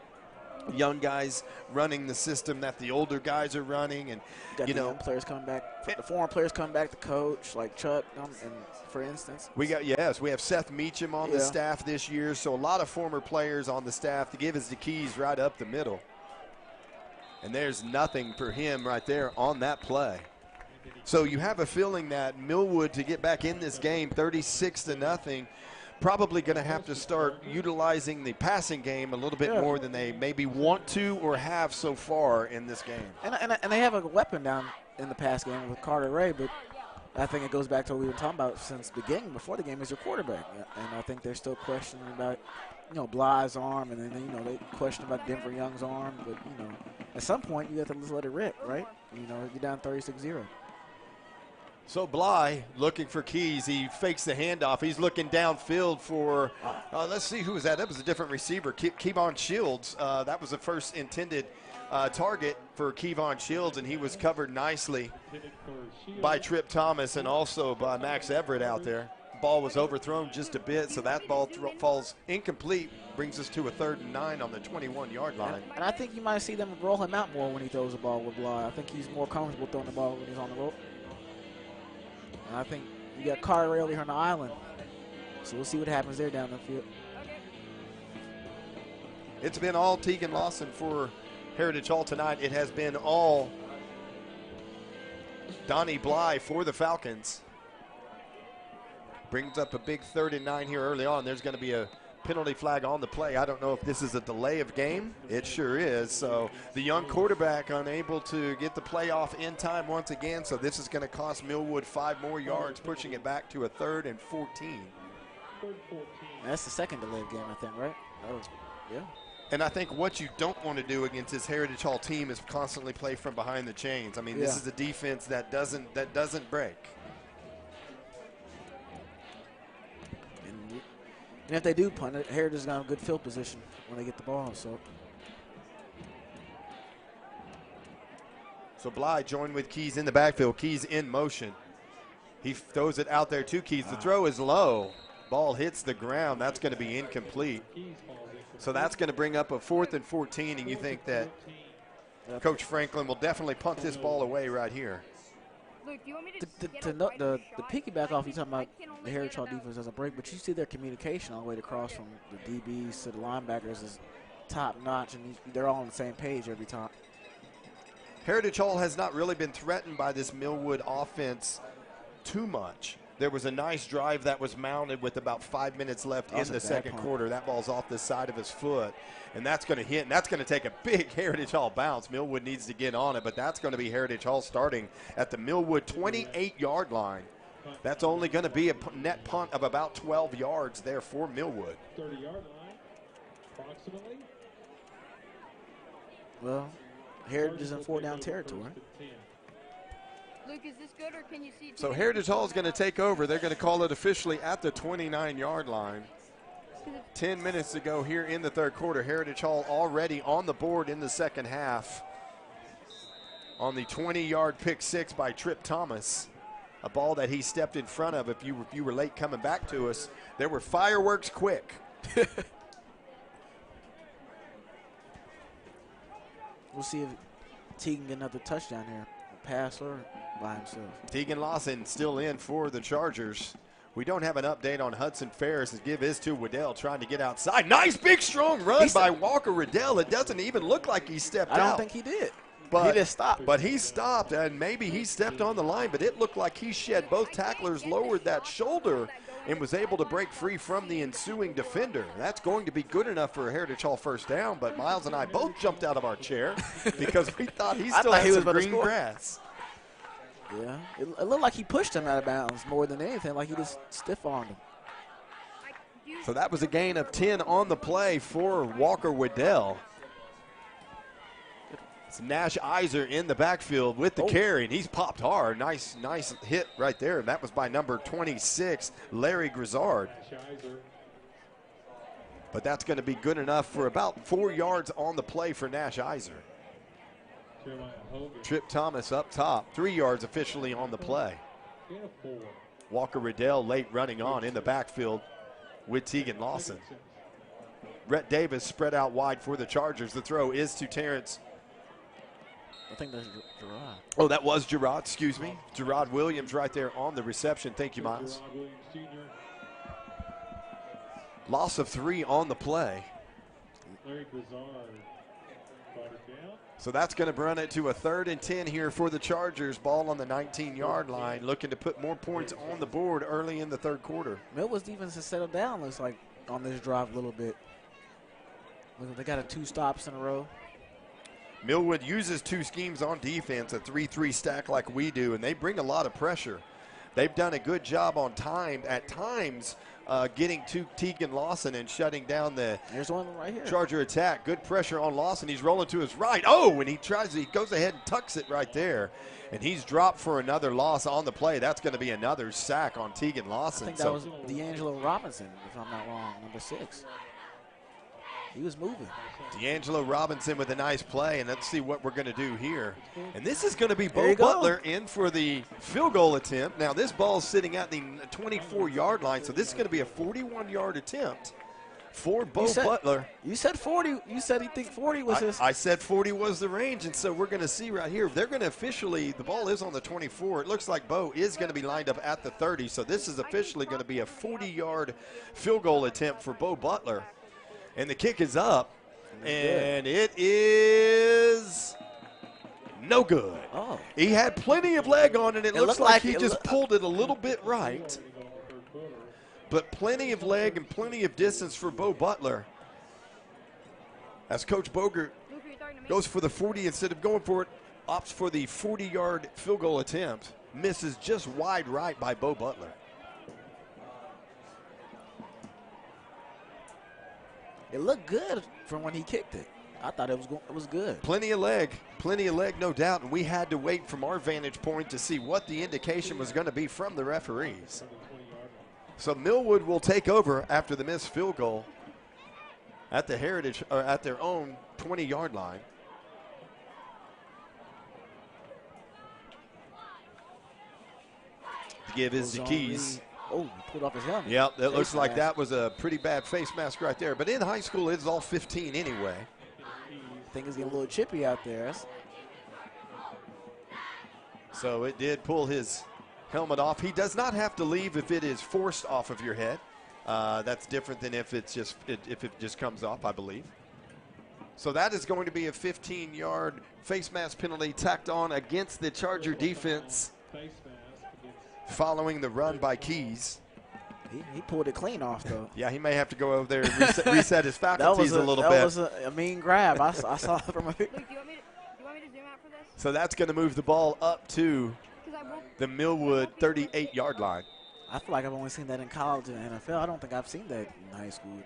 young guys running the system that the older guys are running, and got young players coming back. The foreign players coming back to coach, like Chuck, and for instance. We have Seth Meacham on the staff this year, so a lot of former players on the staff to give us the keys right up the middle. And there's nothing for him right there on that play. So you have a feeling that Millwood, to get back in this game 36-0, probably going to have to start utilizing the passing game a little bit more than they maybe want to or have so far in this game. And they have a weapon down in the pass game with Carter Ray, but I think it goes back to what we were talking about since the beginning, before the game, is your quarterback. And I think they're still questioning about, Bly's arm, and then, they question about Denver Young's arm. But, at some point you have to just let it rip, right? You're down 36-0. So Bly looking for keys. He fakes the handoff. He's looking downfield for, let's see, who was that? That was a different receiver, Kevon Shields. That was the first intended target for Kevon Shields, and he was covered nicely by Trip Thomas and also by Max Everett out there. Ball was overthrown just a bit, so that ball falls incomplete, brings us to a 3rd and 9 on the 21-yard line. And I think you might see them roll him out more when he throws the ball with Bly. I think he's more comfortable throwing the ball when he's on the rope. And I think you got Carter Ray over here on the island. So we'll see what happens there down the field. It's been all Tegan Lawson for Heritage Hall tonight. It has been all Donnie Bly for the Falcons. Brings up a big 3rd and 9 here early on. There's going to be a penalty flag on the play. I don't know if this is a delay of game. It sure is. So the young quarterback unable to get the play off in time once again. So this is going to cost Millwood 5 more yards, pushing it back to a 3rd and 14. That's the second delay of game, I think, right? Oh, yeah. And I think what you don't want to do against this Heritage Hall team is constantly play from behind the chains. I mean, this is a defense that doesn't break. And if they do punt it, Heritage is going to have a good field position when they get the ball. So Bly joined with Keys in the backfield. Keys in motion. He throws it out there to Keys. The throw is low. Ball hits the ground. That's going to be incomplete. So that's going to bring up a 4th and 14, and you think that Coach Franklin will definitely punt this ball away right here. Luke, do you want me to The piggyback off, you talking about the Heritage Hall defense as a break, but you see their communication all the way across from the DBs to the linebackers is top notch, and they're all on the same page every time. Heritage Hall has not really been threatened by this Millwood offense too much. There was a nice drive that was mounted with about 5 minutes left in the second quarter. That ball's off the side of his foot, and that's going to hit, and that's going to take a big Heritage Hall bounce. Millwood needs to get on it, but that's going to be Heritage Hall starting at the Millwood 28-yard line. That's only going to be a net punt of about 12 yards there for Millwood. 30-yard line, approximately. Well, Heritage is in 4-down territory. Luke, is this good or can you see? So Heritage Hall is going to take over. They're going to call it officially at the 29-yard line. 10 minutes to go here in the third quarter. Heritage Hall already on the board in the second half on the 20-yard pick six by Trip Thomas. A ball that he stepped in front of. If you were late coming back to us, there were fireworks quick. We'll see if Teagan get another touchdown here. Pass or by himself. Teagan Lawson still in for the Chargers. We don't have an update on Hudson Ferris. To give his to Waddell trying to get outside. Nice big strong run by Walker Riddell. It doesn't even look like he stepped out. I don't think he did. But he just stopped. But he stopped, and maybe he stepped on the line, but it looked like he shed both tacklers, lowered that shoulder, and was able to break free from the ensuing defender. That's going to be good enough for a Heritage Hall first down, but Miles and I both jumped out of our chair because we thought he still had some green grass. Yeah, it looked like he pushed him out of bounds more than anything, like he just stiff-armed him. So that was a gain of 10 on the play for Walker Waddell. It's Nash Iser in the backfield with the carry, and he's popped hard. Nice hit right there. And that was by number 26, Larry Grizzard. But that's going to be good enough for about 4 yards on the play for Nash Iser. Trip Thomas up top, 3 yards officially on the play. Walker Riddell late running on in the backfield with Teagan Lawson. Rhett Davis spread out wide for the Chargers. The throw is to Terrence. I think that's Gerard. Oh, that was Gerard, excuse me. Gerard Williams right there on the reception. Thank you, Miles. Loss of 3 on the play. So that's going to run it to a 3rd and 10 here for the Chargers. Ball on the 19-yard line, looking to put more points on the board early in the third quarter. Millwood's defense has settled down, looks like, on this drive a little bit. They got 2 stops in a row. Millwood uses 2 schemes on defense, a 3-3 stack like we do, and they bring a lot of pressure. They've done a good job on time, at times, getting to Teagan Lawson and shutting down the Here's one right here. Charger attack. Good pressure on Lawson. He's rolling to his right. Oh, and he goes ahead and tucks it right there. And he's dropped for another loss on the play. That's going to be another sack on Teagan Lawson. I think that was D'Angelo Robinson, if I'm not wrong, number 6. He was moving. D'Angelo Robinson with a nice play, and let's see what we're going to do here. And this is going to be Bo Butler in for the field goal attempt. Now, this ball is sitting at the 24-yard line, so this is going to be a 41-yard attempt for Bo Butler. You said 40. You said you think 40 was his. I said 40 was the range, and so we're going to see right here. They're going to officially, the ball is on the 24. It looks like Bo is going to be lined up at the 30, so this is officially going to be a 40-yard field goal attempt for Bo Butler. And the kick is up, and it is no good. Oh. He had plenty of leg on it. It looks like he just pulled it a little bit right. But plenty of leg and plenty of distance for Bo Butler. As Coach Bogert goes for the 40 instead of going for it, opts for the 40-yard field goal attempt. Misses just wide right by Bo Butler. It looked good from when he kicked it. I thought it was good. Plenty of leg, no doubt, and we had to wait from our vantage point to see what the indication was going to be from the referees. So Millwood will take over after the missed field goal at the Heritage, or at their own 20-yard line. To give is the keys. Oh, he pulled off his helmet. Yep, that looks like that was a pretty bad face mask right there. But in high school, it's all 15 anyway. I think it's getting a little chippy out there. So it did pull his helmet off. He does not have to leave if it is forced off of your head. That's different than if it's just if it just comes off, I believe. So that is going to be a 15-yard face mask penalty tacked on against the Charger defense following the run by Keys. He pulled it clean off, though. Yeah, he may have to go over there and reset his faculties a little bit. That was a mean grab. I saw it from a Luke, do you want me to zoom out for this? So that's going to move the ball up to the Millwood 38-yard line. I feel like I've only seen that in college and NFL. I don't think I've seen that in high school.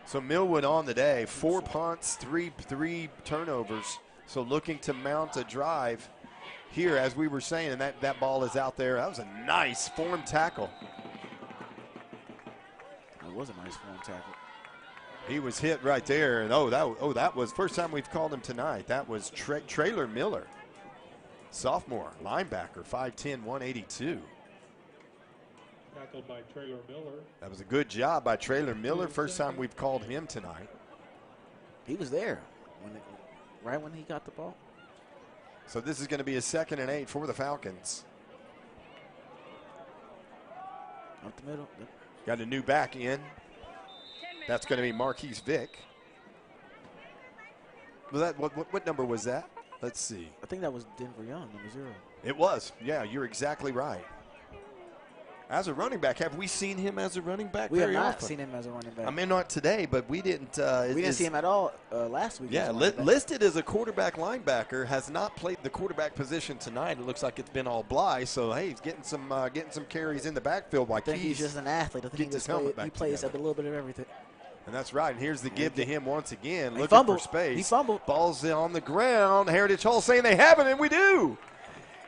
So Millwood on the day, 4 punts, three turnovers. So looking to mount a drive here, as we were saying, and that ball is out there. That was a nice form tackle. It was a nice form tackle. He was hit right there, and that was first time we've called him tonight. That was Traylor Miller, sophomore linebacker, 5'10", 182. Tackled by Traylor Miller. That was a good job by Traylor Miller. First time we've called him tonight. He was there right when he got the ball. So this is going to be a 2nd and 8 for the Falcons. Up the middle. Got a new back in. That's going to be Marquise Vick. Was that what number was that? Let's see. I think that was Denver Young, number 0. It was. Yeah, you're exactly right. As a running back, have we seen him as a running back? We have not often? seen him as a running back. I mean, not today, but we didn't. We didn't see him at all last week. Yeah, listed as a quarterback linebacker, has not played the quarterback position tonight. It looks like it's been all Bly. So hey, he's getting some carries in the backfield. I think he's just an athlete. I think he plays a little bit of everything. And that's right. And here's the give to him once again. Looking fumbled. for space. He fumbled. Ball's on the ground. Heritage Hall saying they have it, and we do.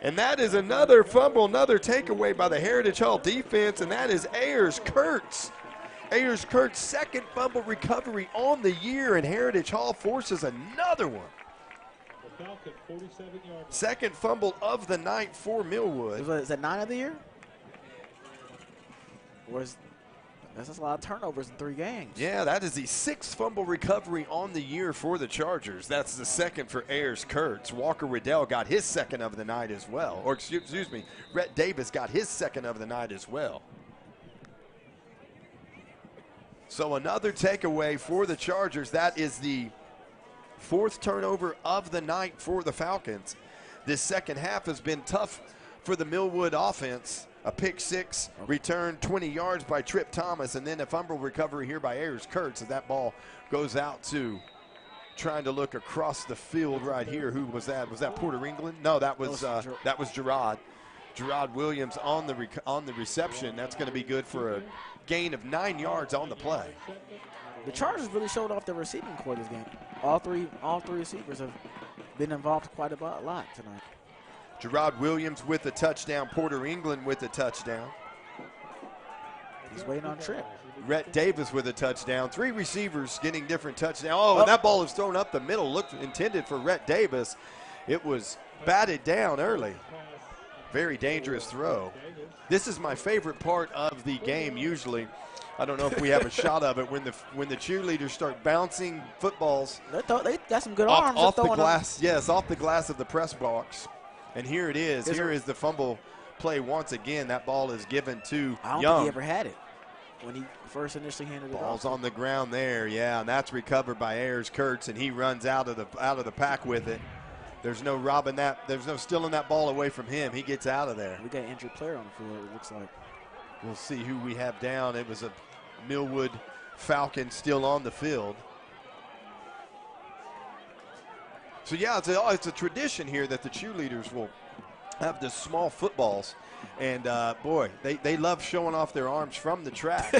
And that is another fumble, another takeaway by the Heritage Hall defense, and that is Ayers Kurtz. Ayers Kurtz, second fumble recovery on the year, and Heritage Hall forces another one. Second fumble of the night for Millwood. Is that 9 of the year? That's a lot of turnovers in 3 games. Yeah, that is the 6th fumble recovery on the year for the Chargers. That's the 2nd for Ayers Kurtz. Walker Riddell got his 2nd of the night as well. Or excuse me, Rhett Davis got his 2nd of the night as well. So another takeaway for the Chargers. That is the 4th turnover of the night for the Falcons. This second half has been tough for the Millwood offense. A pick 6 return, 20 yards by Trip Thomas, and then a fumble recovery here by Ayers Kurtz as that ball goes out to trying to look across the field right here. Who was that? Was that Porter England? No, that was Gerard. Gerard Williams on the reception. That's going to be good for a gain of 9 yards on the play. The Chargers really showed off their receiving core this game. All three receivers have been involved quite a lot tonight. Gerard Williams with a touchdown. Porter England with a touchdown. He's waiting on Trip. Rhett Davis with a touchdown. 3 receivers getting different touchdowns. Oh, and that ball is thrown up the middle. Looked intended for Rhett Davis. It was batted down early. Very dangerous throw. This is my favorite part of the game usually. I don't know if we have a shot of it when the cheerleaders start bouncing footballs. They got some good arms. Off the glass. Yes, off the glass of the press box. And here it is. Here is the fumble play once again. That ball is given to I don't Young. think he ever had it when he first initially handed it off. Ball's on the ground there, yeah, and that's recovered by Ayers Kurtz, and he runs out of the pack with it. There's no robbing that. There's no stealing that ball away from him. He gets out of there. We got an injured player on the field, it looks like. We'll see who we have down. It was a Millwood Falcon still on the field. So, yeah, it's a tradition here that the cheerleaders will have the small footballs. And, boy, they love showing off their arms from the track.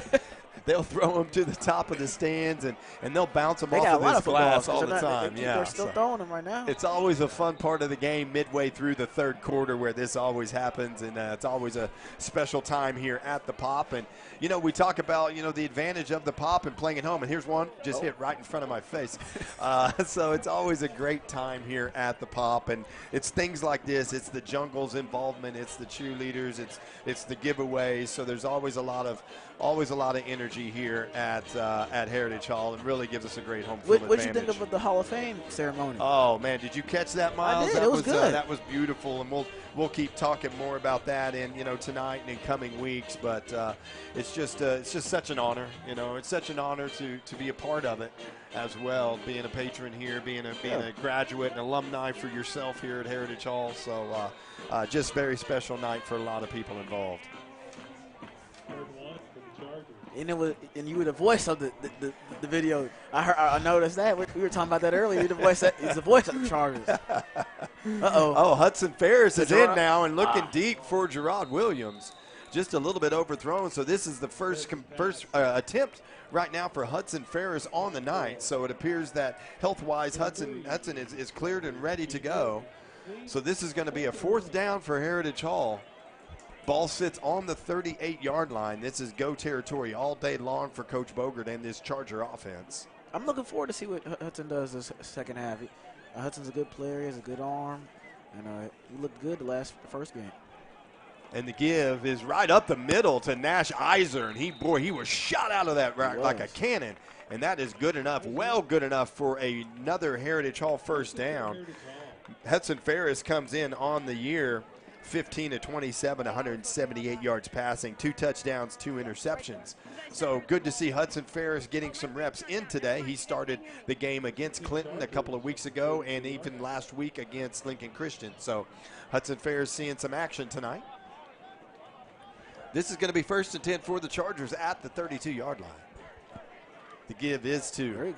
They'll throw them to the top of the stands, and they'll bounce them off of this glass all the time. They're still throwing them right now. It's always a fun part of the game midway through the third quarter where this always happens, and it's always a special time here at the Pop. And, you know, we talk about, you know, the advantage of the Pop and playing at home, and here's one just hit right in front of my face. So it's always a great time here at the Pop, and it's things like this. It's the Jungle's involvement. It's the cheerleaders. It's the giveaways. So there's always a lot of energy energy here at Heritage Hall and really gives us a great home field advantage. What did you think of the Hall of Fame ceremony? Oh man, did you catch that, Miles? I did. That it was good. That was beautiful, and we'll keep talking more about that in tonight and in coming weeks. But it's just such an honor. It's such an honor to be a part of it as well. Being a patron here, being a graduate and alumni for yourself here at Heritage Hall. So just very special night for a lot of people involved. And you were the voice of the video. I noticed that. We were talking about that earlier. He's the voice of the Chargers. Oh, Hudson Ferris is in now and looking deep for Gerard Williams. Just a little bit overthrown. So this is the first attempt right now for Hudson Ferris on the night. So it appears that health-wise Hudson is cleared and ready to go. So this is going to be a 4th down for Heritage Hall. Ball sits on the 38-yard line. This is go territory all day long for Coach Bogert and this Charger offense. I'm looking forward to see what Hudson does this second half. Hudson's a good player. He has a good arm. And he looked good the first game. And the give is right up the middle to Nash Iser. And he was shot out of that rack like a cannon. And that is good enough, good enough for another Heritage Hall first down. Hudson Ferris comes in on the year 15 to 27, 178 yards passing, 2 touchdowns, 2 interceptions. So good to see Hudson Ferris getting some reps in today. He started the game against Clinton a couple of weeks ago and even last week against Lincoln Christian. So Hudson Ferris seeing some action tonight. This is going to be 1st and 10 for the Chargers at the 32-yard line. The give is to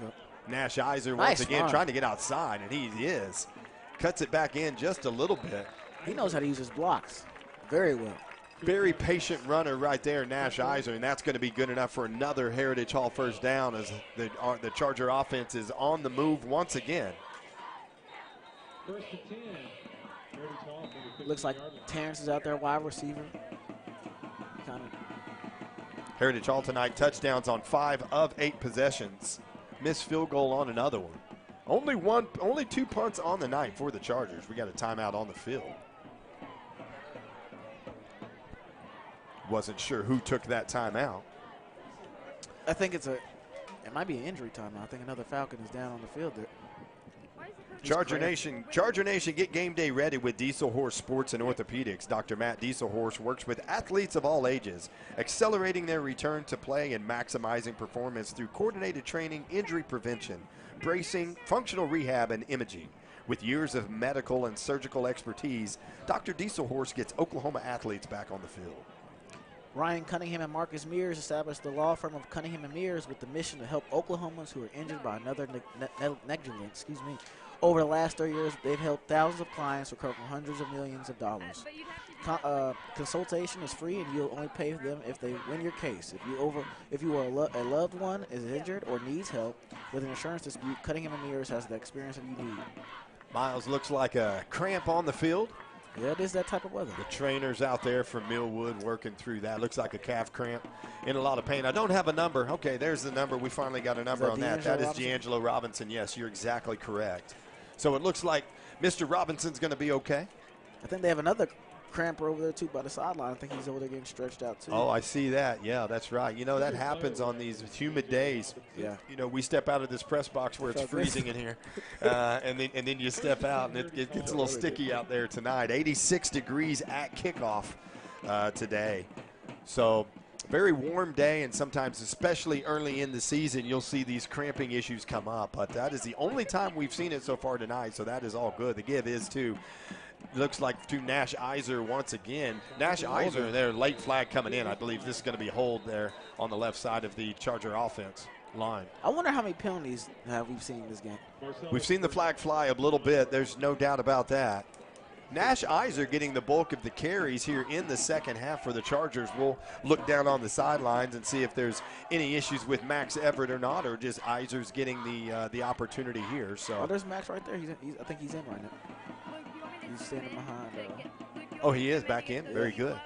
Nash Iser once again, trying to get outside, and he is. Cuts it back in just a little bit. He knows how to use his blocks very well. Very patient runner right there, Nash Iser, and that's going to be good enough for another Heritage Hall first down as the Charger offense is on the move once again. 1st and 10. Looks like Terrence is out there, wide receiver. Heritage Hall tonight, touchdowns on 5 of 8 possessions. Missed field goal on another one. Only 2 punts on the night for the Chargers. We got a timeout on the field. Wasn't sure who took that timeout. I think it might be an injury timeout. I think another Falcon is down on the field there. Charger Nation, get game day ready with Diesel Horse Sports and Orthopedics. Dr. Matt Dieselhorse works with athletes of all ages, accelerating their return to play and maximizing performance through coordinated training, injury prevention, bracing, functional rehab, and imaging. With years of medical and surgical expertise, Dr. Dieselhorse gets Oklahoma athletes back on the field. Ryan Cunningham and Marcus Mears established the law firm of Cunningham and Mears with the mission to help Oklahomans who are injured by another negligence. Over the last 30 years, they've helped thousands of clients recover from hundreds of millions of dollars. Consultation is free, and you'll only pay them if they win your case. If you are a loved one is injured or needs help with an insurance dispute, Cunningham and Mears has the experience that you need. Miles looks like a cramp on the field. Yeah, it is that type of weather. The trainer's out there from Millwood working through that. Looks like a calf cramp. In a lot of pain. I don't have a number. Okay, there's the number. We finally got a number on that. That is D'Angelo Robinson. Yes, you're exactly correct. So it looks like Mr. Robinson's going to be okay. I think they have another cramper over there, too, by the sideline. I think he's over there getting stretched out, too. Oh, I see that. Yeah, that's right. That happens on these humid days. Yeah. We step out of this press box where it's freezing in here, and then you step out, and it gets a little sticky out there tonight. 86 degrees at kickoff today. So very warm day, and sometimes, especially early in the season, you'll see these cramping issues come up. But that is the only time we've seen it so far tonight, so that is all good. The give is to Nash Iser once again. Nash Iser, their late flag coming in. I believe this is going to be a hold there on the left side of the Charger offense line. I wonder how many penalties we've seen in this game. We've seen the flag fly a little bit. There's no doubt about that. Nash Iser getting the bulk of the carries here in the second half for the Chargers. We'll look down on the sidelines and see if there's any issues with Max Everett or not, or just Iser's getting the opportunity here. So there's Max right there. I think he's in right now. He's standing behind. Oh, he is back in. Very good.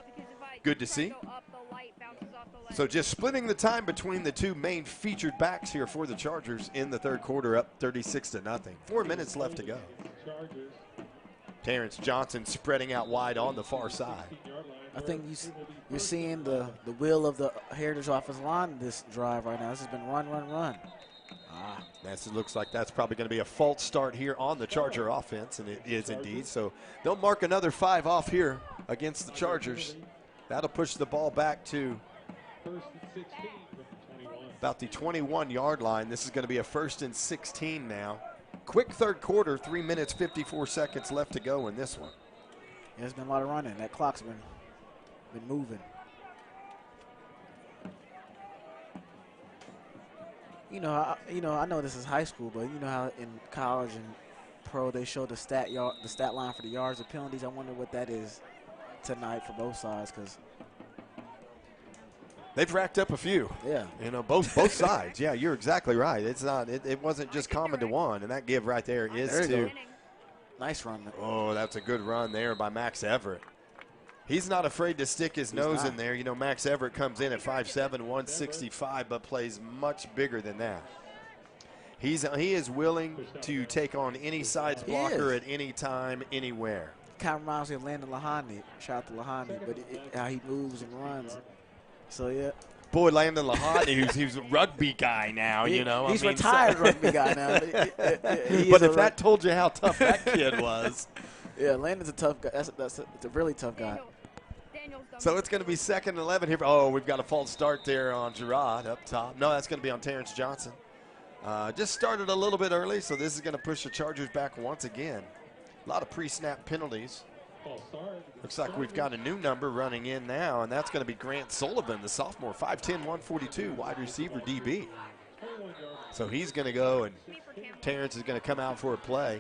Good to see. So just splitting the time between the two main featured backs here for the Chargers in the third quarter, up 36-0. 4 minutes left to go. Terrence Johnson spreading out wide on the far side. I think you're seeing the will of the Heritage offensive line this drive right now. This has been run, run, run. It looks like that's probably going to be a false start here on the Charger offense, and it is indeed. So they'll mark another 5 off here against the Chargers. That'll push the ball back to about the 21-yard line. This is going to be a 1st and 16 now. Quick third quarter, 3 minutes, 54 seconds left to go in this one. Yeah, there's been a lot of running. That clock's been moving. I know this is high school, but you know how in college and pro they show the stat line for the yards of penalties. I wonder what that is tonight for both sides, because they've racked up a few. Yeah, both sides. Yeah, you're exactly right. It's not. It wasn't just common to one, and that give right there is to. Nice run. Oh, that's a good run there by Max Everett. He's not afraid to stick his nose in there. Max Everett comes in at 5'7", 165, but plays much bigger than that. He is willing to take on any sides blocker at any time, anywhere. Kind of reminds me of Landon Lahani. Shout out to Lahani, but how he moves and runs. So, yeah. Boy, Landon Lahani, he's a rugby guy now, He's retired rugby guy now. But if that told you how tough that kid was. Yeah, Landon's a tough guy. That's a really tough guy. So it's going to be 2nd and 11 here. Oh, we've got a false start there on Gerard up top. No, that's going to be on Terrence Johnson. Just started a little bit early, so this is going to push the Chargers back once again. A lot of pre-snap penalties. Looks like we've got a new number running in now, and that's going to be Grant Sullivan, the sophomore, 5'10", 142, wide receiver DB. So he's going to go, and Terrence is going to come out for a play.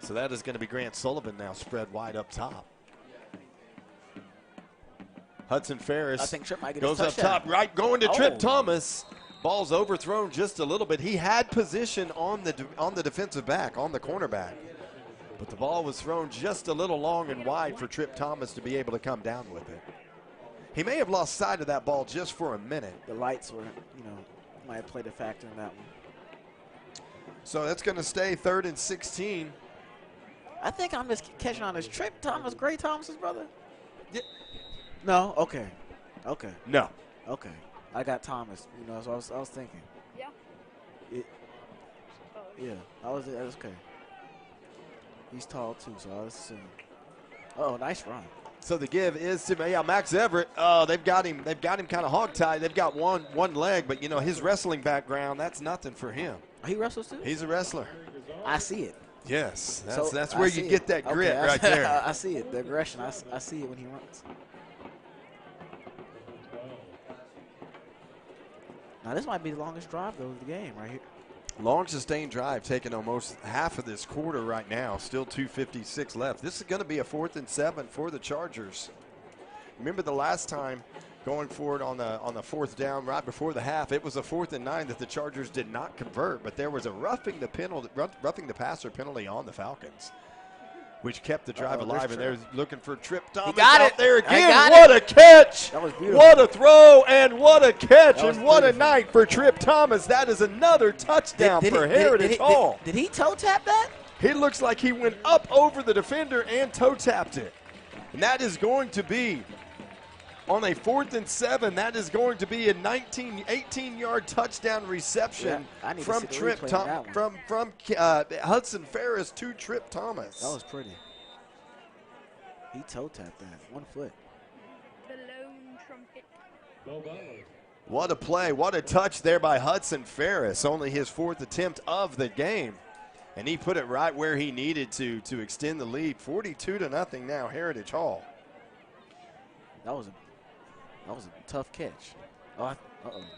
So that is going to be Grant Sullivan now spread wide up top. Hudson Ferris goes up top, right, going to Trip Thomas. Ball's overthrown just a little bit. He had position on the defensive back, on the cornerback. But the ball was thrown just a little long and wide for Trip Thomas to be able to come down with it. He may have lost sight of that ball just for a minute. The lights were, might have played a factor in that one. So that's going to stay 3rd and 16. I think I'm just catching on this. Trip Thomas, Gray Thomas's brother? Yeah. No? Okay. No. Okay. I got Thomas, so I was thinking. Yeah. Yeah, that was okay. He's tall too, so I was assuming. Oh, nice run. So the give is to Max Everett. Oh, they've got him kind of hog-tied. They've got one leg, but his wrestling background, that's nothing for him. He wrestles too? He's a wrestler. I see it. Yes, that's where you get that grit right there. I see it, the aggression. I see it when he runs. Now this might be the longest drive though of the game right here. Long sustained drive, taking almost half of this quarter right now. Still 2:56 left. This is going to be a 4th and 7 for the Chargers. Remember the last time going forward on the 4th down right before the half, it was a 4th and 9 that the Chargers did not convert, but there was a roughing the passer penalty on the Falcons, which kept the drive alive. And they're looking for Trip Thomas out there again. What a catch! That was beautiful. What a throw and what a catch and what a night for Trip Thomas. That is another touchdown for Heritage Hall. Did he toe tap that? It looks like he went up over the defender and toe tapped it. And that is going to be on a 4th and 7. That is going to be a 18-yard touchdown reception from Hudson Ferris to Trip Thomas. That was pretty. He toe tapped that 1 foot. The lone trumpet. What a play. What a touch there by Hudson Ferris. Only his 4th attempt of the game. And he put it right where he needed to extend the lead. 42-0 now, Heritage Hall. That was a tough catch. Oh,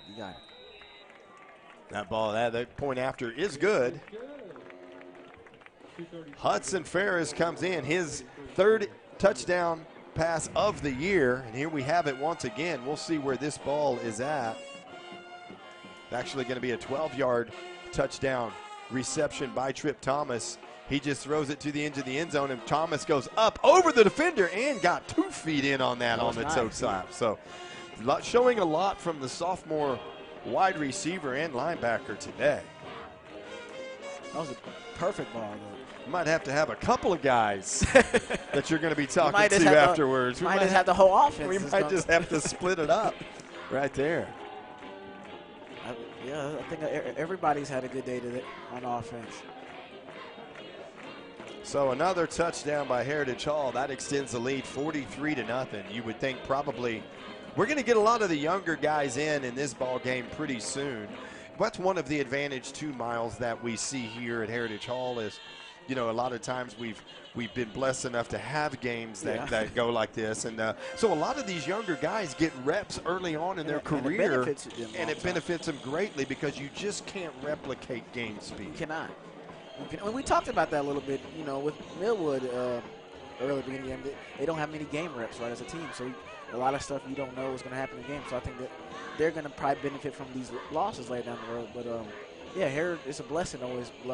you got it. That ball, that point after is good. Hudson Ferris comes in, his 3rd touchdown pass of the year. And here we have it once again. We'll see where this ball is at. It's actually going to be a 12-yard touchdown reception by Trip Thomas. He just throws it to the edge of the end zone, and Thomas goes up over the defender and got 2 feet in on that on the toe tap. So showing a lot from the sophomore wide receiver and linebacker today. That was a perfect ball, though. You might have to have a couple of guys that you're going to be talking to afterwards. We might just have the whole offense. We might just have to split it up right there. I think everybody's had a good day today on offense. So another touchdown by Heritage Hall. That extends the lead 43-0. You would think probably we're going to get a lot of the younger guys in this ball game pretty soon. That's one of the advantage too, Miles, that we see here at Heritage Hall is, you know, a lot of times we've been blessed enough to have games that go like this. And so a lot of these younger guys get reps early on in their career. And it benefits them greatly because you just can't replicate game speed. You cannot. And we talked about that a little bit, you know, with Millwood early beginning of the game. They don't have many game reps, right, as a team. So a lot of stuff you don't know is going to happen in the game. So I think that they're going to probably benefit from these losses later down the road. But, yeah, it's a blessing to always be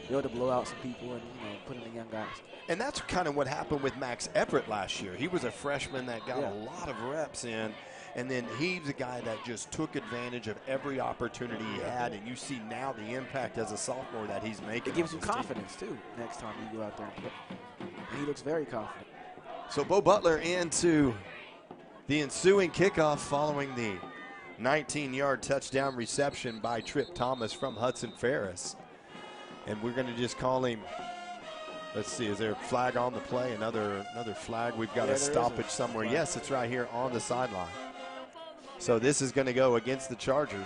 able to blow out some people and, you know, put in the young guys. And that's kind of what happened with Max Everett last year. He was a freshman that got a lot of reps in. And then he's a guy that just took advantage of every opportunity he had. And you see now the impact as a sophomore that he's making. It gives you confidence, too, next time you go out there and play. And he looks very confident. So Bo Butler into the ensuing kickoff following the 19-yard touchdown reception by Trip Thomas from Hudson Ferris. And we're going to just call him, let's see, is there a flag on the play? Another flag. We've got a stoppage somewhere. Yes, it's right here on the sideline. So this is going to go against the Chargers.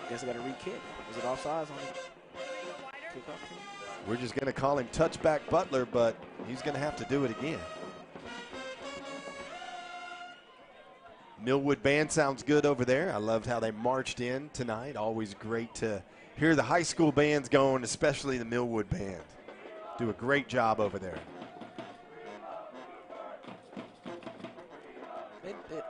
Guess I got to re-kick. Is it offsides on the kickoff team? We're just going to call him touchback Butler, but he's going to have to do it again. Millwood band sounds good over there. I loved how they marched in tonight. Always great to hear the high school bands going, especially the Millwood band. Do a great job over there.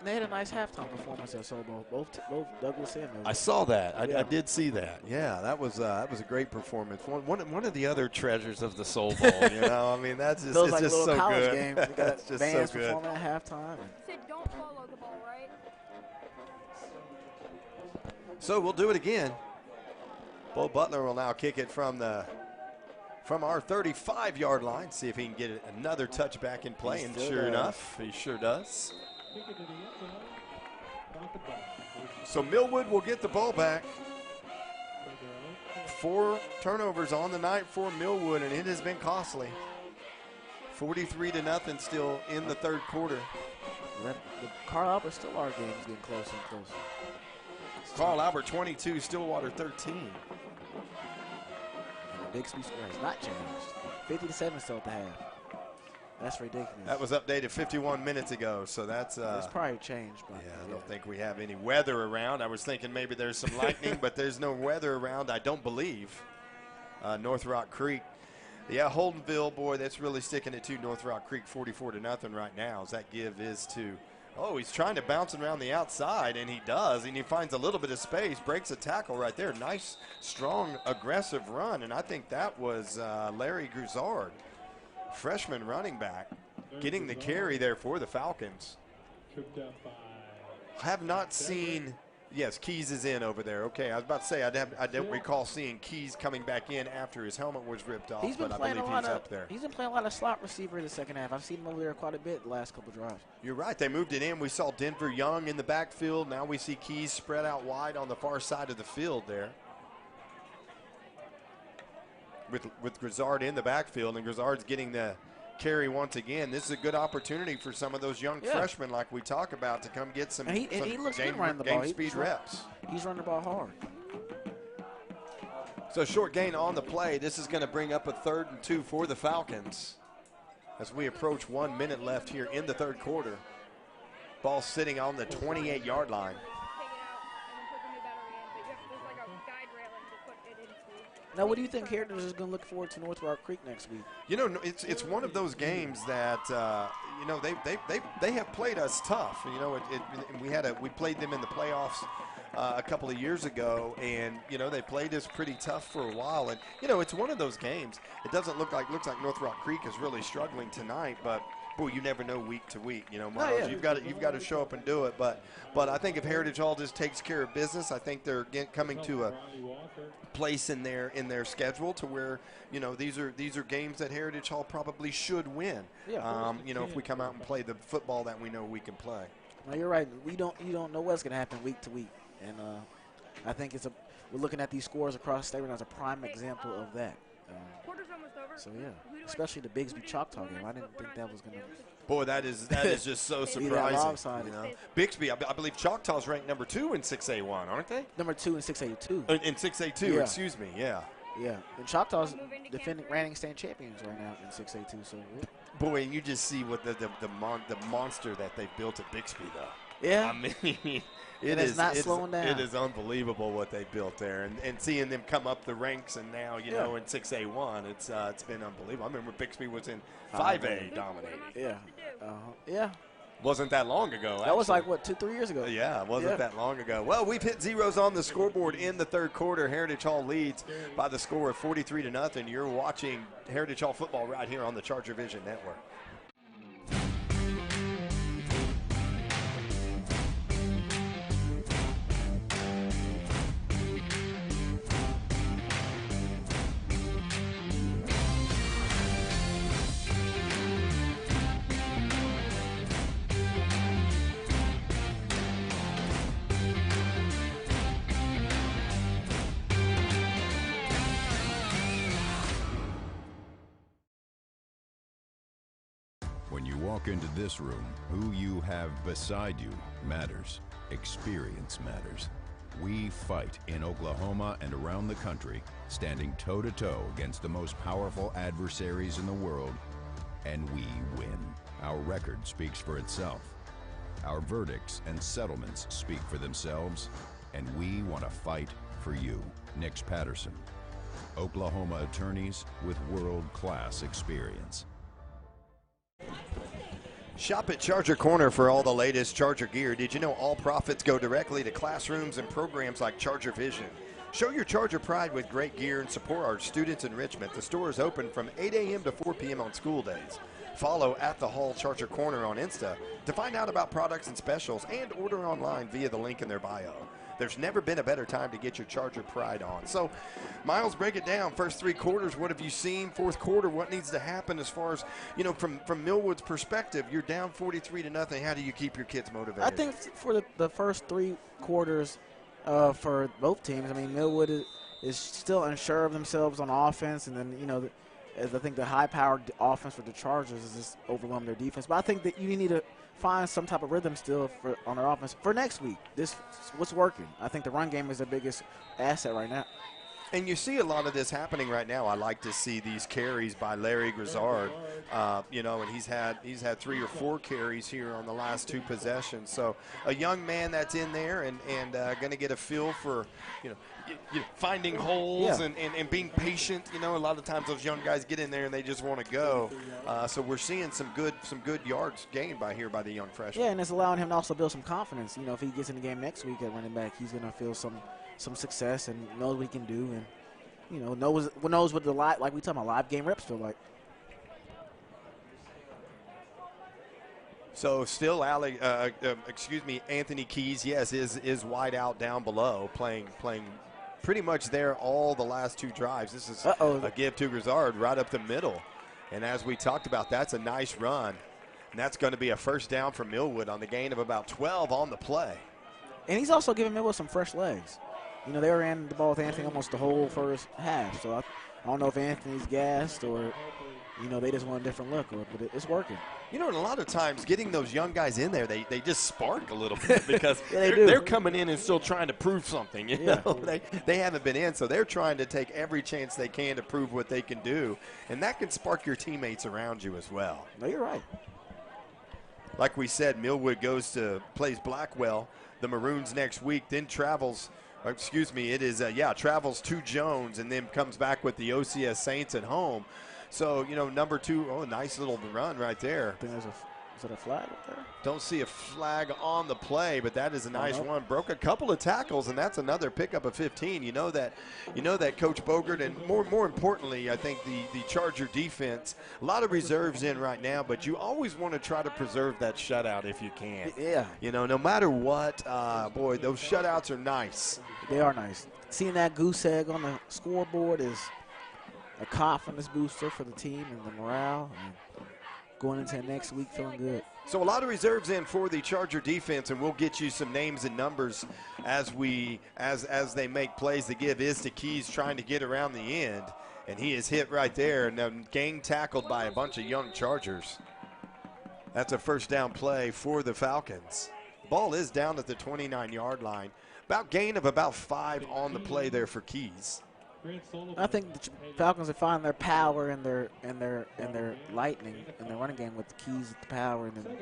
They had a nice halftime performance at Sobo, both Douglas and Millwood. I saw that. I did see that. Yeah, that was a great performance. One of the other treasures of the Soul Bowl. You know, I mean, that's just those it's just so good. Games. We got that's just bands so good. performing at halftime. Said don't follow the ball, right? So we'll do it again. Bo Butler will now kick it from our 35-yard line. See if he can get another touchback in play. And sure enough, he sure does. So Millwood will get the ball back. 4 turnovers on the night for Millwood, and it has been costly. 43-0 still in the third quarter. Carl Albert Stillwater game is getting closer and closer. Carl Albert 22, Stillwater 13. And the Bixby score has not changed. 50-7 still at the half. That's ridiculous. That was updated 51 minutes ago, so that's it's probably changed. But yeah, I don't think we have any weather around. I was thinking maybe there's some lightning, but there's no weather around, I don't believe. North Rock Creek. Yeah, Holdenville, boy, that's really sticking it to North Rock Creek 44-0 right now. As that give is to, he's trying to bounce around the outside, and he does, and he finds a little bit of space, breaks a tackle right there. Nice, strong, aggressive run, and I think that was Larry Guzard. Freshman running back getting the carry there for the Falcons. Have not seen, yes, Keys is in over there. Okay, I was about to say I don't recall seeing Keys coming back in after his helmet was ripped off, but I believe he's up there. He's been playing a lot of slot receiver in the second half. I've seen him over there quite a bit the last couple drives. You're right. They moved it in. We saw Denver Young in the backfield. Now we see Keys spread out wide on the far side of the field there. With Grizzard in the backfield, and Grizzard's getting the carry once again. This is a good opportunity for some of those young freshmen like we talk about to come get some, he looks good running the ball. Speed reps. He's running the ball hard. So short gain on the play. This is going to bring up a 3rd and 2 for the Falcons as we approach 1 minute left here in the third quarter. Ball sitting on the 28-yard line. Now, what do you think Heritage is going to look forward to North Rock Creek next week? You know, it's one of those games that you know they have played us tough. You know, we played them in the playoffs a couple of years ago, and you know they played us pretty tough for a while. And you know, it's one of those games. It doesn't looks like North Rock Creek is really struggling tonight, but boy, you never know week to week. You know, No, Miles, yeah. you've got to show up and do it. But I think if Heritage Hall just takes care of business, I think they're coming to a place in their schedule to where, you know, these are games that Heritage Hall probably should win. Yeah. You know, if we come out and play the football that we know we can play. No, you're right. You don't know what's going to happen week to week, and I think we're looking at these scores across the state right now as a prime example of that. So yeah, especially the Bigsby Choctaw game. I didn't think that was going to. Boy, that is just so surprising. You know? Bixby, I believe Choctaw's ranked number 2 in 6A1, aren't they? Number 2 in 6A2. In 6A2, Yeah. excuse me. Yeah. Yeah, and Choctaw's defending reigning state champions right now in 6A2. So yeah. Boy, and you just see what the monster that they built at Bixby, though. Yeah. I mean, it's not slowing down. It is unbelievable what they built there, and seeing them come up the ranks, and now you know in 6A1, it's been unbelievable. I remember Bixby was in 5A dominating. Yeah. Yeah. Wasn't that long ago. That was actually. like, what, 2-3 years ago? Yeah, it wasn't that long ago. Well, we've hit zeros on the scoreboard in the third quarter. Heritage Hall leads by the score of 43-0. You're watching Heritage Hall football right here on the ChargerVision Network. When you walk into this room, who you have beside you matters. Experience matters. We fight in Oklahoma and around the country, standing toe-to-toe against the most powerful adversaries in the world, and we win. Our record speaks for itself. Our verdicts and settlements speak for themselves, and we want to fight for you. Nix Patterson, Oklahoma attorneys with world-class experience. Shop at Charger Corner for all the latest Charger gear. Did you know all profits go directly to classrooms and programs like ChargerVision? Show your Charger pride with great gear and support our students in Richmond. The store is open from 8 a.m. to 4 p.m. on school days. Follow at the Hall Charger Corner on Insta to find out about products and specials and order online via the link in their bio. There's never been a better time to get your Charger pride on. So, Miles, break it down. First 3 quarters, what have you seen? Fourth quarter, what needs to happen as far as, you know, from Millwood's perspective? You're down 43-0. How do you keep your kids motivated? I think for the first 3 quarters for both teams, I mean, Millwood is still unsure of themselves on offense, and then, you know, as I think the high-powered offense for the Chargers is just overwhelming their defense. But I think that you need to find some type of rhythm still on their offense for next week. This what's working. I think the run game is their biggest asset right now. And you see a lot of this happening right now. I like to see these carries by Larry Grizzard, you know, and he's had 3 or 4 carries here on the last 2 possessions. So a young man that's in there and going to get a feel for, you know, finding holes and being patient. You know, a lot of times those young guys get in there and they just want to go. So we're seeing some good yards gained by the young freshman. Yeah, and it's allowing him to also build some confidence. You know, if he gets in the game next week at running back, he's going to feel some success and knows what he can do, and, you know, knows what the like we talking about live game reps feel like. So still, Anthony Keys, yes, is wide out down below, playing pretty much there all the last 2 drives. This is a give to Grizzard right up the middle, and as we talked about, that's a nice run, and that's going to be a first down for Millwood on the gain of about 12 on the play. And he's also giving Millwood some fresh legs. You know, they ran the ball with Anthony almost the whole first half, so I don't know if Anthony's gassed or, you know, they just want a different look, but it's working. You know, and a lot of times getting those young guys in there, they just spark a little bit because yeah, they're coming in and still trying to prove something. You know, they haven't been in, so they're trying to take every chance they can to prove what they can do, and that can spark your teammates around you as well. No, you're right. Like we said, Millwood plays Blackwell, the Maroons next week, then travels to Jones, and then comes back with the OCS Saints at home. So, you know, number 2, nice little run right there. I think there's Is it a flag up there? Don't see a flag on the play, but that is a nice one. Broke a couple of tackles, and that's another pickup of 15. You know that Coach Bogert, and more importantly, I think the Charger defense, a lot of reserves in right now, but you always want to try to preserve that shutout if you can. Yeah. You know, no matter what, boy, those shutouts are nice. They are nice. Seeing that goose egg on the scoreboard is a confidence booster for the team and the morale. And going into next week feeling good. So a lot of reserves in for the Charger defense, and we'll get you some names and numbers as they make plays. The give is to Keys trying to get around the end, and he is hit right there, and then gang tackled by a bunch of young Chargers. That's a first down play for the Falcons. Ball is down at the 29-yard line. Gain of about 5 on the play there for Keys. I think the Falcons are finding their power and their lightning in their running game with the Keys with the power, and then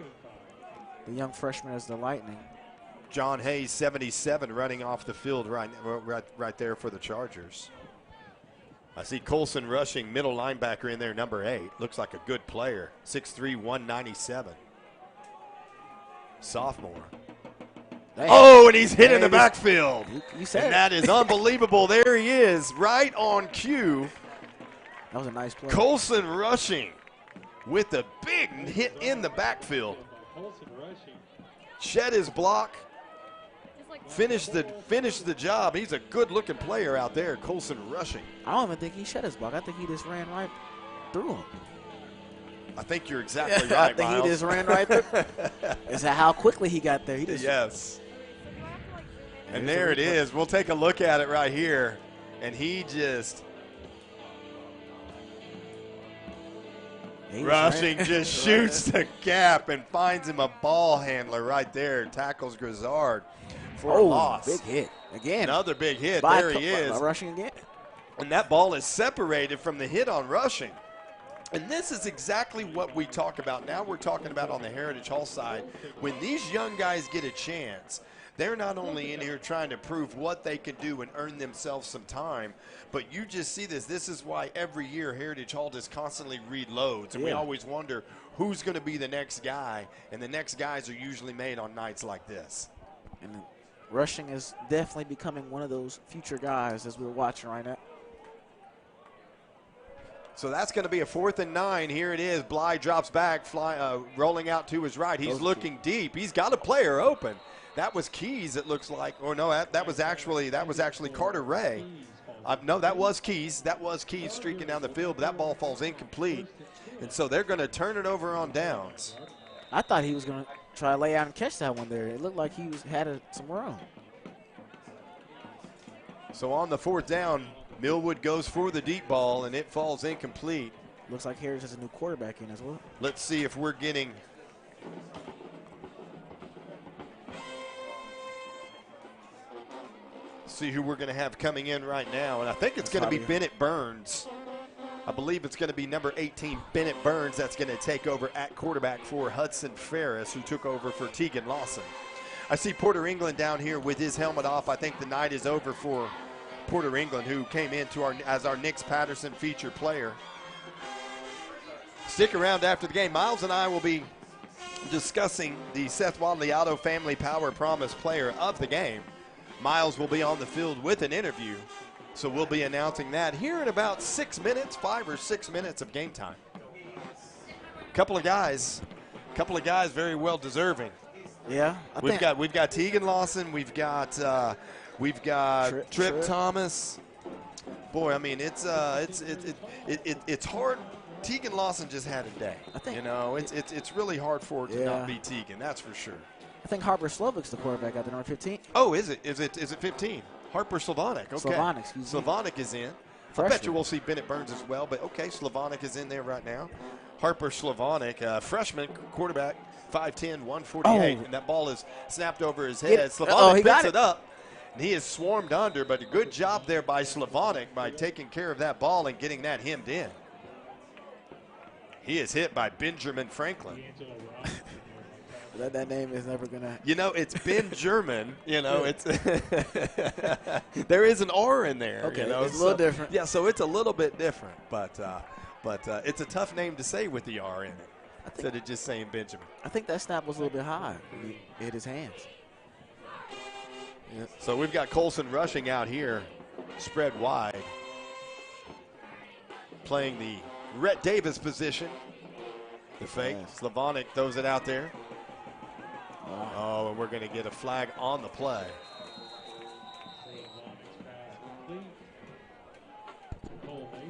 the young freshman is the lightning. John Hayes, 77, running off the field right there for the Chargers. I see Colson rushing, middle linebacker in there, number 8. Looks like a good player, 6'3", 197. Sophomore. Damn. Oh, and he's hit in the backfield. You said and it. that is unbelievable. There he is, right on cue. That was a nice play. Colson rushing with a big hit in the backfield. Shed his block. Finish the job. He's a good-looking player out there, Colson rushing. I don't even think he shed his block. I think he just ran right through him. I think you're exactly right, I think Miles. he just ran right through. Is that how quickly he got there? He just Yes. And there it is. We'll take a look at it right here. And he just rushing, just shoots the gap and finds him a ball handler right there. Tackles Grizzard for a loss. Big hit. Again. Another big hit. There he is. Rushing again. And that ball is separated from the hit on rushing. And this is exactly what we talk about. Now we're talking about on the Heritage Hall side. When these young guys get a chance, they're not only in here trying to prove what they can do and earn themselves some time, but you just see this. This is why every year Heritage Hall just constantly reloads. And we always wonder who's going to be the next guy. And the next guys are usually made on nights like this. And rushing is definitely becoming one of those future guys as we're watching right now. So that's going to be a 4th and 9. Here it is. Bly drops back, rolling out to his right. He's looking deep. He's got a player open. That was Keys, it looks like. Or no, that was actually Carter Ray. No, that was Keys. That was Keys streaking down the field, but that ball falls incomplete. And so they're going to turn it over on downs. I thought he was going to try to lay out and catch that one there. It looked like he had some room. So on the 4th down, Millwood goes for the deep ball, and it falls incomplete. Looks like Harris has a new quarterback in as well. Let's see if we're getting see who we're going to have coming in right now. And I think it's going to be Bennett Burns. I believe it's going to be number 18, Bennett Burns, that's going to take over at quarterback for Hudson Ferris, who took over for Tegan Lawson. I see Porter England down here with his helmet off. I think the night is over for Porter England, who came in as our Nix Patterson feature player. Stick around after the game. Miles and I will be discussing the Seth Wadley Auto Family Power Promise player of the game. Miles will be on the field with an interview, so we'll be announcing that here in about 6 minutes, 5 or 6 minutes of game time. Couple of guys very well deserving. Yeah, we've got Tegan Lawson, we've got Trip Thomas. Boy, I mean it's hard. Tegan Lawson just had a day. I think it's really hard for her to not be Tegan. That's for sure. I think Harper Slovic's the quarterback at the number 15. Oh, is it 15? Harper Slavonic. Okay. Slavonic, excuse me. Slavonic is in. Freshman. I bet you we'll see Bennett Burns as well. But okay, Slavonic is in there right now. Harper Slavonic, freshman quarterback, 5'10", 148, and that ball is snapped over his head. Slavonic picks it up. And he is swarmed under, but a good job there by Slavonic by taking care of that ball and getting that hemmed in. He is hit by Benjamin Franklin. That name is never going to. It's Benjamin. It's there is an R in there. Okay, it's a little different. Yeah, so it's a little bit different, but it's a tough name to say with the R in it. instead of just saying Benjamin. I think that snap was a little bit high. He hit his hands. Yeah. So we've got Colson rushing out here, spread wide, playing the Rhett Davis position. The fake. Slavonic throws it out there. Oh, and we're going to get a flag on the play.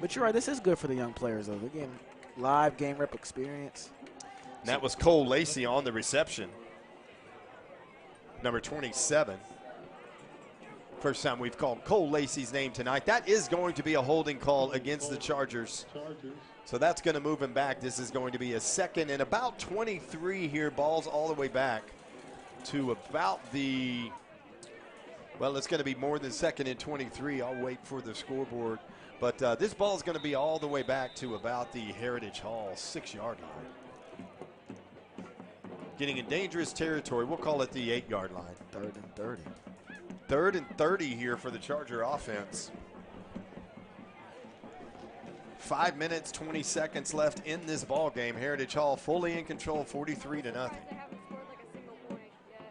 But you're right, this is good for the young players, though. They're getting live game rep experience. And that was Cole Lacey on the reception. Number 27. First time we've called Cole Lacey's name tonight. That is going to be a holding call against the Chargers. So that's going to move him back. This is going to be a second and about 23 here. Ball's all the way back to about the, well, it's going to be more than second and 23. I'll wait for the scoreboard. But this ball is going to be all the way back to about the Heritage Hall 6-yard line. Getting in dangerous territory. We'll call it the 8-yard line. 3rd and 30. 3rd and 30 here for the Charger offense. 5 minutes, 20 seconds left in this ball game. Heritage Hall fully in control, 43-0.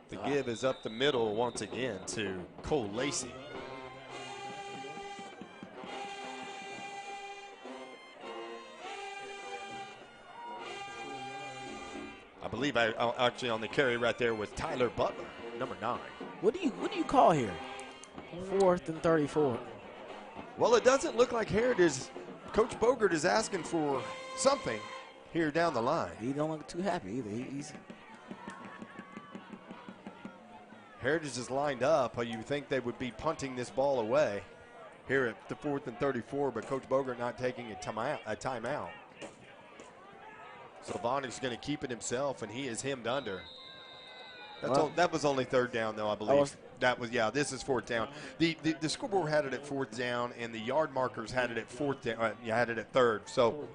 The give is up the middle once again to Cole Lacey. I believe I actually on the carry right there with Tyler Butler, number 9. What do you call here? 4th and 34. Well, it doesn't look like Heritage. Coach Bogert is asking for something here down the line. He don't look too happy either. He's Heritage is lined up. You think they would be punting this ball away here at the 4th and 34, but Coach Bogert not taking a timeout. Sylvanic's going to keep it himself, and he is hemmed under. That was only 3rd down, though, I believe. This is 4th down. The scoreboard had it at 4th down, and the yard markers had it at 4th down. Had it at 3rd. So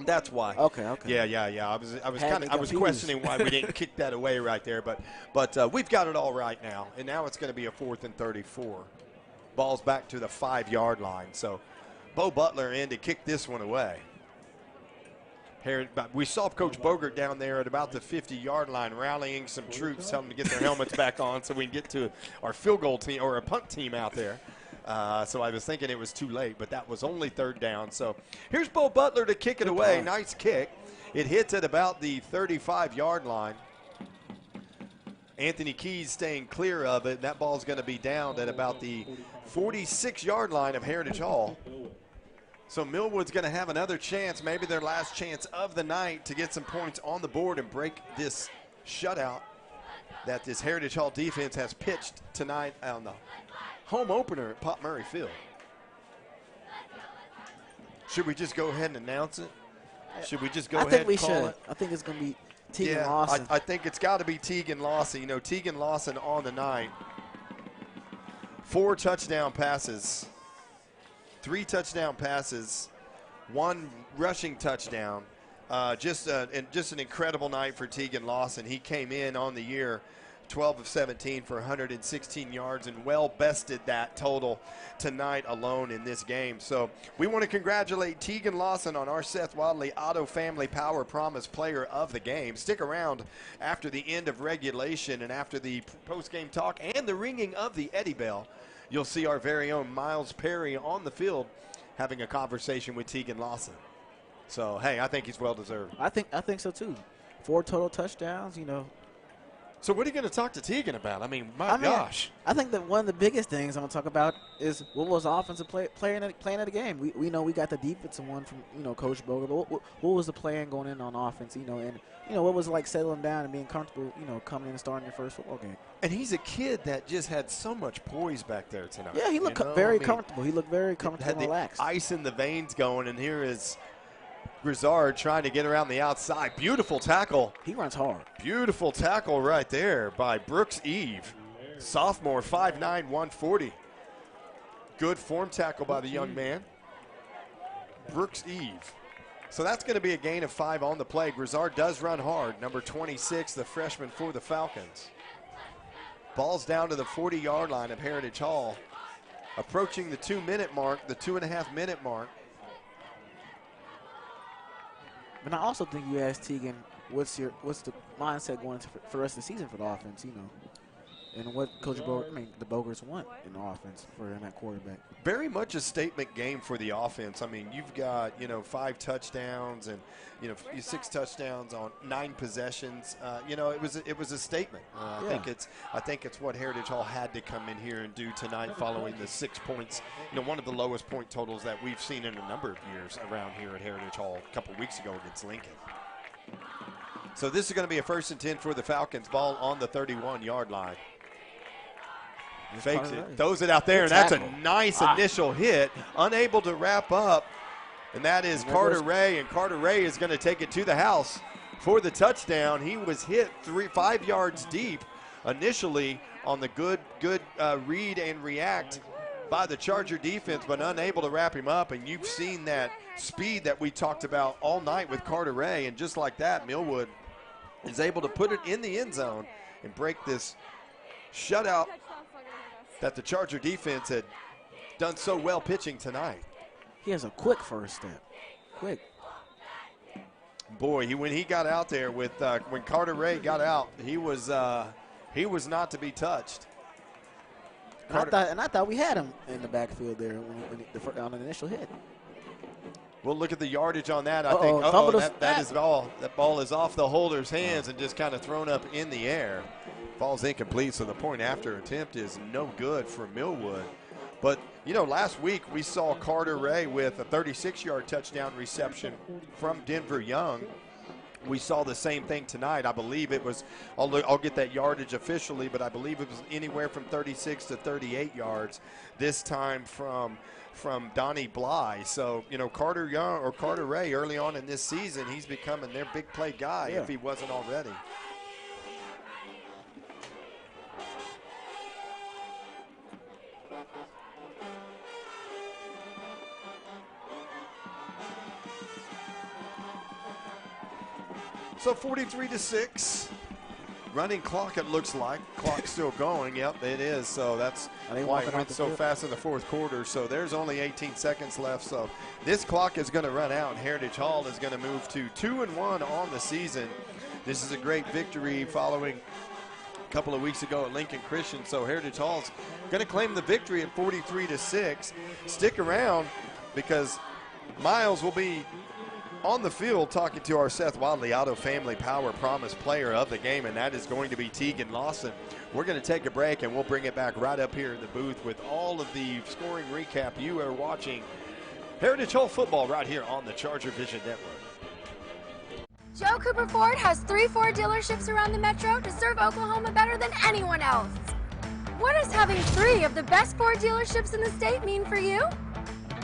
that's why. Okay. Yeah. I was questioning why we didn't kick that away right there, but we've got it all right now, and now it's going to be a 4th and 34. Ball's back to the 5-yard line. So Bo Butler in to kick this one away. We saw Coach Bogert down there at about the 50-yard line rallying some troops, telling them to get their helmets back on so we can get to our field goal team or a punt team out there. So I was thinking it was too late, but that was only 3rd down. So here's Bo Butler to kick it away. Nice kick. It hits at about the 35-yard line. Anthony Keys staying clear of it. That ball's going to be down at about the 46-yard line of Heritage Hall. So Millwood's going to have another chance, maybe their last chance of the night, to get some points on the board and break this shutout that this Heritage Hall defense has pitched tonight on the home opener at Pop Murray Field. Should we just go ahead and announce it? Should we just go ahead and call it? I think it's going to be Tegan Lawson. I think it's got to be Tegan Lawson. You know, Tegan Lawson on the night. 4 touchdown passes. 3 touchdown passes, 1 rushing touchdown. Just an incredible night for Tegan Lawson. He came in on the year 12 of 17 for 116 yards and well bested that total tonight alone in this game. So we want to congratulate Tegan Lawson on our Seth Wadley Auto Family Power Promise Player of the Game. Stick around after the end of regulation and after the post-game talk and the ringing of the Eddie Bell. You'll see our very own Miles Perry on the field having a conversation with Tegan Lawson. So, hey, I think he's well-deserved. I think so, too. 4 total touchdowns, you know. So what are you going to talk to Tegan about? I mean, gosh. I think that one of the biggest things I'm going to talk about is what was the offensive playing at the game. We know we got the defensive one from, you know, Coach Bogert. But what was the plan going in on offense, you know, and, you know, what was it like settling down and being comfortable, you know, coming in and starting your first football game. And he's a kid that just had so much poise back there tonight. Yeah, he looked very comfortable. He looked very comfortable and relaxed. Ice in the veins going, and here is Grizzard trying to get around the outside. Beautiful tackle. He runs hard. Beautiful tackle right there by Brooks Eve. Sophomore, 5'9", 140. Good form tackle by the young man. Brooks Eve. So that's going to be a gain of 5 on the play. Grizzard does run hard. Number 26, the freshman for the Falcons. Ball's down to the 40-yard line of Heritage Hall. Approaching the 2-minute mark, the 2.5-minute mark. But I also think you asked Tegan what's the mindset going to for the rest of the season for the offense? You know, and what Coach the Bogers want in the offense for that quarterback. Very much a statement game for the offense. I mean, you've got 5 touchdowns and 6 touchdowns on 9 possessions. It was a statement. I think it's what Heritage Hall had to come in here and do tonight, following the 6 points. One of the lowest point totals that we've seen in a number of years around here at Heritage Hall a couple weeks ago against Lincoln. So this is going to be a 1st and 10 for the Falcons. Ball on the 31-yard line. Fakes it, throws it out there, and that's a nice initial hit. Unable to wrap up, and that is Carter Ray, and Carter Ray is going to take it to the house for the touchdown. He was hit 5 yards deep initially on the good read and react by the Charger defense, but unable to wrap him up. And you've seen that speed that we talked about all night with Carter Ray, and just like that, Millwood is able to put it in the end zone and break this shutout that the Charger defense had done so well pitching tonight. He has a quick first step. Quick. Boy, when he got out there with when Carter Ray got out, he was not to be touched. And I thought we had him in the backfield there on an initial hit. We'll look at the yardage on that. I think that ball is off the holder's hands and just kind of thrown up in the air. Falls incomplete, so the point after attempt is no good for Millwood. But, last week we saw Carter Ray with a 36-yard touchdown reception from Denver Young. We saw the same thing tonight. I believe it was, I'll get that yardage officially, but I believe it was anywhere from 36 to 38 yards, this time from Donnie Bly. So, Carter Ray early on in this season, he's becoming their big play guy if he wasn't already. So 43-6, running clock. It looks like clock's still going. Yep, it is. So that's why it went so fast in the 4th quarter. So there's only 18 seconds left. So this clock is going to run out, and Heritage Hall is going to move to 2-1 on the season. This is a great victory following a couple of weeks ago at Lincoln Christian. So Heritage Hall's going to claim the victory at 43-6. Stick around, because Miles will be on the field talking to our Seth Wadley Auto Family Power Promise player of the game, and that is going to be Tegan Lawson. We're going to take a break, and we'll bring it back right up here in the booth with all of the scoring recap. You are watching Heritage Hall football right here on the ChargerVision Network. Joe Cooper Ford has 3 Ford dealerships around the metro to serve Oklahoma better than anyone else. What does having 3 of the best Ford dealerships in the state mean for you?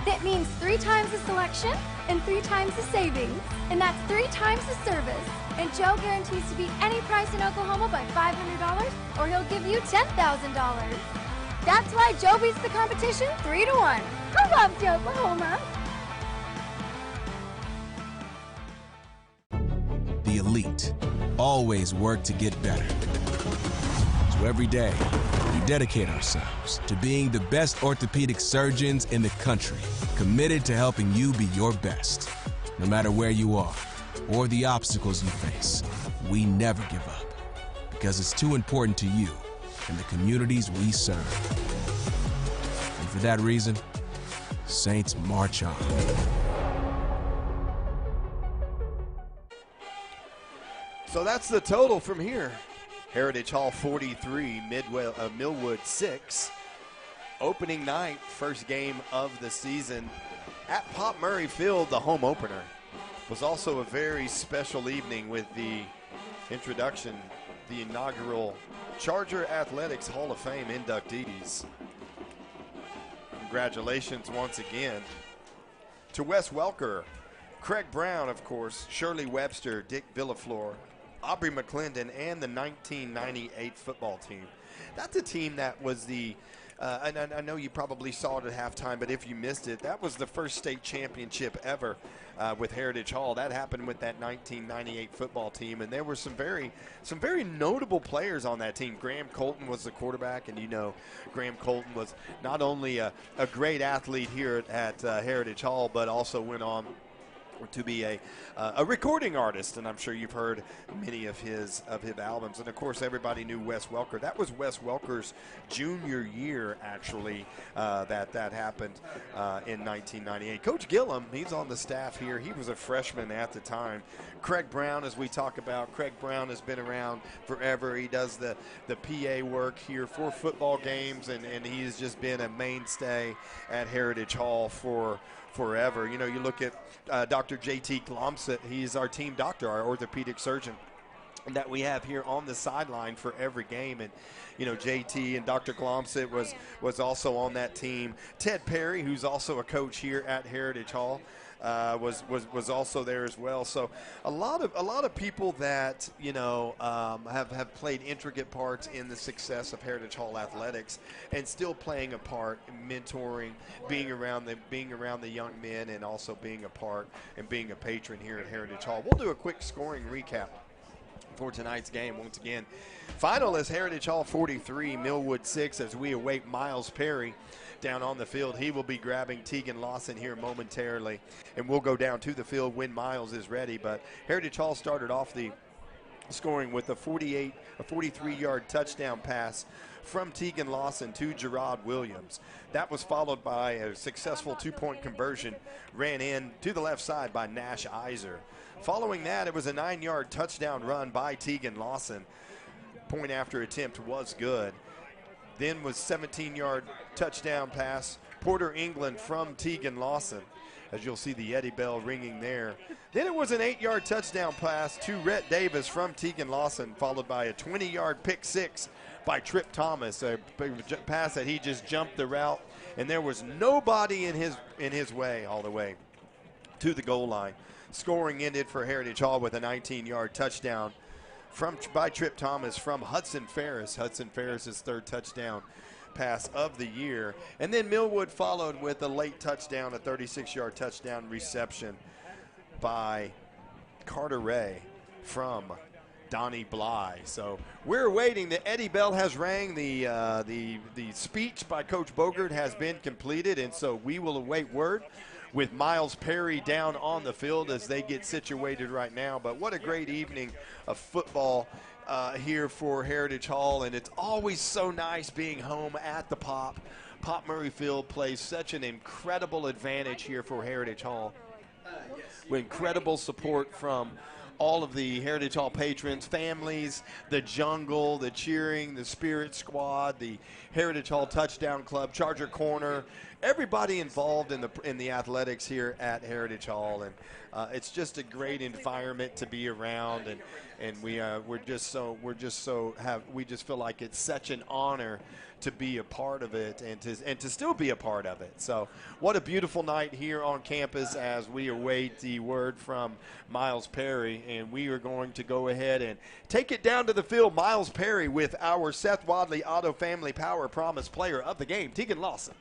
It means 3 times the selection and 3 times the savings, and that's 3 times the service. And Joe guarantees to beat any price in Oklahoma by $500, or he'll give you $10,000. That's why Joe beats the competition 3-1. Who loves Oklahoma? The elite always work to get better. So every day, we dedicate ourselves to being the best orthopedic surgeons in the country, committed to helping you be your best. No matter where you are or the obstacles you face, we never give up, because it's too important to you and the communities we serve. And for that reason, Saints march on. So that's the total from here. Heritage Hall 43, Millwood 6. Opening night, first game of the season at Pop Murray Field, the home opener. Was also a very special evening with the introduction, the inaugural Charger Athletics Hall of Fame inductees. Congratulations once again to Wes Welker, Craig Brown, of course, Shirley Webster, Dick Villaflor, Aubrey McClendon, and the 1998 football team. That's a team that was the, and I know you probably saw it at halftime, but if you missed it, that was the first state championship ever with Heritage Hall. That happened with that 1998 football team, and there were some very notable players on that team. Graham Colton was the quarterback, and you know Graham Colton was not only a great athlete here at Heritage Hall, but also went on to be a recording artist, and I'm sure you've heard many of his albums. And of course, everybody knew Wes Welker. That was Wes Welker's junior year, actually, that happened in 1998. Coach Gillum, he's on the staff here. He was a freshman at the time. Craig Brown, as we talk about, Craig Brown has been around forever. He does the PA work here for football games, and he's just been a mainstay at Heritage Hall for forever. You know, you look at Dr. J.T. Glomset. He's our team doctor, our orthopedic surgeon that we have here on the sideline for every game. And, you know, JT and Dr. Glomset was also on that team. Ted Perry, who's also a coach here at Heritage Hall, was also there as well. So a lot of people that, you know, have played intricate parts in the success of Heritage Hall athletics, and still playing a part in mentoring, being around the young men, and also being a part and being a patron here at Heritage Hall. We'll do a quick scoring recap for tonight's game. Once again, final is Heritage Hall 43, Millwood 6, as we await Miles Perry down on the field. He will be grabbing Tegan Lawson here momentarily, and we'll go down to the field when Miles is ready. But Heritage Hall started off the scoring with a 43-yard touchdown pass from Tegan Lawson to Gerard Williams. That was followed by a successful two-point conversion, ran in to the left side by Nash Iser. Following that, it was a 9-yard touchdown run by Tegan Lawson. Point after attempt was good. Then was 17-yard touchdown pass, Porter England from Tegan Lawson, as you'll see the Eddie Bell ringing there. Then it was an 8-yard touchdown pass to Rhett Davis from Tegan Lawson, followed by a 20-yard pick six by Trip Thomas, a pass that he just jumped the route, and there was nobody in his way all the way to the goal line. Scoring ended for Heritage Hall with a 19-yard touchdown by Trip Thomas from Hudson Ferris. Hudson Ferris's third touchdown pass of the year. And then Millwood followed with a late touchdown, a 36-yard touchdown reception by Carter Ray from Donnie Bly. So we're waiting. The Eddie Bell has rang. The speech by Coach Bogert has been completed, and so we will await word with Miles Perry down on the field as they get situated right now. But what a great evening of football here for Heritage Hall, and it's always so nice being home at the Pop. Pop Murray Field plays such an incredible advantage here for Heritage Hall, with incredible support from all of the Heritage Hall patrons, families, the jungle, the cheering, the Spirit Squad, the Heritage Hall Touchdown Club, Charger Corner, everybody involved in the athletics here at Heritage Hall. And it's just a great environment to be around, and we just feel like it's such an honor to be a part of it, and to still be a part of it. So what a beautiful night here on campus as we await the word from Miles Perry, and we are going to go ahead and take it down to the field. Miles Perry with our Seth Wadley Auto Family Power Promise player of the game, Tegan Lawson.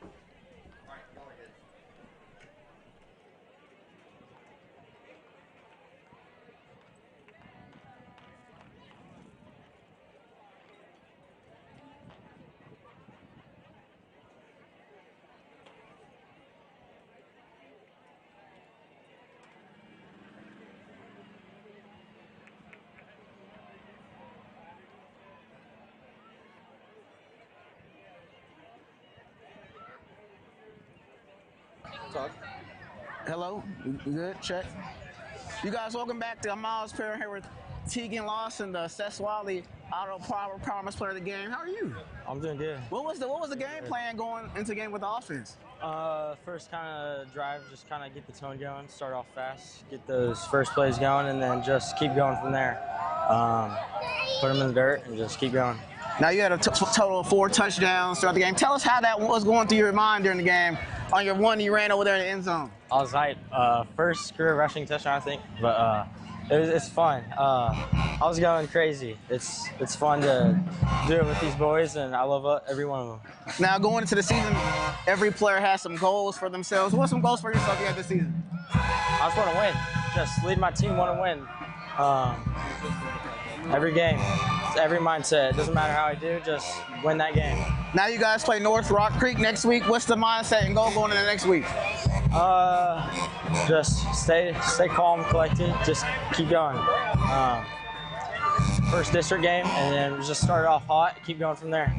Talk. Hello, you good? Check. You guys, welcome back to Miles Perry here with Tegan Lawson, the Seth Wadley Auto Power Promise player of the game. How are you? I'm doing good. What was the game plan going into the game with the offense? First kind of drive, just kind of get the tone going, start off fast, get those first plays going, and then just keep going from there. Put them in the dirt and just keep going. Now you had a total of 4 touchdowns throughout the game. Tell us how that was going through your mind during the game. On your one, you ran over there in the end zone. I was hyped. First career rushing touchdown, I think, but it's fun. I was going crazy. It's fun to do it with these boys, and I love every one of them. Now going into the season, every player has some goals for themselves. What are some goals for yourself you had this season? I just want to win. Just lead my team, want to win. Every game, every mindset. It doesn't matter how I do, just win that game. Now you guys play North Rock Creek next week. What's the mindset and goal going into next week? Just stay calm, collected. Just keep going. First district game, and then we just started off hot. Keep going from there.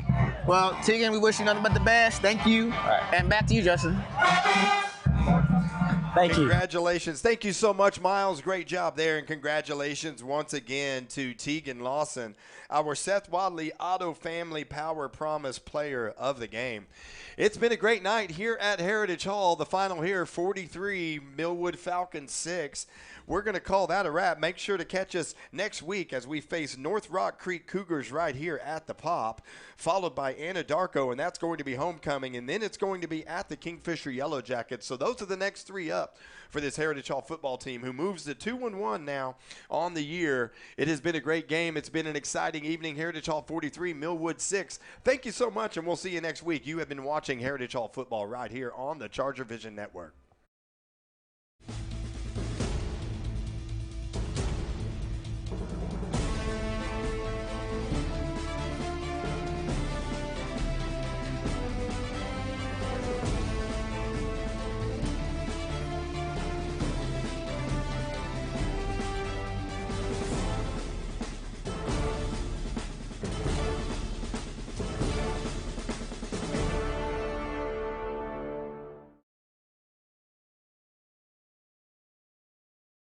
Well, Tegan, we wish you nothing but the best. Thank you. Right. And back to you, Justin. Thank you. Congratulations. Thank you so much, Miles. Great job there, and congratulations once again to Tegan Lawson, our Seth Wadley Auto Family Power Promise Player of the Game. It's been a great night here at Heritage Hall. The final here, 43, Millwood Falcons 6. We're going to call that a wrap. Make sure to catch us next week as we face North Rock Creek Cougars right here at the Pop, followed by Anadarko, and that's going to be homecoming, and then it's going to be at the Kingfisher Yellow Jackets. So those are the next 3 up for this Heritage Hall football team, who moves to 2-1 now on the year. It has been a great game. It's been an exciting evening. Heritage Hall 43, Millwood 6. Thank you so much, and we'll see you next week. You have been watching Heritage Hall football right here on the ChargerVision Network.